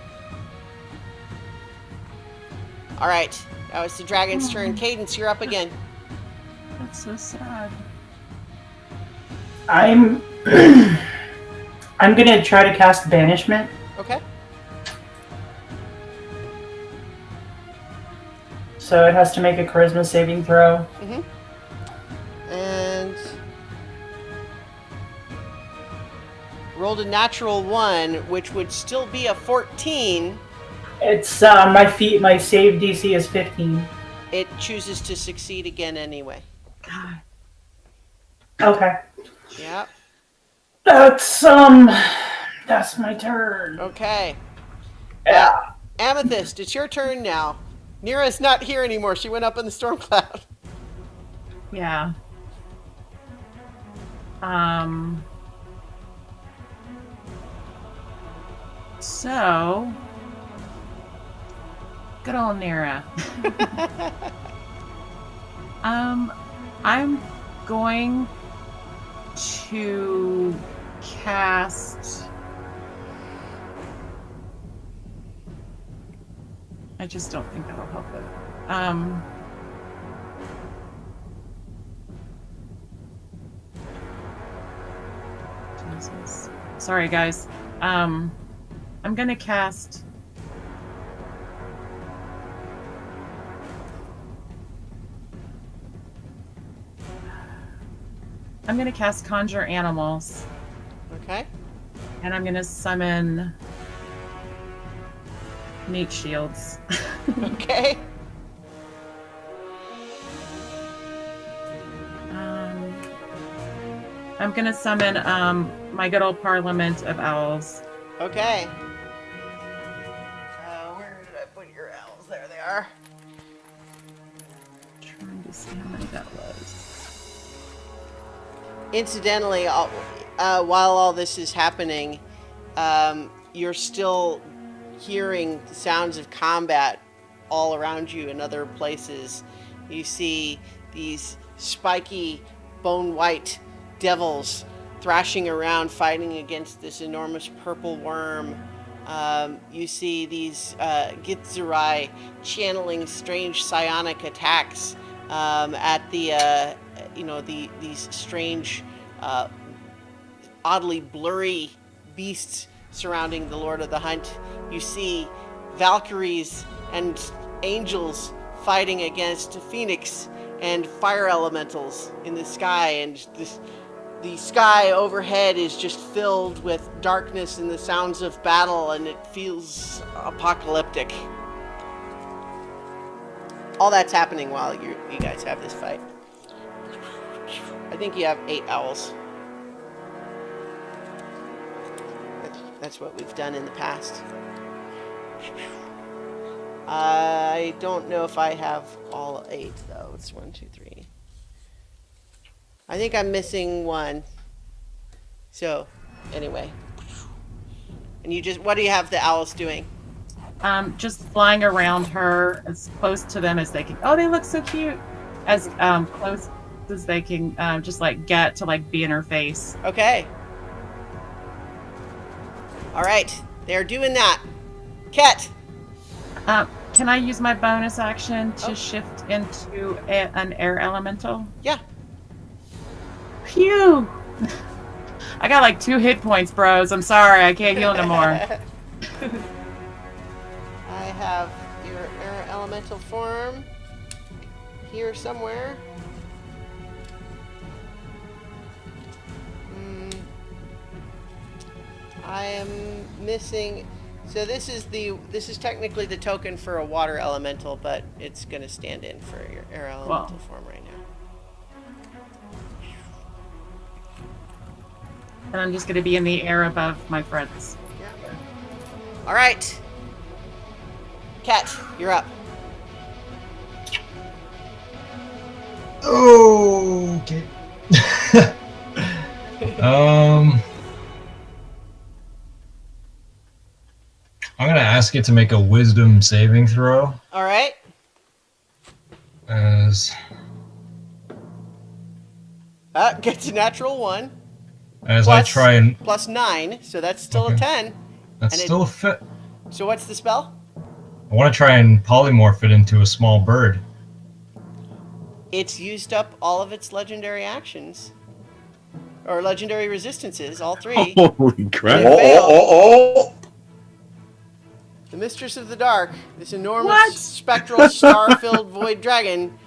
All right. Now it's the dragon's turn. Cadence, you're up again. That's so sad. I'm I'm gonna try to cast banishment. Okay. So it has to make a charisma saving throw. And rolled a natural 1, which would still be a 14. It's my save DC is 15. It chooses to succeed again anyway. God. Okay. Yep. That's my turn. Okay. Yeah. Amethyst, it's your turn now. Nira's not here anymore. She went up in the storm cloud. Yeah. So, good old Nira. I'm going to cast. I just don't think that'll help it. Jesus. Sorry, guys. I'm gonna cast. I'm gonna cast Conjure Animals, Okay. and I'm gonna summon Meat Shields. Okay. I'm gonna summon my good old Parliament of Owls. Okay. Where did I put your owls? There they are. Trying to see how many that was. Incidentally, while all this is happening, you're still hearing the sounds of combat all around you in other places. You see these spiky, bone-white devils thrashing around, fighting against this enormous purple worm. You see these Githzerai channeling strange psionic attacks at the these strange, oddly blurry beasts surrounding the Lord of the Hunt. You see Valkyries and angels fighting against Phoenix and fire elementals in the sky, and the sky overhead is just filled with darkness and the sounds of battle, and it feels apocalyptic. All that's happening while you guys have this fight. I think you have 8 owls. That's what we've done in the past. I don't know if I have all 8 though. It's 1, 2, 3. I think I'm missing 1. So, anyway. And what do you have the owls doing? Just flying around her as close to them as they can. Oh, they look so cute. As close as they can, just like get to like be in her face. Okay. All right, they're doing that. Ket. Can I use my bonus action to shift into an air elemental? Yeah. Phew! I got like 2 hit points, bros. I'm sorry, I can't heal no more. I have your air elemental form here somewhere. I am missing. So this is technically the token for a water elemental, but it's gonna stand in for your air elemental form right now. And I'm just gonna be in the air above my friends. Yeah. All right. Ket, you're up. Okay. I'm gonna ask it to make a wisdom saving throw. All right. Gets a natural 1. As plus, I try and plus 9, so that's still a 10. That's and still a fit. So what's the spell? I want to try and polymorph it into a small bird. It's used up all of its legendary actions. Or legendary resistances, all three. Holy crap! Oh. The Mistress of the Dark, this enormous What? spectral star-filled void dragon,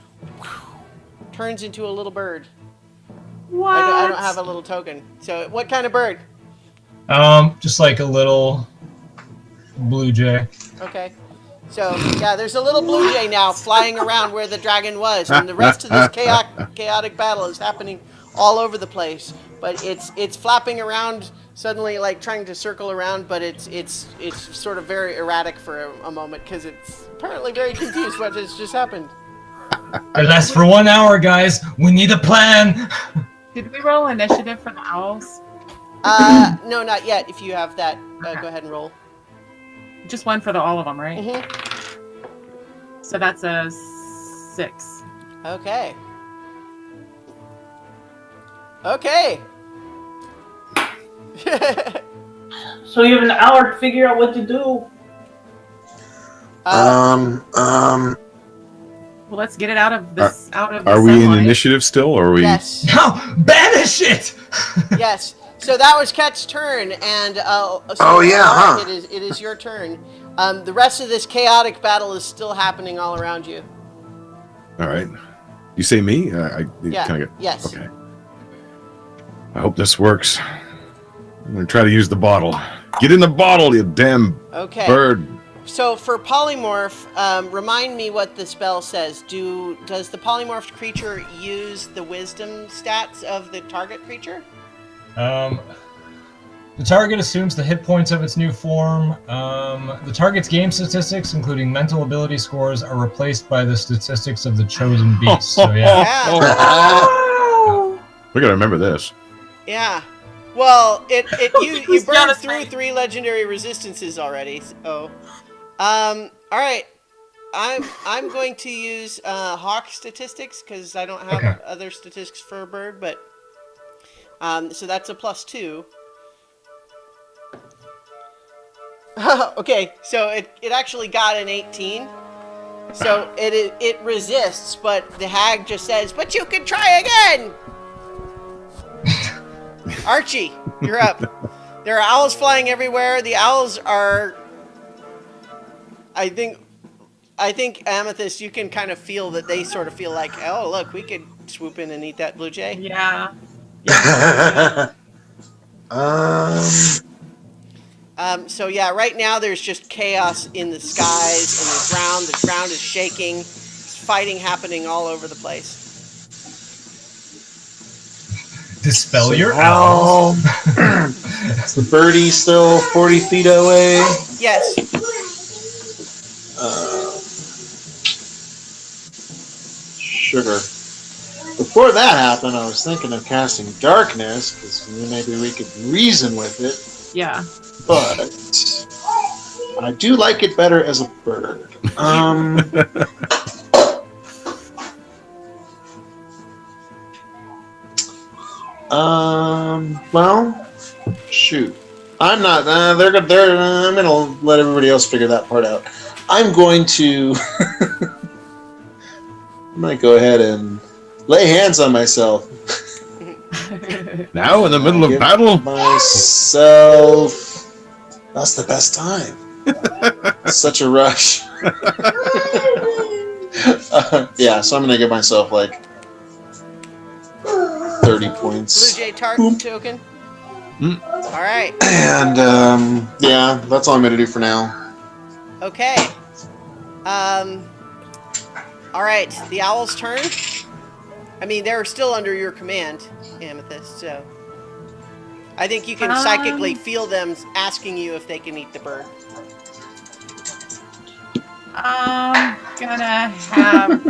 turns into a little bird. What? I don't have a little token. So, what kind of bird? Just like a little blue jay. Okay. So, yeah, there's a little blue jay now flying around where the dragon was, and the rest of this chaotic battle is happening all over the place. But it's flapping around suddenly, like trying to circle around, but it's sort of very erratic for a moment because it's apparently very confused what has just happened. It lasts for 1 hour, guys. We need a plan. Did we roll initiative for the owls? No, not yet. If you have that, go ahead and roll. Just one for all of them, right? Mm-hmm. So that's a 6. Okay. Okay. So you have an hour to figure out what to do. Well, let's get it out of this. Are we in initiative still, or are we? Yes. No, banish it. Yes. So that was Ket's turn, and it is your turn. The rest of this chaotic battle is still happening all around you. All right. You say me? Yeah. Yes. Okay. I hope this works. I'm gonna try to use the bottle. Get in the bottle, you damn bird. So for polymorph, remind me what the spell says. Does the polymorphed creature use the wisdom stats of the target creature? The target assumes the hit points of its new form. The target's game statistics, including mental ability scores, are replaced by the statistics of the chosen beast. So yeah. We gotta remember this. Yeah. Well, you burned through 3 legendary resistances already. So, all right. I'm going to use hawk statistics because I don't have other statistics for a bird, but so that's a +2. Okay, so it actually got an 18. So it resists, but the hag just says, "But you can try again." Archie, you're up. There are owls flying everywhere. The owls are. I think Amethyst, you can kind of feel that they sort of feel like, oh look, we could swoop in and eat that blue jay. Yeah. So yeah, right now there's just chaos in the skies and the ground. The ground is shaking. There's fighting happening all over the place. Dispel your owls. Is the birdie still 40 feet away? Yes. Sugar. Before that happened, I was thinking of casting darkness because maybe we could reason with it. Yeah. But I do like it better as a bird. Well, shoot. I'm not. I'm gonna let everybody else figure that part out. I'm going to. I might go ahead and lay hands on myself. Now in the middle of battle? Myself. That's the best time. Such a rush. Yeah, so I'm going to give myself like 30 points. Blue Jay token. All right. And yeah, that's all I'm going to do for now. Okay. All right, the owl's turn. I mean, they're still under your command, Amethyst, so I think you can psychically feel them asking you if they can eat the bird. I'm gonna have.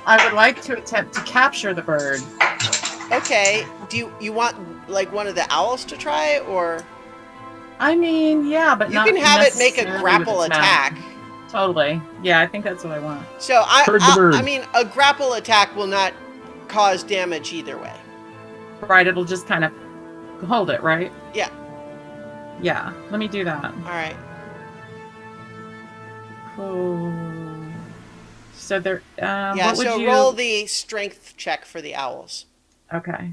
I would like to attempt to capture the bird. Okay. Do you want like one of the owls to try, or? I mean, yeah, but you not can have it make a necessarily grapple with its attack. mouth. Totally. Yeah, I think that's what I want. So the bird. I mean, a grapple attack will not cause damage either way. Right, it'll just kind of hold it, right? Yeah. Yeah, let me do that. All right. Oh. So there. Yeah, what would so you... roll the strength check for the owls. Okay.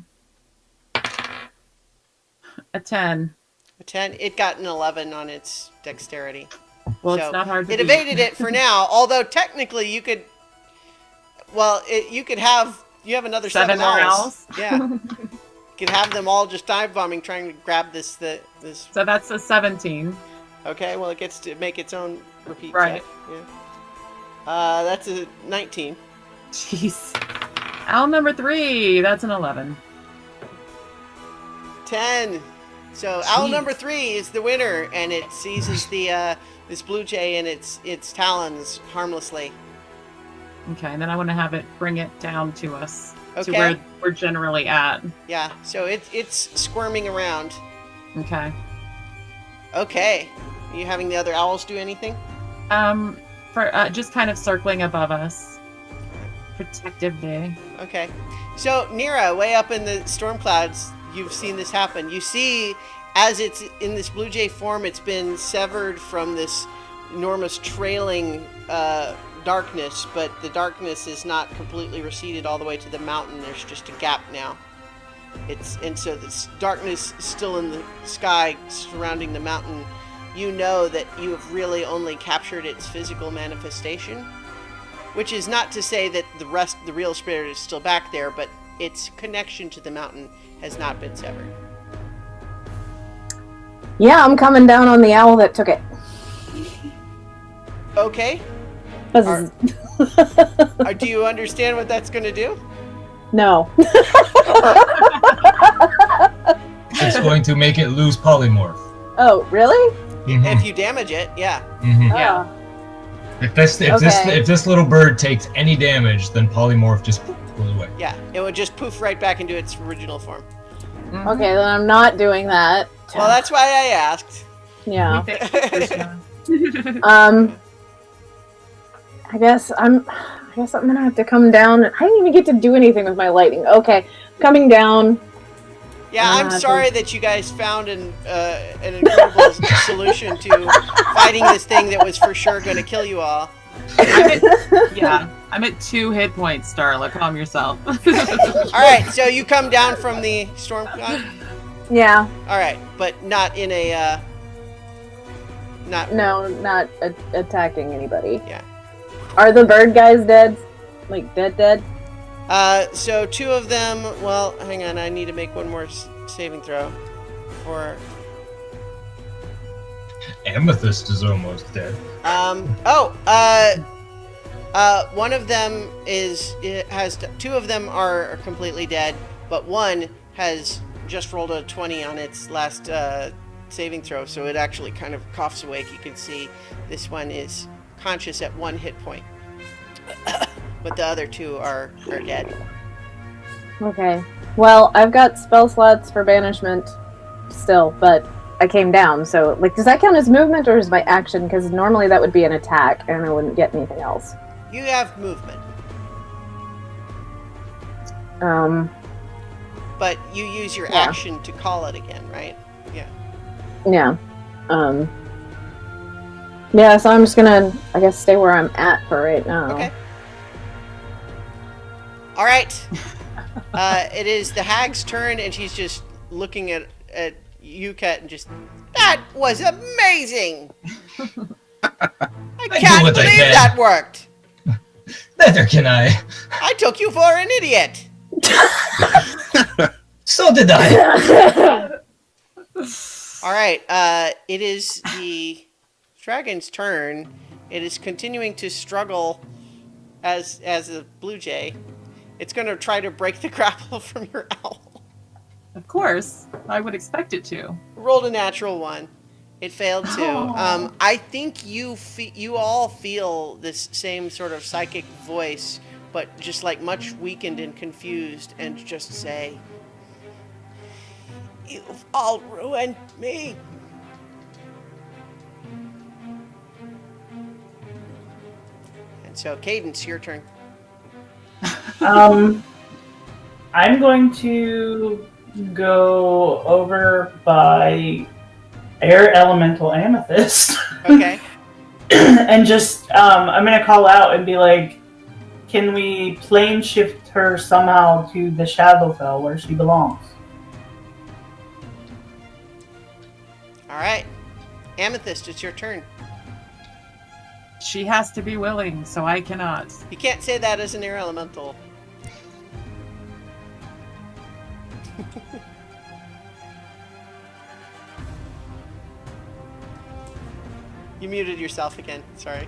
A 10. A 10. It got an 11 on its dexterity. Well, So it's not hard to it beat. evaded it for now, although technically you could. Well, you could have. You have another 7 more owls. owls? Yeah. You could have them all just dive bombing, trying to grab this. So that's a 17. Okay, well, it gets to make its own repeat Right. check. Yeah. That's a 19. Jeez. Owl number 3. That's an 11. 10. So owl Jeez. number 3 is the winner, and it seizes the this blue jay in its talons harmlessly. Okay, and then I want to have it bring it down to us. To Okay. where we're generally at. Yeah. So it's squirming around. Okay. Okay. Are you having the other owls do anything? For just kind of circling above us. Protective day. Okay. So, Nira, way up in the storm clouds, you've seen this happen. You see, as it's in this blue jay form, it's been severed from this enormous trailing darkness, but the darkness is not completely receded all the way to the mountain. There's just a gap now. And so this darkness is still in the sky surrounding the mountain. You know that you have really only captured its physical manifestation, which is not to say that the real spirit is still back there, but its connection to the mountain has not been severed. Yeah, I'm coming down on the owl that took it. Okay. This is- Do you understand what that's going to do? No. It's going to make it lose polymorph. Oh, really? Mhm, If you damage it, yeah. mhm. Yeah. If this little bird takes any damage, then polymorph just goes away. Yeah. It would just poof right back into its original form. Mhm. Okay, then I'm not doing that. Well, that's why I asked. Yeah. We think Krishna. I guess I'm gonna have to come down. I didn't even get to do anything with my lighting. Okay, coming down. Yeah, I'm Ah, sorry that you guys found an incredible solution to fighting this thing that was for sure going to kill you all. I'm at 2 hit points, Starla. Calm yourself. All right, so you come down from the storm cloud. Yeah. All right, but not in a not. No, not attacking anybody. Yeah. Are the bird guys dead? Like dead? So 2 of them. Well, hang on. I need to make one more saving throw. For Amethyst is almost dead. one of them has 2 of them are completely dead, but one has just rolled a 20 on its last saving throw, so it actually kind of coughs awake. You can see this one is conscious at 1 hit point, but the other 2 are dead. Okay. Well, I've got spell slots for banishment still, but I came down, so like, does that count as movement or is my action? Because normally that would be an attack, and I wouldn't get anything else. You have movement, but you use your Yeah. action to call it again, right? Yeah. Yeah. Yeah, so I'm just gonna, I guess, stay where I'm at for right now. Okay. All right. It is the hag's turn, and she's just looking at you, Kat, and just, that was amazing. I can't what I believe can. that worked. Neither can I. I took you for an idiot. So did I. All right. It is the dragon's turn. It is continuing to struggle as a blue jay. It's going to try to break the grapple from your owl. Of course. I would expect it to. Rolled a natural 1. It failed too. Oh. I think you all feel this same sort of psychic voice, but just like much weakened and confused, and just say, "You've all ruined me." And so, Cadence, your turn. I'm going to go over by Air Elemental Amethyst. Okay. and just I'm gonna call out and be like, can we plane shift her somehow to the Shadowfell where she belongs? All right, Amethyst, it's your turn. She has to be willing, so I cannot. You can't say that as an air elemental. You muted yourself again. Sorry.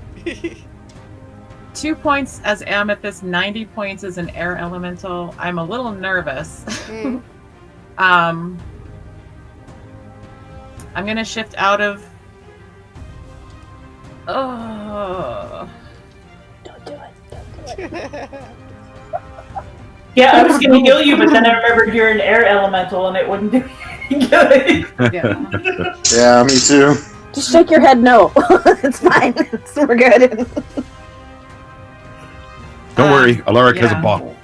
2 points as Amethyst, 90 points as an air elemental. I'm a little nervous. Mm. I'm gonna shift out of. Oh, Don't do it. Don't do it. Yeah, I was gonna heal you, but then I remembered you're an air elemental and it wouldn't do anything good. yeah. Yeah, me too. Just shake your head no. It's fine. We're good. Don't worry, Alaric has a yeah. bottle.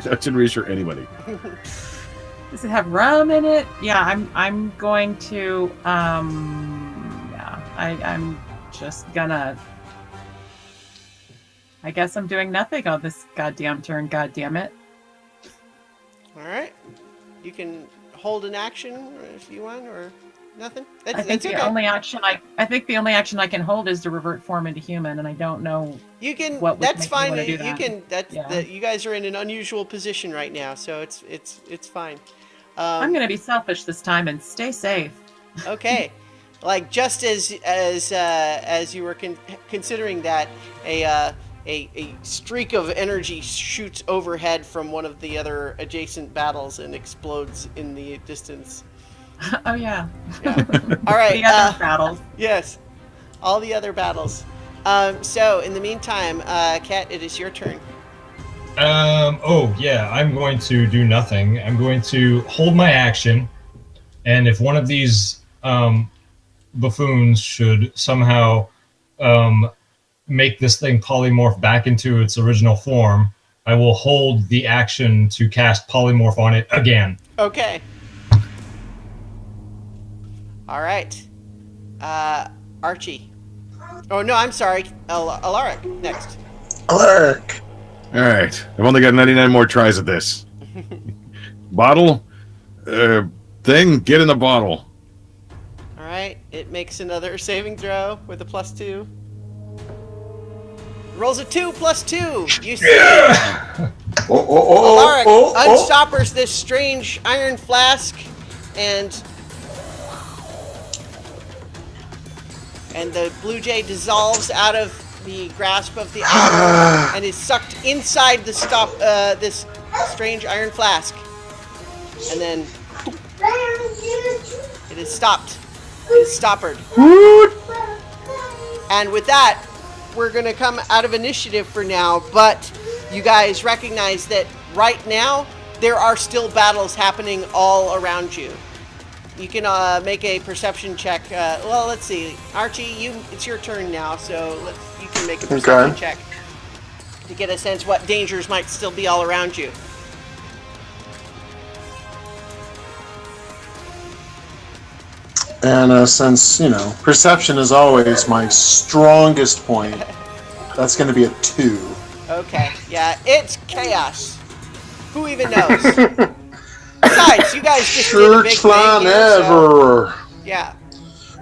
That should reassure anybody. Does it have rum in it? Yeah, I'm going to I'm just gonna, I guess I'm doing nothing on this goddamn turn, goddamn it. All right. You can hold an action if you want, or nothing. I think That's the only action I think the only action I can hold is to revert form into human, and I don't know. You can. What would That's make me fine. wanna do You that? can. That's Yeah. you guys are in an unusual position right now, so it's fine. I'm gonna be selfish this time and stay safe. Okay. Like just as you were considering that, a streak of energy shoots overhead from one of the other adjacent battles and explodes in the distance. Oh yeah. All right. The other battles. Yes, all the other battles. So in the meantime, Kat, it is your turn. Oh yeah, I'm going to do nothing. I'm going to hold my action, and if one of these buffoons should somehow make this thing polymorph back into its original form, I will hold the action to cast polymorph on it again. Okay. All right. Archie. Oh no, I'm sorry. Alaric next. Alaric. All right, I've only got 99 more tries at this. Bottle, thing, get in the bottle. All right. It makes another saving throw with a +2. Rolls a 2 + 2. You see. Alaric unstoppers this strange iron flask, and the blue jay dissolves out of the grasp of the iron and is sucked inside the this strange iron flask, and then it is stopped. It is stoppered. And with that, we're gonna come out of initiative for now, but you guys recognize that right now there are still battles happening all around you. You can make a perception check. Well, let's see, Archie, it's your turn now, so you can make a perception check to get a sense what dangers might still be all around you. And since, perception is always my strongest point, that's going to be a 2. Okay, yeah, it's chaos. Who even knows? Besides, you guys just did a big Church flying thing here, so, ever. yeah.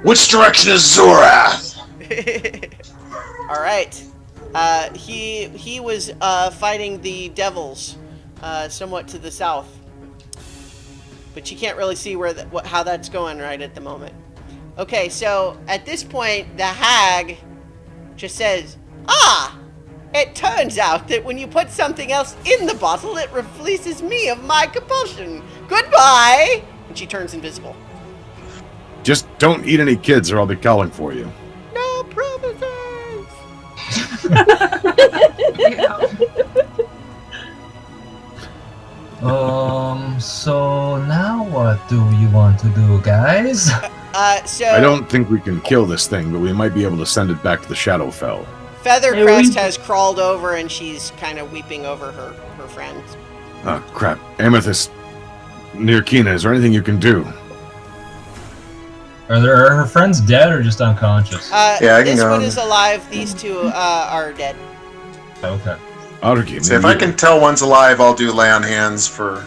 Which direction is Zorath? All right. He was fighting the devils, somewhat to the south, but you can't really see how that's going right at the moment. Okay, so at this point, the hag just says, "Ah, it turns out that when you put something else in the bottle, it releases me of my compulsion. Goodbye." And she turns invisible. Just don't eat any kids or I'll be calling for you. No promises. So now what do you want to do, guys? So I don't think we can kill this thing, but we might be able to send it back to the Shadowfell. Feathercrest has crawled over and she's kind of weeping over her friends. Oh, crap. Amethyst, near Kina, is there anything you can do? Are her friends dead or just unconscious? Yeah, I can this go one on. is alive. These two are dead. Okay. Otterkey, So if I can tell one's alive, I'll do lay on hands for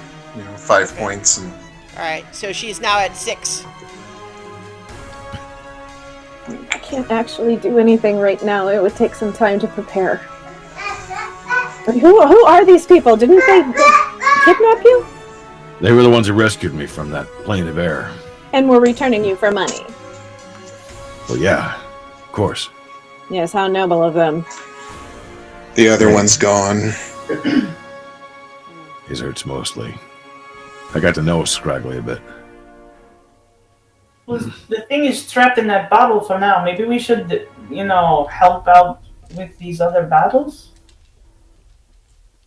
5 points. And All right, so she's now at 6. I can't actually do anything right now. It would take some time to prepare. Who are these people? Didn't they kidnap you? They were the ones who rescued me from that plane of air. And were returning you for money. Well, yeah, of course. Yes, how noble of them. the other one's gone. His hurts mostly. I got to know Scraggly a bit. Well, the thing is trapped in that bottle for now. Maybe we should, help out with these other battles?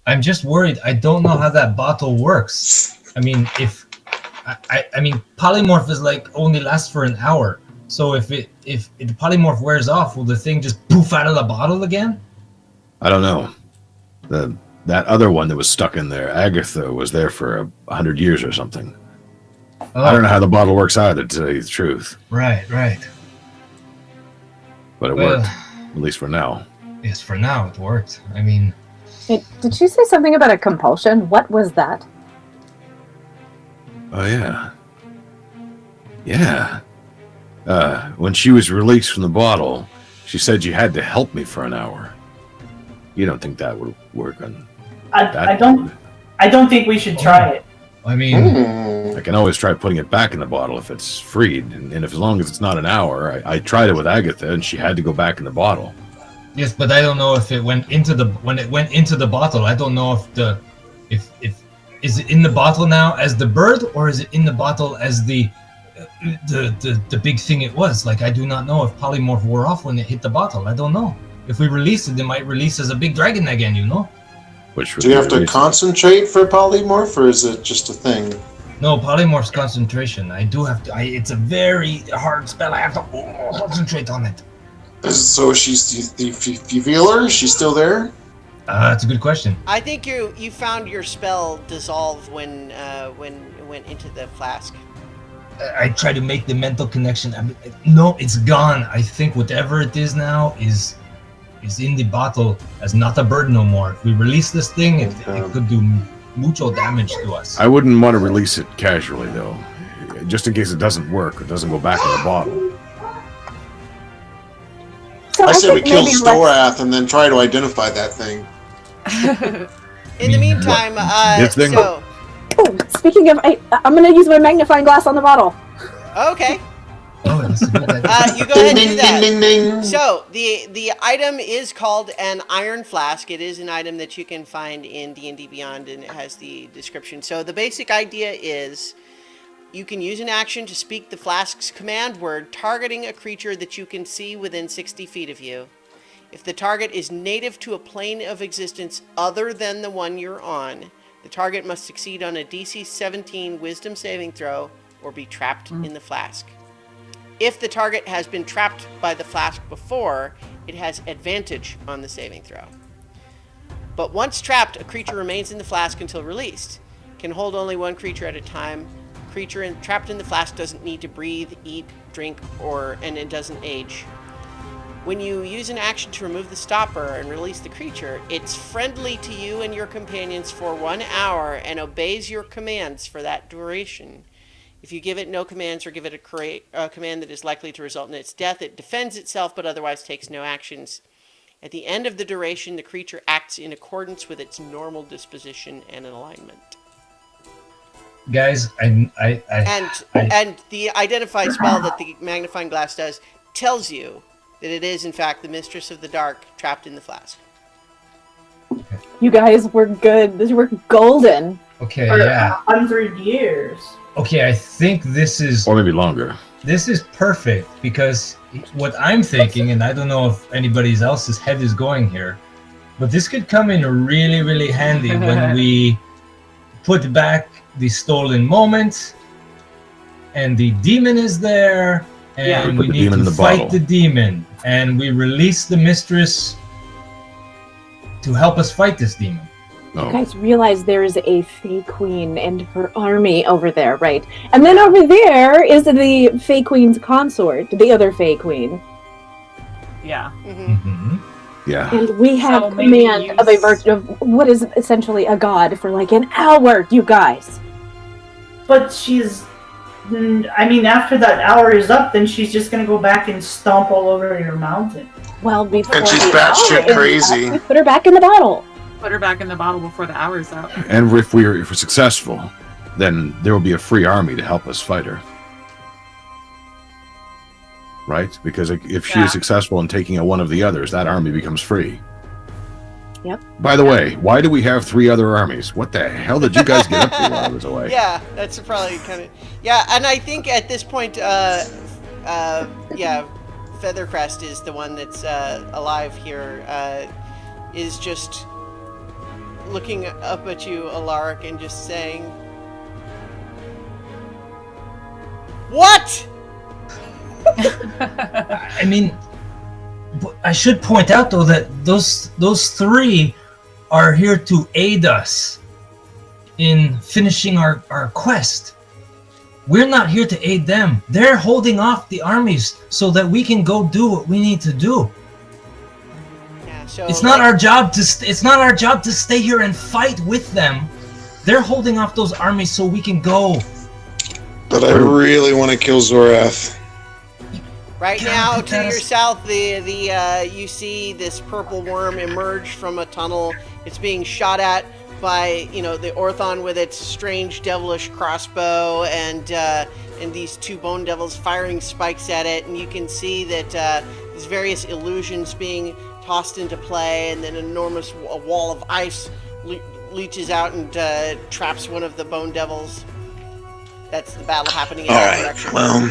I'm just worried. I don't know how that bottle works. I mean, polymorph is like only lasts for an hour. So if the polymorph wears off, will the thing just poof out of the bottle again? I don't know. That other one that was stuck in there, Agatha, was there for 100 years or something. Oh, I don't know how the bottle works either, to tell you the truth. Right. But it Well, worked, at least for now. Yes, for now it worked. I mean, Hey, did she say something about a compulsion? What was that? Oh, yeah. Yeah. When she was released from the bottle, she said you had to help me for an hour. You don't think that would work on that? I don't think we should try it. I mean, I can always try putting it back in the bottle if it's freed, and if as long as it's not an hour. I tried it with Agatha, and she had to go back in the bottle. yes, but I don't know if it went into the bottle. I don't know if is it in the bottle now as the bird, or is it in the bottle as the big thing it was? Like, I do not know if polymorph wore off when it hit the bottle. I don't know. If we release it, it might release as a big dragon again, Which Do you have to concentrate for polymorph, or is it just a thing? No, polymorph's concentration. I do have to. It's a very hard spell. I have to concentrate on it. So she's. If you feel her, she's still there. That's a good question. I think you found your spell dissolve when it went into the flask. I try to make the mental connection. No, it's gone. I think whatever it is now is in the bottle as not a bird no more. If we release this thing, it could do mucho damage to us. I wouldn't want to release it casually, though. Just in case it doesn't work or doesn't go back in the bottle. So I say we think kill maybe Storath and then try to identify that thing. In the meantime, This thing? so Oh, speaking of, I'm going to use my magnifying glass on the bottle. okay, Oh, that's a good idea. you go ahead and do Ding, that. ding, ding, ding. So the item is called an iron flask. It is an item that you can find in D&D Beyond, and it has the description. So the basic idea is you can use an action to speak the flask's command word, targeting a creature that you can see within 60 feet of you. If the target is native to a plane of existence other than the one you're on, the target must succeed on a DC 17 Wisdom saving throw or be trapped in the flask. If the target has been trapped by the flask before, it has advantage on the saving throw. But once trapped, a creature remains in the flask until released. Can hold only one creature at a time. Creature trapped in the flask doesn't need to breathe, eat, drink, and it doesn't age. When you use an action to remove the stopper and release the creature, it's friendly to you and your companions for 1 hour and obeys your commands for that duration. If you give it no commands or give it a command that is likely to result in its death, it defends itself but otherwise takes no actions. At the end of the duration, the creature acts in accordance with its normal disposition and alignment. Guys, And the identify spell that the magnifying glass does tells you that it is, in fact, the Mistress of the Dark trapped in the flask. You guys were good. We're golden. okay, For yeah. 100 years. Okay, I think this is Or maybe longer. perfect because what I'm thinking, and I don't know if anybody else's head is going here, but this could come in really, really handy when we put back the stolen moment, and the demon is there, and Yeah. We we put the need demon in to the fight bottle. the demon, and we release the mistress to help us fight this demon. Oh, You guys realize there is a Fey Queen and her army over there, right? And then over there is the Fey Queen's consort, the other Fey Queen. Yeah. Mm-hmm. yeah. And we have So maybe command of a use- virtue of what is essentially a god for like an hour, you guys. But she's. I mean, after that hour is up, then she's just gonna go back and stomp all over your mountain. Well, before And she's the batshit hour is crazy. up, we put her back in the bottle. Put her back in the bottle before the hour's up. And if we're successful, then there will be a free army to help us fight her. Right? Because if she Yeah. is successful in taking out one of the others, that army becomes free. Yep. By the way, why do we have 3 other armies? What the hell did you guys get up to while I was away? Yeah, that's probably kind of. Yeah, and I think at this point, yeah, Feathercrest is the one that's alive here. Is just looking up at you, Alaric, and just saying, "What?" I mean, I should point out though that those 3 are here to aid us in finishing our quest. We're not here to aid them. They're holding off the armies so that we can go do what we need to do. Yeah, so It's not our job to it's not our job to stay here and fight with them. They're holding off those armies so we can go. But I really want to kill Zorath. Right God, now, but to that your is- south, you see this purple worm emerge from a tunnel. It's being shot at by, the Orthon with its strange devilish crossbow, and these 2 bone devils firing spikes at it. And you can see that there's various illusions being tossed into play, and then an enormous wall of ice leaches out and traps one of the bone devils. That's the battle happening in All that right. direction. Well,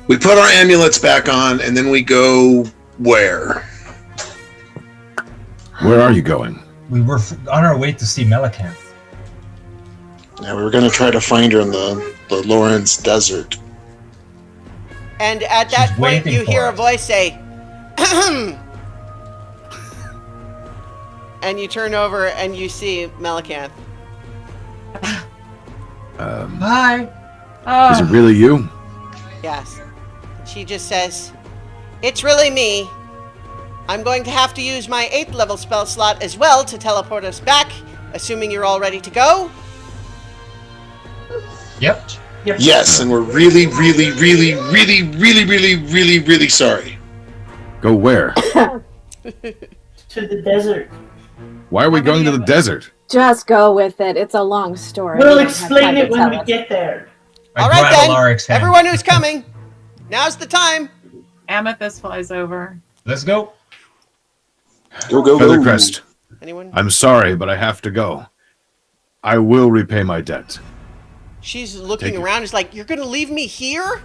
we put our amulets back on, and then we go where? Where are you going? We were on our way to see Melicanth. Yeah, we were going to try to find her in the Lawrence Desert. And at that She's point, waiting you for hear a us. voice say, "Ahem." And you turn over and you see Melicanth. Hi. Is it really you? Yes. She just says, "It's really me. I'm going to have to use my 8th level spell slot as well to teleport us back, assuming you're all ready to go." Yep. Yes, and we're really, really, really, really, really, really, really, really sorry. Go where? To the desert. Why are we How going many to the of- desert? Just go with it. It's a long story. We'll You don't have explain time it to when tell we us. get there. I All right grab then, Alaric's hand. everyone who's coming, now's the time. Amethyst flies over. Let's go. Go, go, go. Feathercrest, Anyone? I'm sorry, but I have to go. I will repay my debt. She's looking Take it. around. Is like, "You're going to leave me here?"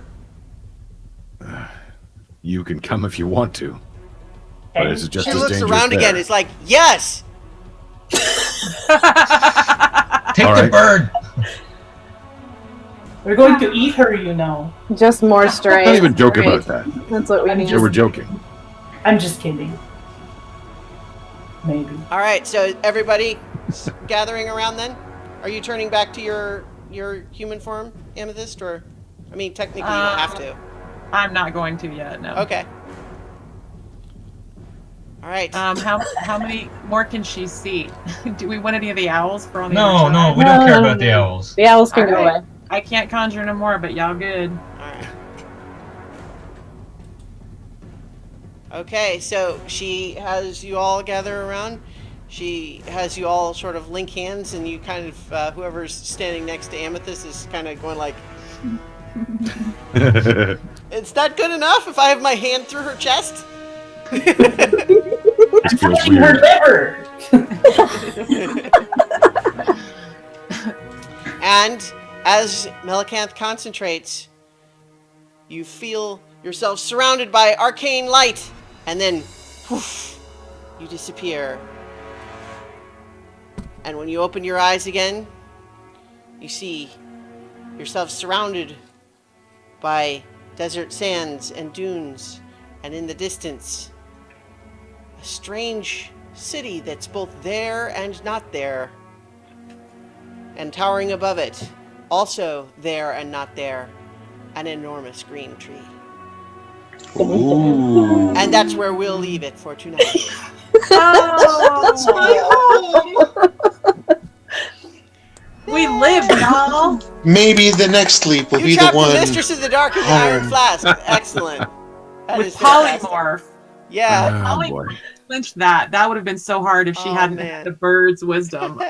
You can come if you want to. But it's just She as looks dangerous around there. again. It's like, "Yes." Take All the right. bird. We're going to eat her, you know. Just more straight. Don't even joke about that. That's what we need. Yeah, we're joking. I'm just kidding. Maybe. All right, so everybody gathering around then? Are you turning back to your human form, Amethyst, or I mean technically you don't have to. I'm not going to yet. No. Okay. All right. How many more can she see? Do we want any of the owls for on the No, other no, side? we don't care No, about the no. owls. The owls can go Alright. away. I can't conjure no more, but y'all good. All right. Okay, so she has you all gather around. She has you all sort of link hands, and you kind of whoever's standing next to Amethyst is kind of going like, "Is that good enough? If I have my hand through her chest?" It feels Touching her weird. liver! And as Melicanth concentrates, you feel yourself surrounded by arcane light, and then poof, you disappear. And when you open your eyes again, you see yourself surrounded by desert sands and dunes, and in the distance, a strange city that's both there and not there. And towering above it, also there and not there, an enormous green tree. Ooh. And that's where we'll leave it for tonight. We lived, y'all. Maybe the next leap will You be the trapped one. the Mistress of the Dark in the Iron home. Flask. Excellent. That With is fantastic. polymorph. Yeah. Oh, boy. Clinched that. That would have been so hard if she Oh, hadn't man. had the bird's wisdom.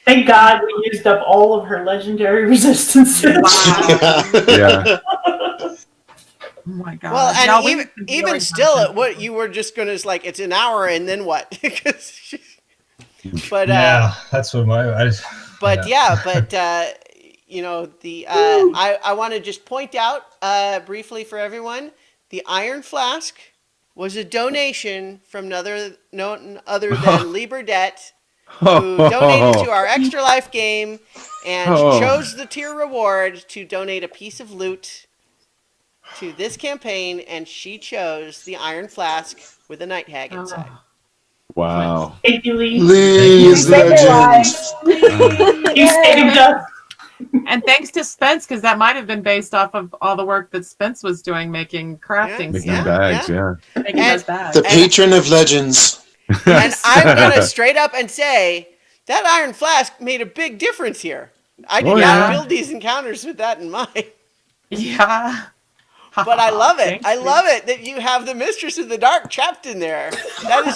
Thank God we used up all of her legendary resistances. Wow. Yeah. Oh my god. Well, and Y'all, we even need some even healing still, potions. what you were just gonna like, it's an hour and then what? But Yeah, that's what but yeah. you know, the I want to just point out briefly for everyone, the Iron Flask was a donation from none other than Liberdette, who donated to our Extra Life game and Oh. chose the tier reward to donate a piece of loot to this campaign, and she chose the Iron Flask with a night hag inside. Oh. Wow. Thank you, Lee. Lee's Saved their legends. You saved us. And thanks to Spence, because that might have been based off of all the work that Spence was doing, making crafting Making stuff, bags, yeah. making And those bags. The patron of legends. And I'm gonna straight up and say that Iron Flask made a big difference here. I did Oh, not yeah. build these encounters with that in mind. Yeah. But I love it. Thanks, I dude. love it that you have the Mistress of the Dark trapped in there. That is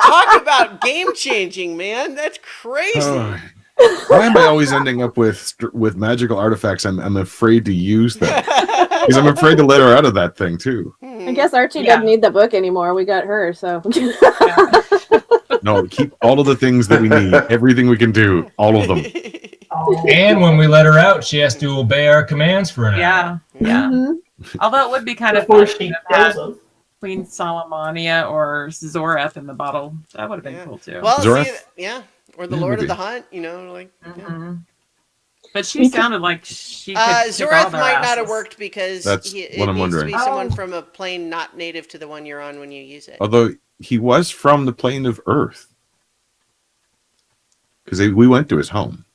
talk about game changing, man. That's crazy. Oh. Why am I always ending up with magical artifacts I'm afraid to use them? Because I'm afraid to let her out of that thing, too. I guess Archie Yeah. doesn't need the book anymore. We got her, so. No, keep all of the things that we need. Everything we can do. All of them. Oh. And when we let her out, she has to obey our commands for an hour. Yeah. Yeah. Mhm. Although it would be kind of Before fun she to have kills us. Queen Solomania or Zoreth in the bottle. That would have been Yeah. cool too. Well, Zoreth? see, yeah, or the Yeah, Lord of maybe. the Hunt. You know, like. Yeah. Mhm. But she sounded like she could kick all Zoreth their might not have asses. worked because That's it what I'm needs to wondering. be someone Oh. from a plane not native to the one you're on when you use it. Although he was from the plane of Earth. Because we went to his home,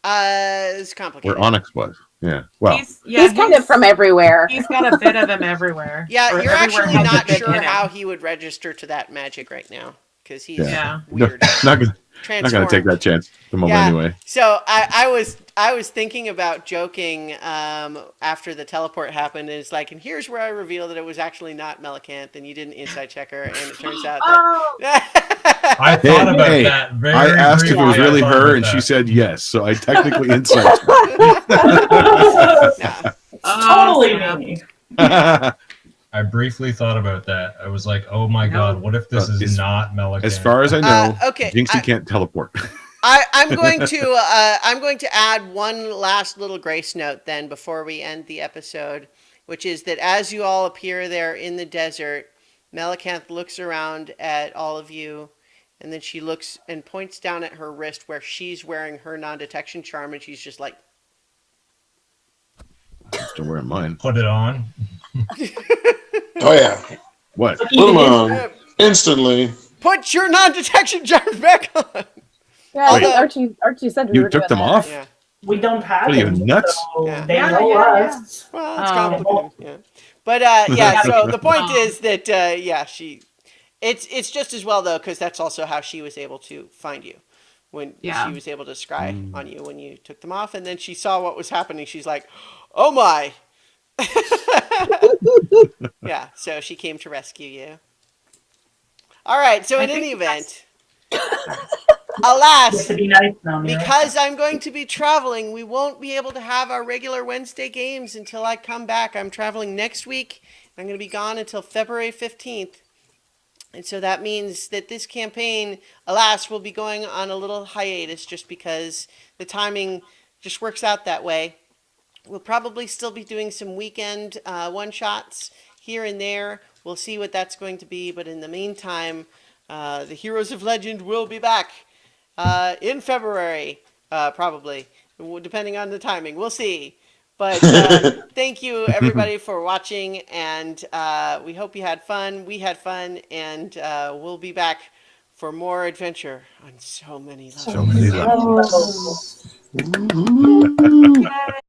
It's complicated. where Onyx was. Yeah. Well, He's kind of from everywhere. He's got a bit of him everywhere. Yeah, Or you're everywhere actually has a not bit sure in him. how he would register to that magic right now because he's Yeah. weird. not gonna Transformed. take that chance at the moment Yeah. anyway. So I was thinking about joking after the teleport happened, and it's like, and here's where I reveal that it was actually not Melicanth, and you didn't inside check her, and it turns out that. I thought about Hey, that very I asked if it was briefly. I really thought her, about and she that. said yes. So I technically insight. Nah. Totally snap. me. I briefly thought about that. I was like, "Oh my No. god, what if this As- is not Melican?" As far as I know, Okay, Jinxie can't teleport. I'm going to add one last little grace note then before we end the episode, which is that as you all appear there in the desert, Melicanth looks around at all of you, and then she looks and points down at her wrist where she's wearing her non-detection charm, and she's just like, I'm still wearing mine. Put it on. Oh yeah. What? Put them on instantly. "Put your non-detection charm back on." Yeah, I think Although- Archie said we You were took doing them that. off? Yeah. We don't have What are you, them, nuts? so Yeah. they Yeah, know yeah, us. Well, it's Oh. complicated. Yeah. But yeah. So the point is that yeah, it's just as well though, because that's also how she was able to find you when Yeah. she was able to scry on you when you took them off, and then she saw what was happening. She's like, "Oh my!" Yeah. So she came to rescue you. All right. So I in any think event, alas. To be nice now, Mira. Because I'm going to be traveling, we won't be able to have our regular Wednesday games until I come back. I'm traveling next week. I'm going to be gone until February 15th. And so that means that this campaign, alas, will be going on a little hiatus just because the timing just works out that way. We'll probably still be doing some weekend one-shots here and there. We'll see what that's going to be. But in the meantime, the Heroes of Legend will be back. In February, probably, depending on the timing. We'll see. But thank you, everybody, for watching, and we hope you had fun. We had fun, and we'll be back for more adventure on so many levels. So many levels. Oh.